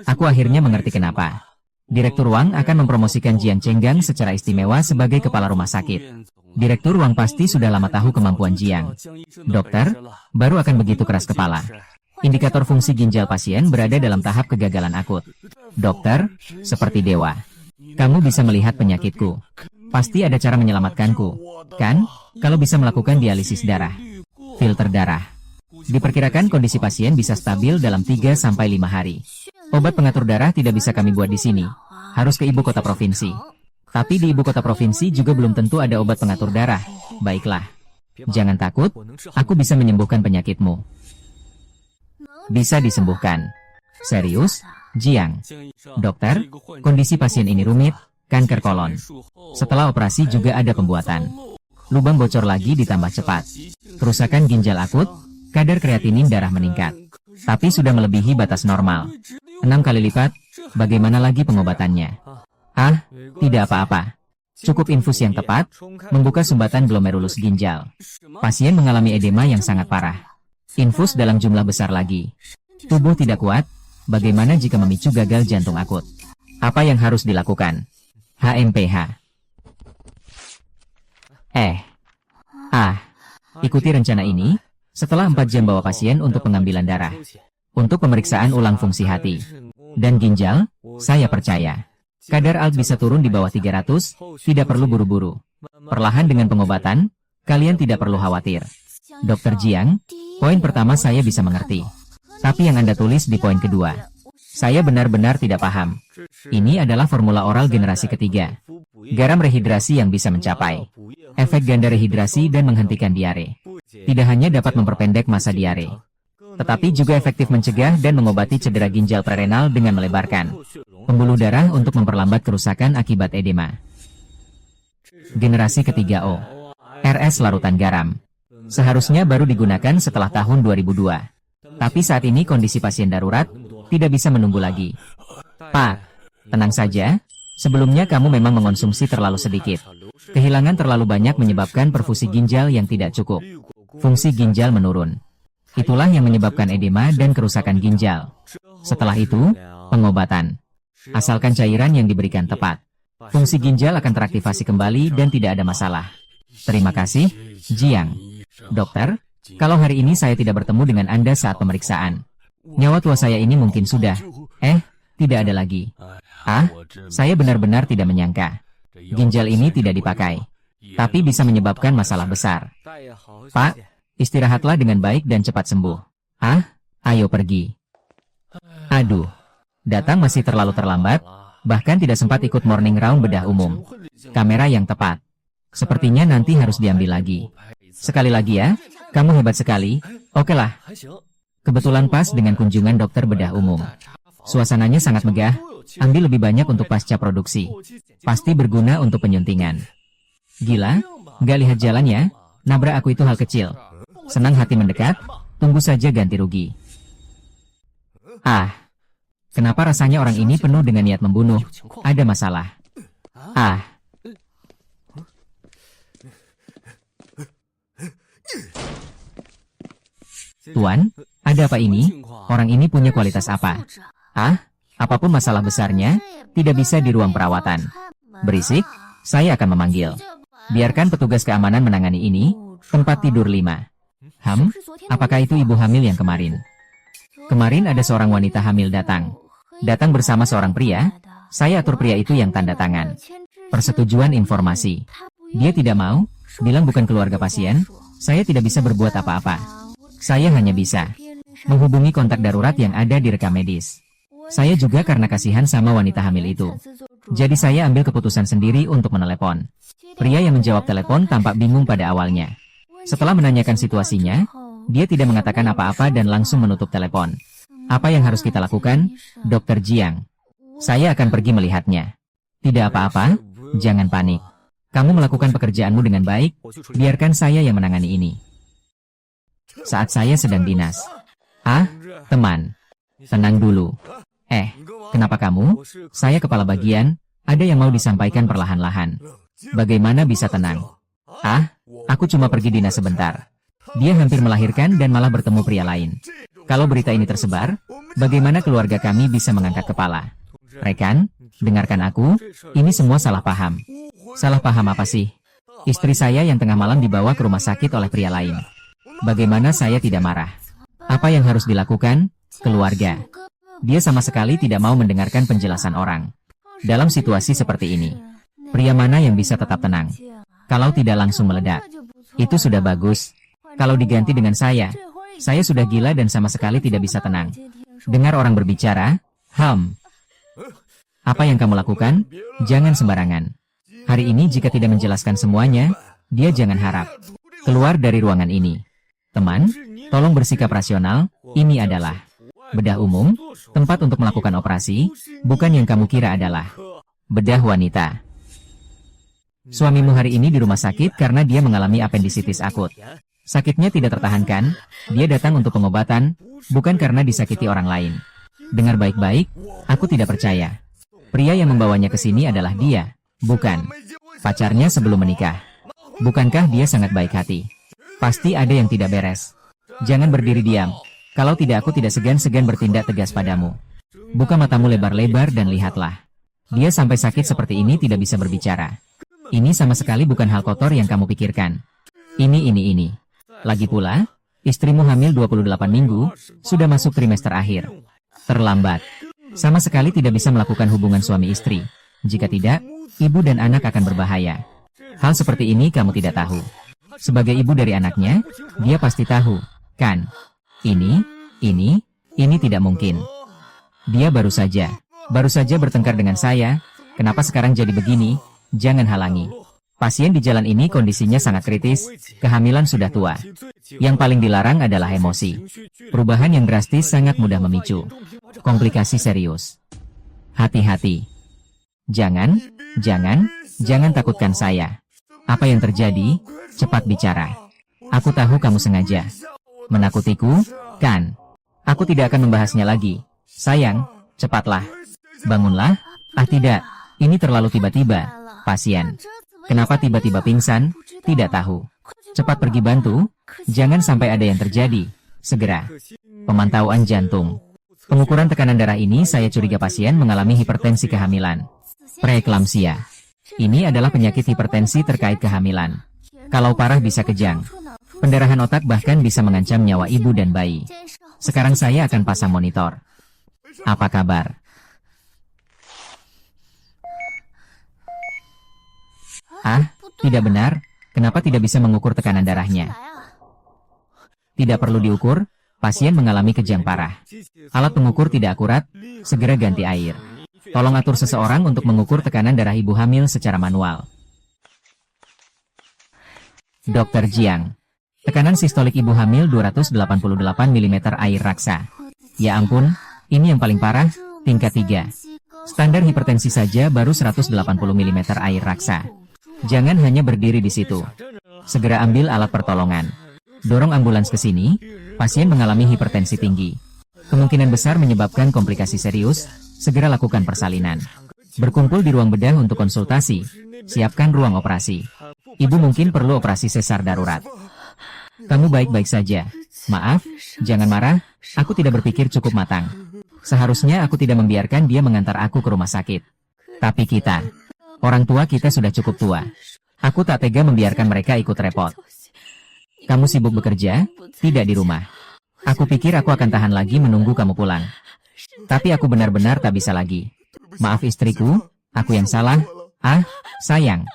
Aku akhirnya mengerti kenapa. Direktur Wang akan mempromosikan Jiang Chenggang secara istimewa sebagai kepala rumah sakit. Direktur Wang pasti sudah lama tahu kemampuan Jiang. Dokter, baru akan begitu keras kepala. Indikator fungsi ginjal pasien berada dalam tahap kegagalan akut. Dokter, seperti dewa. Kamu bisa melihat penyakitku. Pasti ada cara menyelamatkanku, kan? Kalau bisa melakukan dialisis darah, filter darah. Diperkirakan kondisi pasien bisa stabil dalam 3-5 hari. Obat pengatur darah tidak bisa kami buat di sini. Harus ke ibu kota provinsi. Tapi di ibu kota provinsi juga belum tentu ada obat pengatur darah. Baiklah. Jangan takut, aku bisa menyembuhkan penyakitmu. Bisa disembuhkan. Serius, Jiang? Dokter, kondisi pasien ini rumit, kanker kolon. Setelah operasi juga ada pembuatan. Lubang bocor lagi ditambah cepat. Kerusakan ginjal akut, kadar kreatinin darah meningkat. Tapi sudah melebihi batas normal. 6 kali lipat, bagaimana lagi pengobatannya? Ah, tidak apa-apa. Cukup infus yang tepat, membuka sumbatan glomerulus ginjal. Pasien mengalami edema yang sangat parah. Infus dalam jumlah besar lagi. Tubuh tidak kuat, bagaimana jika memicu gagal jantung akut? Apa yang harus dilakukan? HMPH. Ikuti rencana ini, setelah 4 jam bawa pasien untuk pengambilan darah. Untuk pemeriksaan ulang fungsi hati. Dan ginjal, saya percaya. Kadar ALT bisa turun di bawah 300, tidak perlu buru-buru. Perlahan dengan pengobatan, kalian tidak perlu khawatir. Dokter Jiang, poin pertama saya bisa mengerti. Tapi yang Anda tulis di poin kedua, saya benar-benar tidak paham. Ini adalah formula oral generasi ketiga. Garam rehidrasi yang bisa mencapai efek ganda rehidrasi dan menghentikan diare. Tidak hanya dapat memperpendek masa diare, tetapi juga efektif mencegah dan mengobati cedera ginjal prerenal dengan melebarkan pembuluh darah untuk memperlambat kerusakan akibat edema. Generasi ketiga O. RS larutan garam. Seharusnya baru digunakan setelah tahun 2002. Tapi saat ini kondisi pasien darurat, tidak bisa menunggu lagi. Pak, tenang saja. Sebelumnya kamu memang mengonsumsi terlalu sedikit. Kehilangan terlalu banyak menyebabkan perfusi ginjal yang tidak cukup. Fungsi ginjal menurun. Itulah yang menyebabkan edema dan kerusakan ginjal. Setelah itu, pengobatan. Asalkan cairan yang diberikan tepat, fungsi ginjal akan teraktivasi kembali dan tidak ada masalah. Terima kasih, Jiang. Dokter, kalau hari ini saya tidak bertemu dengan Anda saat pemeriksaan, nyawa tua saya ini mungkin sudah, tidak ada lagi. Saya benar-benar tidak menyangka. Ginjal ini tidak dipakai, tapi bisa menyebabkan masalah besar. Pak, istirahatlah dengan baik dan cepat sembuh. Ayo pergi. Aduh, datang masih terlalu terlambat, bahkan tidak sempat ikut morning round bedah umum. Kamera yang tepat. Sepertinya nanti harus diambil lagi. Sekali lagi ya, kamu hebat sekali. Oke lah. Kebetulan pas dengan kunjungan dokter bedah umum. Suasananya sangat megah, Ambil lebih banyak untuk pasca produksi. Pasti berguna untuk penyuntingan. Gila? Nggak lihat jalannya? Nabrak aku itu hal kecil. Senang hati mendekat, tunggu saja ganti rugi. Ah, kenapa rasanya orang ini penuh dengan niat membunuh? Ada masalah. Ah. Tuan, ada apa ini? Orang ini punya kualitas apa? Ah, apapun masalah besarnya, tidak bisa di ruang perawatan. Berisik, saya akan memanggil. Biarkan petugas keamanan menangani ini. Tempat tidur 5. Apakah itu ibu hamil yang kemarin? Kemarin ada seorang wanita hamil datang. Datang bersama seorang pria. Saya atur pria itu yang tanda tangan. Persetujuan informasi. Dia tidak mau, bilang bukan keluarga pasien. Saya tidak bisa berbuat apa-apa. Saya hanya bisa menghubungi kontak darurat yang ada di rekam medis. Saya juga karena kasihan sama wanita hamil itu. Jadi saya ambil keputusan sendiri untuk menelepon. Pria yang menjawab telepon tampak bingung pada awalnya. Setelah menanyakan situasinya, dia tidak mengatakan apa-apa dan langsung menutup telepon. Apa yang harus kita lakukan, Dr. Jiang? Saya akan pergi melihatnya. Tidak apa-apa, jangan panik. Kamu melakukan pekerjaanmu dengan baik, biarkan saya yang menangani ini. Saat saya sedang dinas. Ah, teman. Tenang dulu. Kenapa kamu? Saya kepala bagian, ada yang mau disampaikan perlahan-lahan. Bagaimana bisa tenang? Ah, aku cuma pergi dinas sebentar. Dia hampir melahirkan dan malah bertemu pria lain. Kalau berita ini tersebar, bagaimana keluarga kami bisa mengangkat kepala? Rekan, dengarkan aku, ini semua salah paham. Salah paham apa sih? Istri saya yang tengah malam dibawa ke rumah sakit oleh pria lain. Bagaimana saya tidak marah? Apa yang harus dilakukan? Keluarga. Dia sama sekali tidak mau mendengarkan penjelasan orang. Dalam situasi seperti ini, pria mana yang bisa tetap tenang? Kalau tidak langsung meledak. Itu sudah bagus. Kalau diganti dengan saya sudah gila dan sama sekali tidak bisa tenang. Dengar orang berbicara, Apa yang kamu lakukan? Jangan sembarangan. Hari ini jika tidak menjelaskan semuanya, dia jangan harap keluar dari ruangan ini. Teman, tolong bersikap rasional, ini adalah bedah umum, tempat untuk melakukan operasi, bukan yang kamu kira adalah bedah wanita. Suamimu hari ini di rumah sakit karena dia mengalami apendisitis akut. Sakitnya tidak tertahankan, dia datang untuk pengobatan, bukan karena disakiti orang lain. Dengar baik-baik, aku tidak percaya. Pria yang membawanya ke sini adalah dia, bukan pacarnya sebelum menikah. Bukankah dia sangat baik hati? Pasti ada yang tidak beres. Jangan berdiri diam. Kalau tidak aku tidak segan-segan bertindak tegas padamu. Buka matamu lebar-lebar dan lihatlah. Dia sampai sakit seperti ini tidak bisa berbicara. Ini sama sekali bukan hal kotor yang kamu pikirkan. Ini. Lagi pula, istrimu hamil 28 minggu, sudah masuk trimester akhir. Terlambat. Sama sekali tidak bisa melakukan hubungan suami istri. Jika tidak, ibu dan anak akan berbahaya. Hal seperti ini kamu tidak tahu. Sebagai ibu dari anaknya, dia pasti tahu, kan? Ini tidak mungkin. Dia baru saja bertengkar dengan saya. Kenapa sekarang jadi begini? Jangan halangi. Pasien di jalan ini kondisinya sangat kritis, kehamilan sudah tua. Yang paling dilarang adalah emosi. Perubahan yang drastis sangat mudah memicu komplikasi serius. Hati-hati. Jangan takutkan saya. Apa yang terjadi? Cepat bicara. Aku tahu kamu sengaja menakutiku, kan? Aku tidak akan membahasnya lagi. Sayang, cepatlah. Bangunlah. Ah tidak, ini terlalu tiba-tiba. Pasien. Kenapa tiba-tiba pingsan? Tidak tahu. Cepat pergi bantu. Jangan sampai ada yang terjadi. Segera. Pemantauan jantung. Pengukuran tekanan darah ini saya curiga pasien mengalami hipertensi kehamilan. Preeklamsia. Ini adalah penyakit hipertensi terkait kehamilan. Kalau parah bisa kejang. Pendarahan otak bahkan bisa mengancam nyawa ibu dan bayi. Sekarang saya akan pasang monitor. Apa kabar? Ah, tidak benar. Kenapa tidak bisa mengukur tekanan darahnya? Tidak perlu diukur, pasien mengalami kejang parah. Alat pengukur tidak akurat, segera ganti air. Tolong atur seseorang untuk mengukur tekanan darah ibu hamil secara manual. Dr. Jiang. Tekanan sistolik ibu hamil 288 mm air raksa. Ya ampun, ini yang paling parah, tingkat 3. Standar hipertensi saja baru 180 mm air raksa. Jangan hanya berdiri di situ. Segera ambil alat pertolongan. Dorong ambulans ke sini. Pasien mengalami hipertensi tinggi. Kemungkinan besar menyebabkan komplikasi serius. Segera lakukan persalinan. Berkumpul di ruang bedah untuk konsultasi. Siapkan ruang operasi. Ibu mungkin perlu operasi sesar darurat. Kamu baik-baik saja. Maaf, jangan marah. Aku tidak berpikir cukup matang. Seharusnya aku tidak membiarkan dia mengantar aku ke rumah sakit. Tapi kita, orang tua kita sudah cukup tua. Aku tak tega membiarkan mereka ikut repot. Kamu sibuk bekerja? Tidak di rumah. Aku pikir aku akan tahan lagi menunggu kamu pulang. Tapi aku benar-benar tak bisa lagi. Maaf istriku, aku yang salah. Ah, sayang.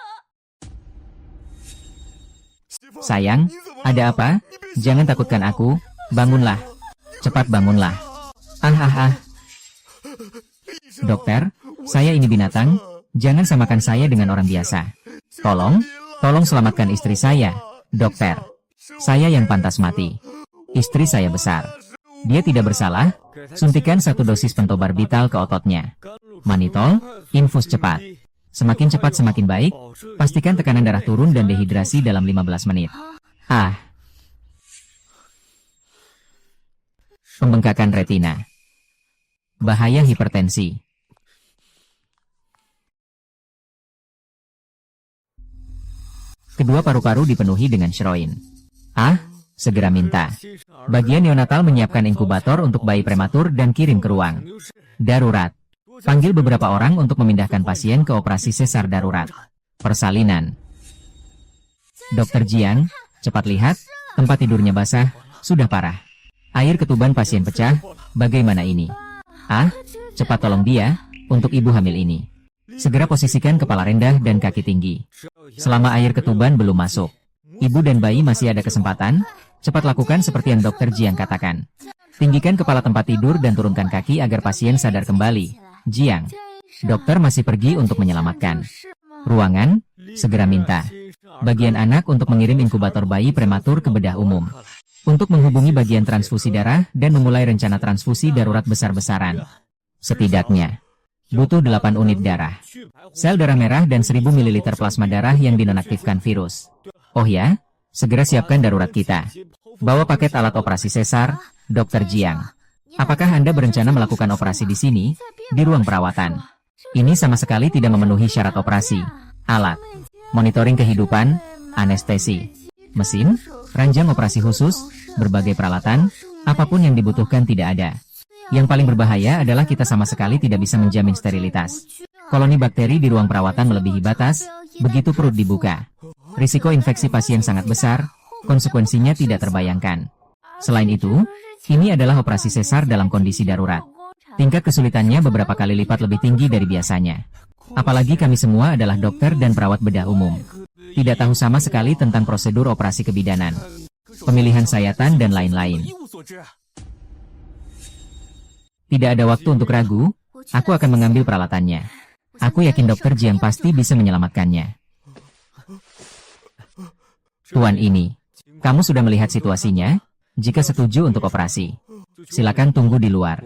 Sayang, ada apa? Jangan takutkan aku. Bangunlah. Cepat bangunlah. Ah. Dokter, saya ini binatang. Jangan samakan saya dengan orang biasa. Tolong selamatkan istri saya, dokter. Saya yang pantas mati. Istri saya besar. Dia tidak bersalah. Suntikan 1 dosis pentobarbital ke ototnya. Manitol, infus cepat. Semakin cepat semakin baik. Pastikan tekanan darah turun dan dehidrasi dalam 15 menit. Pembengkakan retina. Bahaya hipertensi. Kedua paru-paru dipenuhi dengan Schroin. Segera minta. Bagian neonatal menyiapkan inkubator untuk bayi prematur dan kirim ke ruang darurat. Panggil beberapa orang untuk memindahkan pasien ke operasi sesar darurat. Persalinan. Dokter Jiang, cepat lihat, tempat tidurnya basah, sudah parah. Air ketuban pasien pecah, bagaimana ini? Cepat tolong dia, untuk ibu hamil ini. Segera posisikan kepala rendah dan kaki tinggi. Selama air ketuban belum masuk, ibu dan bayi masih ada kesempatan. Cepat lakukan seperti yang dokter Jiang katakan. Tinggikan kepala tempat tidur dan turunkan kaki agar pasien sadar kembali. Jiang, dokter masih pergi untuk menyelamatkan. Ruangan, segera minta. Bagian anak untuk mengirim inkubator bayi prematur ke bedah umum. Untuk menghubungi bagian transfusi darah dan memulai rencana transfusi darurat besar-besaran. Setidaknya, butuh 8 unit darah. Sel darah merah dan 1000 ml plasma darah yang dinonaktifkan virus. Oh ya, segera siapkan darurat kita. Bawa paket alat operasi sesar, Dokter Jiang. Apakah Anda berencana melakukan operasi di sini, di ruang perawatan? Ini sama sekali tidak memenuhi syarat operasi. Alat, monitoring kehidupan, anestesi, mesin, ranjang operasi khusus, berbagai peralatan, apapun yang dibutuhkan tidak ada. Yang paling berbahaya adalah kita sama sekali tidak bisa menjamin sterilitas. Koloni bakteri di ruang perawatan melebihi batas, begitu perut dibuka. Risiko infeksi pasien sangat besar, konsekuensinya tidak terbayangkan. Selain itu, ini adalah operasi sesar dalam kondisi darurat. Tingkat kesulitannya beberapa kali lipat lebih tinggi dari biasanya. Apalagi kami semua adalah dokter dan perawat bedah umum. Tidak tahu sama sekali tentang prosedur operasi kebidanan, pemilihan sayatan dan lain-lain. Tidak ada waktu untuk ragu, aku akan mengambil peralatannya. Aku yakin Dokter Jiang pasti bisa menyelamatkannya. Tuan ini, kamu sudah melihat situasinya? Jika setuju untuk operasi, silakan tunggu di luar.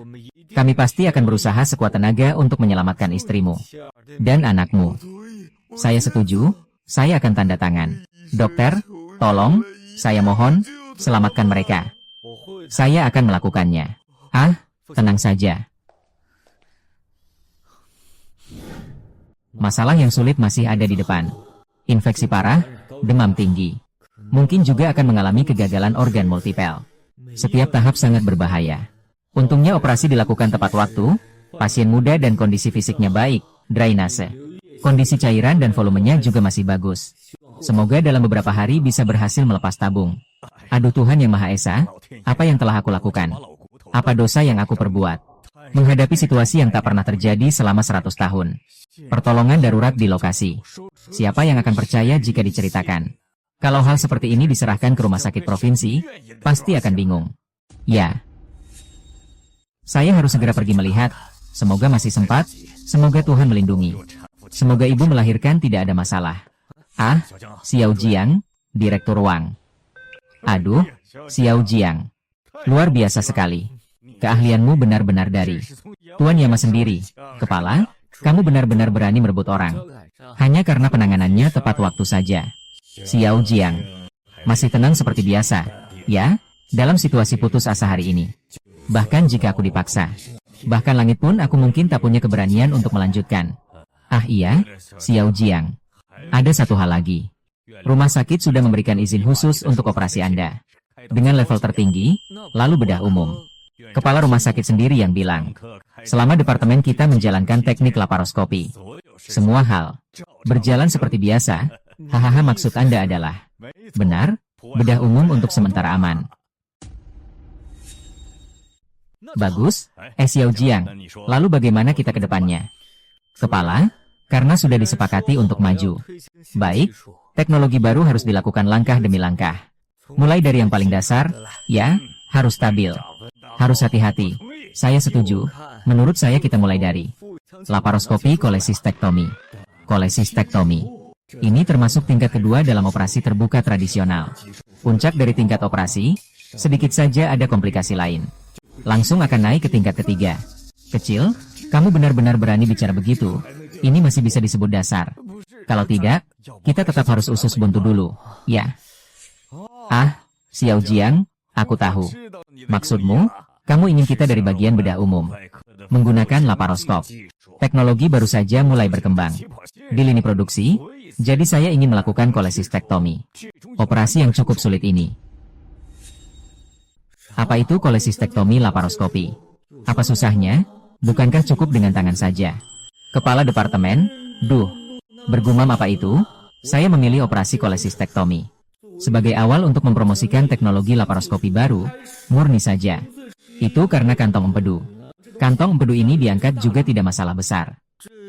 Kami pasti akan berusaha sekuat tenaga untuk menyelamatkan istrimu dan anakmu. Saya setuju, saya akan tanda tangan. Dokter, tolong, saya mohon, selamatkan mereka. Saya akan melakukannya. Tenang saja. Masalah yang sulit masih ada di depan. Infeksi parah, demam tinggi. Mungkin juga akan mengalami kegagalan organ multipel. Setiap tahap sangat berbahaya. Untungnya operasi dilakukan tepat waktu, pasien muda dan kondisi fisiknya baik, drainase. Kondisi cairan dan volumenya juga masih bagus. Semoga dalam beberapa hari bisa berhasil melepas tabung. Aduh Tuhan Yang Maha Esa, apa yang telah aku lakukan? Apa dosa yang aku perbuat? Menghadapi situasi yang tak pernah terjadi selama 100 tahun. Pertolongan darurat di lokasi. Siapa yang akan percaya jika diceritakan? Kalau hal seperti ini diserahkan ke rumah sakit provinsi, pasti akan bingung. Ya. Saya harus segera pergi melihat. Semoga masih sempat. Semoga Tuhan melindungi. Semoga ibu melahirkan tidak ada masalah. Xiao Jiang, Direktur Wang. Aduh, Xiao Jiang. Luar biasa sekali. Keahlianmu benar-benar dari Tuan Yama sendiri, kepala, kamu benar-benar berani merebut orang. Hanya karena penanganannya tepat waktu saja. Xiao Jiang masih tenang seperti biasa, ya, dalam situasi putus asa hari ini. Bahkan jika aku dipaksa. Bahkan langit pun aku mungkin tak punya keberanian untuk melanjutkan. Ah iya, Xiao Jiang. Ada satu hal lagi. Rumah sakit sudah memberikan izin khusus untuk operasi Anda. Dengan level tertinggi, lalu bedah umum. Kepala rumah sakit sendiri yang bilang, selama departemen kita menjalankan teknik laparoskopi, semua hal berjalan seperti biasa. Hahaha, maksud Anda adalah, benar, bedah umum untuk sementara aman. Bagus, Xiao Jiang. Lalu bagaimana kita ke depannya? Kepala, karena sudah disepakati untuk maju. Baik, teknologi baru harus dilakukan langkah demi langkah. Mulai dari yang paling dasar, ya, harus stabil. Harus hati-hati. Saya setuju. Menurut saya kita mulai dari laparoskopi kolesistektomi. Kolesistektomi. Ini termasuk tingkat kedua dalam operasi terbuka tradisional. Puncak dari tingkat operasi, sedikit saja ada komplikasi lain. Langsung akan naik ke tingkat ketiga. Kecil, kamu benar-benar berani bicara begitu. Ini masih bisa disebut dasar. Kalau tidak, kita tetap harus usus buntu dulu, ya. Ah, Xiao Jiang, aku tahu. Maksudmu, kamu ingin kita dari bagian bedah umum. Menggunakan laparoskop. Teknologi baru saja mulai berkembang. Di lini produksi, jadi saya ingin melakukan kolesistektomi. Operasi yang cukup sulit ini. Apa itu kolesistektomi laparoskopi? Apa susahnya? Bukankah cukup dengan tangan saja? Kepala departemen, bergumam apa itu? Saya memilih operasi kolesistektomi sebagai awal untuk mempromosikan teknologi laparoskopi baru, murni saja. Itu karena kantong empedu. Kantong empedu ini diangkat juga tidak masalah besar.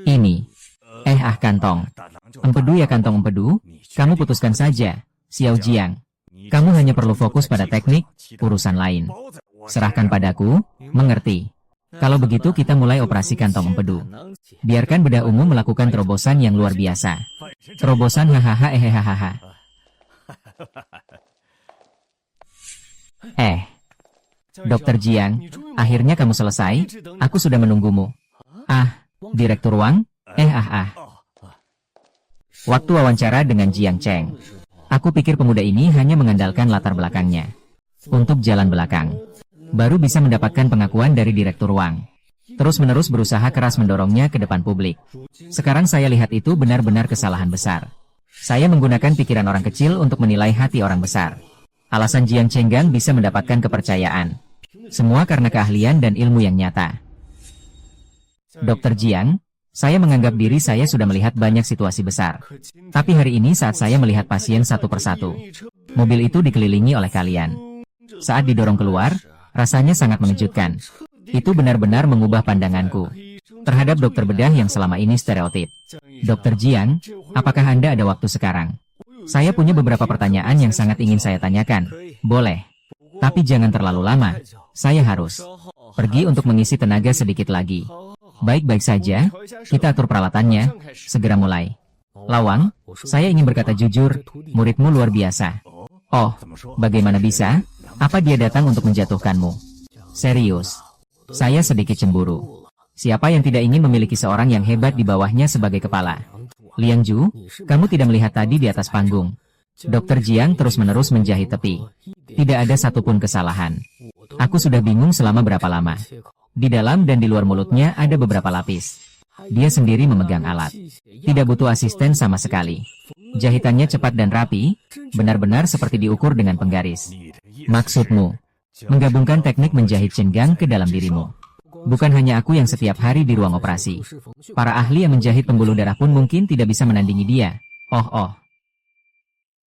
Ini. Kantong. Empedu ya kantong empedu, kamu putuskan saja, Xiao Jiang. Kamu hanya perlu fokus pada teknik, urusan lain. Serahkan padaku, mengerti. Kalau begitu kita mulai operasi kantong empedu. Biarkan bedah umum melakukan terobosan yang luar biasa. Terobosan hahaha. Dokter Jiang, akhirnya kamu selesai, aku sudah menunggumu. Direktur Wang, Waktu wawancara dengan Jiang Cheng. Aku pikir pemuda ini hanya mengandalkan latar belakangnya. Untuk jalan belakang. Baru bisa mendapatkan pengakuan dari Direktur Wang. Terus-menerus berusaha keras mendorongnya ke depan publik. Sekarang saya lihat itu benar-benar kesalahan besar. Saya menggunakan pikiran orang kecil untuk menilai hati orang besar. Alasan Jiang Chenggang bisa mendapatkan kepercayaan. Semua karena keahlian dan ilmu yang nyata. Dokter Jiang, saya menganggap diri saya sudah melihat banyak situasi besar. Tapi hari ini saat saya melihat pasien satu persatu, mobil itu dikelilingi oleh kalian. Saat didorong keluar, rasanya sangat mengejutkan. Itu benar-benar mengubah pandanganku terhadap dokter bedah yang selama ini stereotip. Dokter Jiang, apakah Anda ada waktu sekarang? Saya punya beberapa pertanyaan yang sangat ingin saya tanyakan. Boleh. Tapi jangan terlalu lama. Saya harus pergi untuk mengisi tenaga sedikit lagi. Baik-baik saja, kita atur peralatannya, segera mulai. Lawang, saya ingin berkata jujur, muridmu luar biasa. Oh, bagaimana bisa? Apa dia datang untuk menjatuhkanmu? Serius. Saya sedikit cemburu. Siapa yang tidak ingin memiliki seorang yang hebat di bawahnya sebagai kepala? Liang Ju, kamu tidak melihat tadi di atas panggung. Dokter Jiang terus-menerus menjahit tepi. Tidak ada satupun kesalahan. Aku sudah bingung selama berapa lama. Di dalam dan di luar mulutnya ada beberapa lapis. Dia sendiri memegang alat. Tidak butuh asisten sama sekali. Jahitannya cepat dan rapi, benar-benar seperti diukur dengan penggaris. Maksudmu, menggabungkan teknik menjahit Chenggang ke dalam dirimu. Bukan hanya aku yang setiap hari di ruang operasi. Para ahli yang menjahit pembuluh darah pun mungkin tidak bisa menandingi dia. Oh.